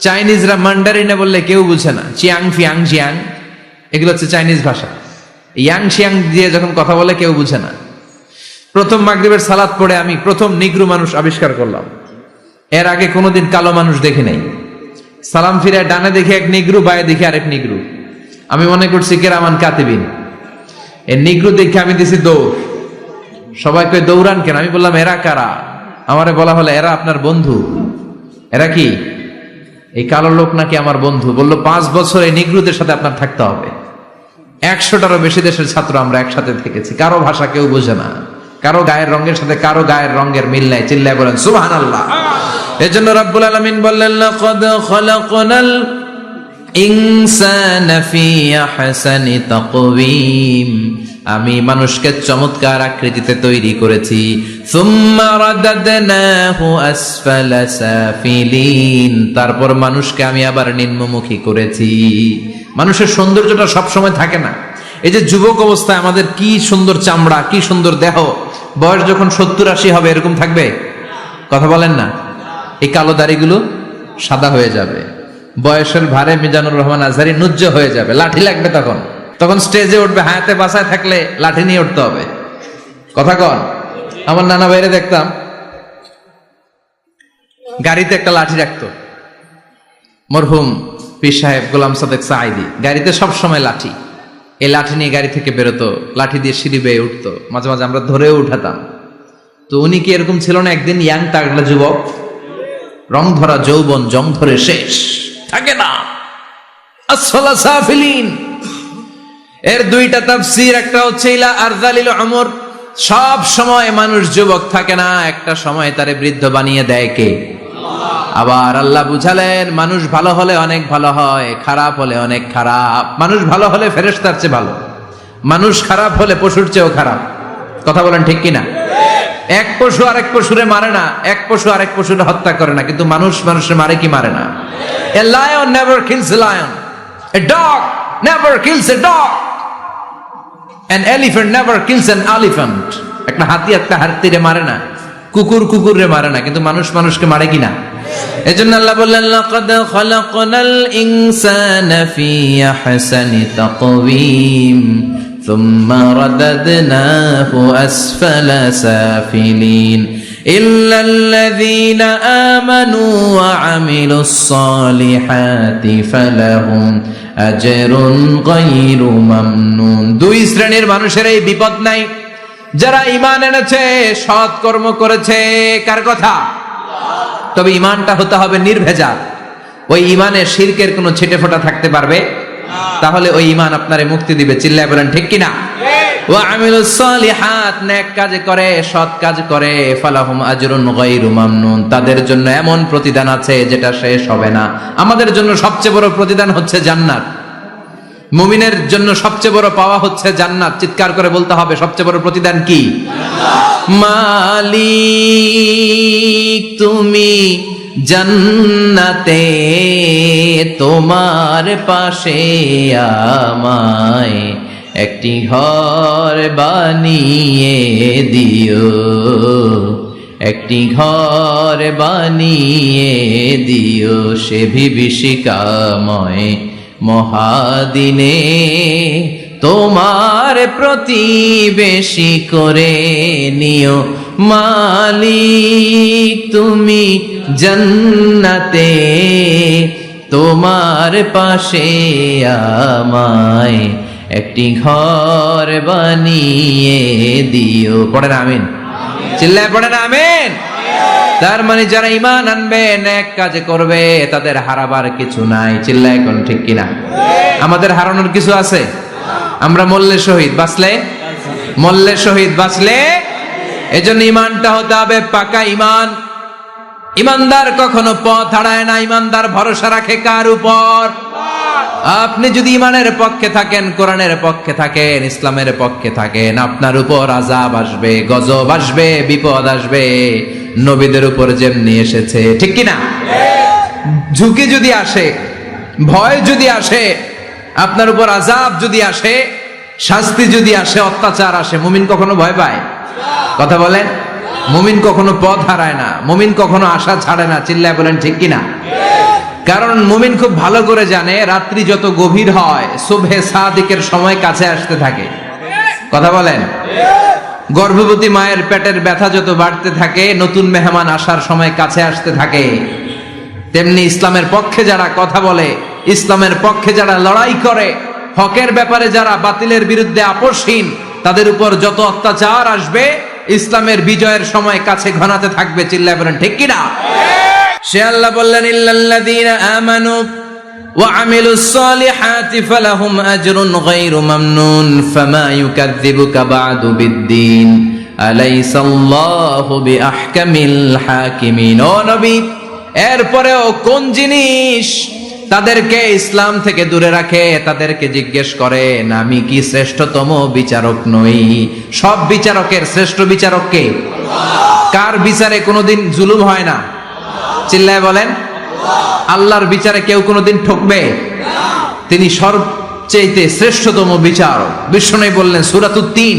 চাইনিজরা মান্ডারিনে বললে কেউ বুঝে না। চিয়াং ফিয়াং জিয়াং, এগুলো হচ্ছে চাইনিজ ভাষা। ইয়াং শিয়াং দিয়ে যখন কথা বলে কেউ বুঝে না। প্রথম মাগরিবের সালাত পড়ে আমি প্রথম নিগ্রু মানুষ আবিষ্কার করলাম। এর আগে কোনোদিন কালো মানুষ দেখি নাই। সালাম ফিরে ডানে দেখি এক নিগ্রু, বায়ে দেখি আরেক নিগ্রু। আমি মনে করছি কেরামান কাতিবিন। এই নিগ্রু দেখে আমি দিছি দৌড়। সবাই কই দৌড়ান কেন? আমি বললাম এরা কারা? আমারে বলা হলো এরা আপনার বন্ধু। এরা কি? এই কালো লোক নাকি আমার বন্ধু। বললো 5 বছর এই নিগ্রুদের সাথে আপনার থাকতে হবে। 100টারও বেশি দেশের ছাত্র আমরা একসাথে থেকেছি। কারো ভাষা কেউ বোঝে না, কারো গায়ের রঙের সাথে কারো গায়ের রঙের মিল নাই। চিল্লায় বলেন সুবহানাল্লাহ। এজন্য রব্বুল আলামিন বললেন, লাকাদ খালাকনাল ইনসানা ফি আহসানি তাকওয়িম, আমি মানুষকে চমৎকার আকৃতিতে তৈরি করেছি। সুম্মা রাদাদনাহু আসফালা সাফিলিন, তারপর মানুষকে আমি আবার নিম্নমুখী করেছি। মানুষের সৌন্দর্যটা সব সময় থাকে না। এই যে যুবক অবস্থায় আমাদের কি সুন্দর চামড়া, কি সুন্দর দেহ, বয়স যখন 70-80 হবে এরকম থাকবে? কথা বলেন না। এই কালো দাড়িগুলো সাদা হয়ে যাবে, বয়সের ভারে মিজানুর রহমান আজহারি নুজ্জ হয়ে যাবে, লাঠি লাগবে তখন। তখন স্টেজে উঠবে, হায়াতে বাসায় থাকলে লাঠি নিয়ে উঠতে হবে। কথা কন? আমার নানা ভাইরে দেখতাম গাড়িতে একটা লাঠি রাখতো, মরহুম পীর সাহেব গোলাম সাদেক সাঈদী, গাড়িতে সব সময় লাঠি। এই লাঠি নিয়ে গাড়ি থেকে বেরোতো, লাঠি দিয়ে সিঁড়ি বেয়ে উঠতো, মাঝে মাঝে আমরা ধরেও উঠাতাম। তো উনি কি এরকম ছিল না? একদিন ইয়াং তাগড়া যুবক, রং ধরা যৌবন, জং ধরে শেষ থাকে না। আসফালা সাফিলিন এর দুইটা তাফসীর, একটা হচ্ছে ইলা আরযালিল উমর, সব সময় মানুষ যুবক থাকে না, একটা সময় তারে বৃদ্ধ বানিয়ে দেয় কে? আবার আল্লাহ বুঝালেন মানুষ ভালো হলে অনেক ভালো হয়, খারাপ হলে অনেক খারাপ। মানুষ ভালো হলে ফেরেশতার চেয়ে ভালো, মানুষ খারাপ হলে পশুর চেয়েও খারাপ। কথা বলেন ঠিক কিনা? এক পশু আরেক পশুরে মারে না, এক পশু আরেক পশুরে হত্যা করে না, কিন্তু মানুষ মানুষের মারে কি মারে না? A lion never kills a lion, a dog never kills a dog, an elephant never kills an elephant. একটা হাতি একটা হাতিরে মারে না, কুকুর কুকুরে মারে না, কিন্তু মানুষ মানুষকে মারে কিনা? এজন্য আল্লাহ বললেন লাকাদ খালাকনাল ইনসানা ফি আহসানি তাকওয়িম সুম্মা রাদাদনাহু আসফালা সাফিলিন ইল্লাল্লাযীনা আমানু ওয়া আমিলুস সালিহাতি ফালাহুম আজরুন গায়রু মামনুন। দুই শ্রেণীর মানুষের এই বিপদ নাই, যারা ঈমান এনেছে, সৎ কর্ম করেছে। কার কথা? তবে ঈমানটা হতে হবে নির্ভেজাল। ওই ঈমানে শিরকের কোনো ছিটেফোঁটা থাকতে পারবে? তাহলে ওই ঈমান আপনারে মুক্তি দিবে। চিল্লায় বলেন ঠিক কিনা? ওয়া আমিলুস সালিহাত, নেক কাজ করে, সৎ কাজ করে, ফালাহুম আজরুন গায়রু মামনুন, তাদের জন্য এমন প্রতিদান আছে যেটা শেষ হবে না। আমাদের জন্য সবচেয়ে বড় প্রতিদান হচ্ছে জান্নাত। মুমিনের জন্য সবচেয়ে বড় পাওয়া হচ্ছে জান্নাত। চিৎকার করে বলতে হবে সবচেয়ে বড় প্রতিদান কি? মালিক তুমি জান্নাতে, তোমার পাশে আমায় একটি ঘর বানিয়ে দিও, একটি ঘর বানিয়ে দিও সে বিভীষিকাময় মহাদিনে, তোমার প্রতিবেশী করে নিও। মালিক তুমি জান্নাতে, তোমার পাশে আমায় একটি ঘর বানিয়ে দিও। পড়েন আমিন, চিল্লায় পড়েন আমিন। তার মানে যারা ঈমান আনবে, নেক কাজ করবে, তাদের হারাবার কিছু নাই। চিল্লায় কোন ঠিক কিনা? আমাদের হারানোর কিছু আছে? আমরা মল্লে শহীদ, বাঁচলে মল্লে শহীদ, বাঁচলে। এজন্য ঈমানটা হতে হবে পাকা ঈমান। ঈমানদার কখনো পথ হারায় না। ঈমানদার ভরসা রাখে কার উপর? আপনি যদি ঈমানের পক্ষে থাকেন, কোরআনের পক্ষে থাকেন, ইসলামের পক্ষে থাকেন, আপনার উপর আযাব আসবে, গজব আসবে, বিপদ আসবে, নবীদের উপর যেমনি এসেছে। ঠিক কিনা? ঝুঁকি যদি আসে, ভয় যদি আসে, আপনার উপর আযাব যদি আসে, শাস্তি যদি আসে, অত্যাচার আসে, মুমিন কখনো ভয় পায়? কথা বলেন। মুমিন কখনো পথ হারায় না, মুমিন কখনো আশা ছাড়ে না। চিল্লায় বলেন ঠিক কিনা? কারণ মুমিন খুব ভালো করে জানে রাত্রি যত গভীর হয়, সুবহে সাদিকের সময় কাছে আসতে থাকে। কথা বলেন। গর্ভবতী মায়ের পেটের ব্যথা যত বাড়তে থাকে, নতুন মেহমান আসার সময় কাছে আসতে থাকে। তেমনি ইসলামের পক্ষে যারা কথা বলে, ইসলামের পক্ষে যারা লড়াই করে, হকের ব্যাপারে যারা বাতিলের বিরুদ্ধে আপোষহীন, তাদের উপর যত অত্যাচার আসবে, ইসলামের বিজয়ের সময় কাছে ঘনাতে থাকবে। চিল্লায় বলেন ঠিক কিনা? সে আল্লাহ বললেন ইল্লাল্লাযীনা আমানু ওয়া আমিলুস সালিহাতি ফালাহুম আজরুন গায়রু মামনুন ফামা ইউকাযযিবুকা বা'দু বিদ্দীন আলাইসাল্লাহু বিআহকামিল হাকিমিন। ও নবী, এরপরেও কোন জিনিস তাদেরকে ইসলাম থেকে দূরে রাখে? তাদেরকে জিজ্ঞেস করেন আমি কি শ্রেষ্ঠতম বিচারক নই? সব বিচারকের শ্রেষ্ঠ বিচারক কে? কার বিচারে কোনোদিন জুলুম হয় না? চিল্লায় বলেন। আল্লাহর বিচারে কেউ কোনোদিন ঠকবে? তিনি সবচেয়ে শ্রেষ্ঠতম বিচারক। বিষ্ণু বললেন সূরাতুত তিন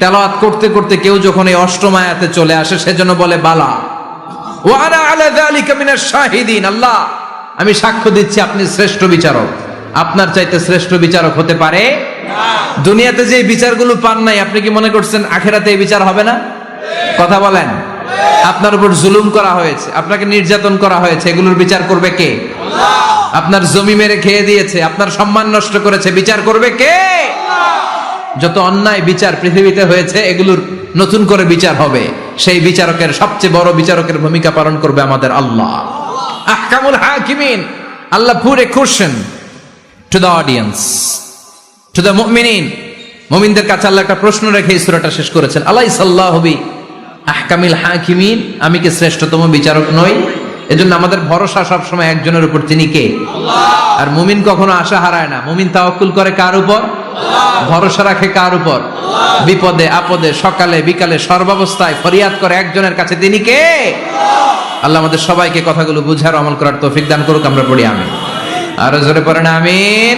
তেলাওয়াত করতে করতে কেউ যখন এই অষ্টম আয়াতে চলে আসে, সেজন্য বলে বালা ওয়া আনা আলা যালিকা মিনাশ শাহিদিন। আল্লাহ, আমি সাক্ষ্য দিচ্ছি আপনি শ্রেষ্ঠ বিচারক। আপনার চাইতে শ্রেষ্ঠ বিচারক হতে পারে না। দুনিয়াতে যে বিচারগুলো পান নাই, আপনি কি মনে করছেন আখিরাতে এই বিচার হবে না? কথা বলেন। আপনার উপর জুলুম করা হয়েছে, আপনাকে নির্যাতন করা হয়েছে, এগুলোর বিচার করবে কে? আপনার জমি মেরে খেয়ে দিয়েছে, আপনার সম্মান নষ্ট করেছে, বিচার করবে কে? যত অন্যায় বিচার পৃথিবীতে হয়েছে এগুলোর নতুন করে বিচার হবে। সেই বিচারকের সবচেয়ে বড় বিচারকের ভূমিকা পালন করবে আমাদের আল্লাহ। আহকামুল হাকিমিন। আল্লাহ put a question to the audience, to the মুমিনিন। মুমিনদের কাছে আল্লাহ একটা প্রশ্ন রেখে এই সূরাটা শেষ করেছেন। আলাইসাল্লাহু বি আহকামিল হাকিমিন। আমি কি শ্রেষ্ঠতম বিচারক নই? এজন্য আমাদের ভরসা সব সময় একজনের উপর, তিনি কে? আল্লাহ। আর মুমিন কখনো আশা হারায় না। মুমিন তাওয়াক্কুল করে কার উপর? আল্লাহ। ভরসা রাখে কার উপর? আল্লাহ। বিপদে আপদে সকালে বিকালে সর্বাবস্থায় ফরিয়াদ করে একজনের কাছে, তিনি কে? আল্লাহ। আল্লাহ আমাদের সবাইকে কথাগুলো বুঝার আমল করার তৌফিক দান করুক। আমরা পড়ি আমিন। আরো জোরে পড়েন আমিন।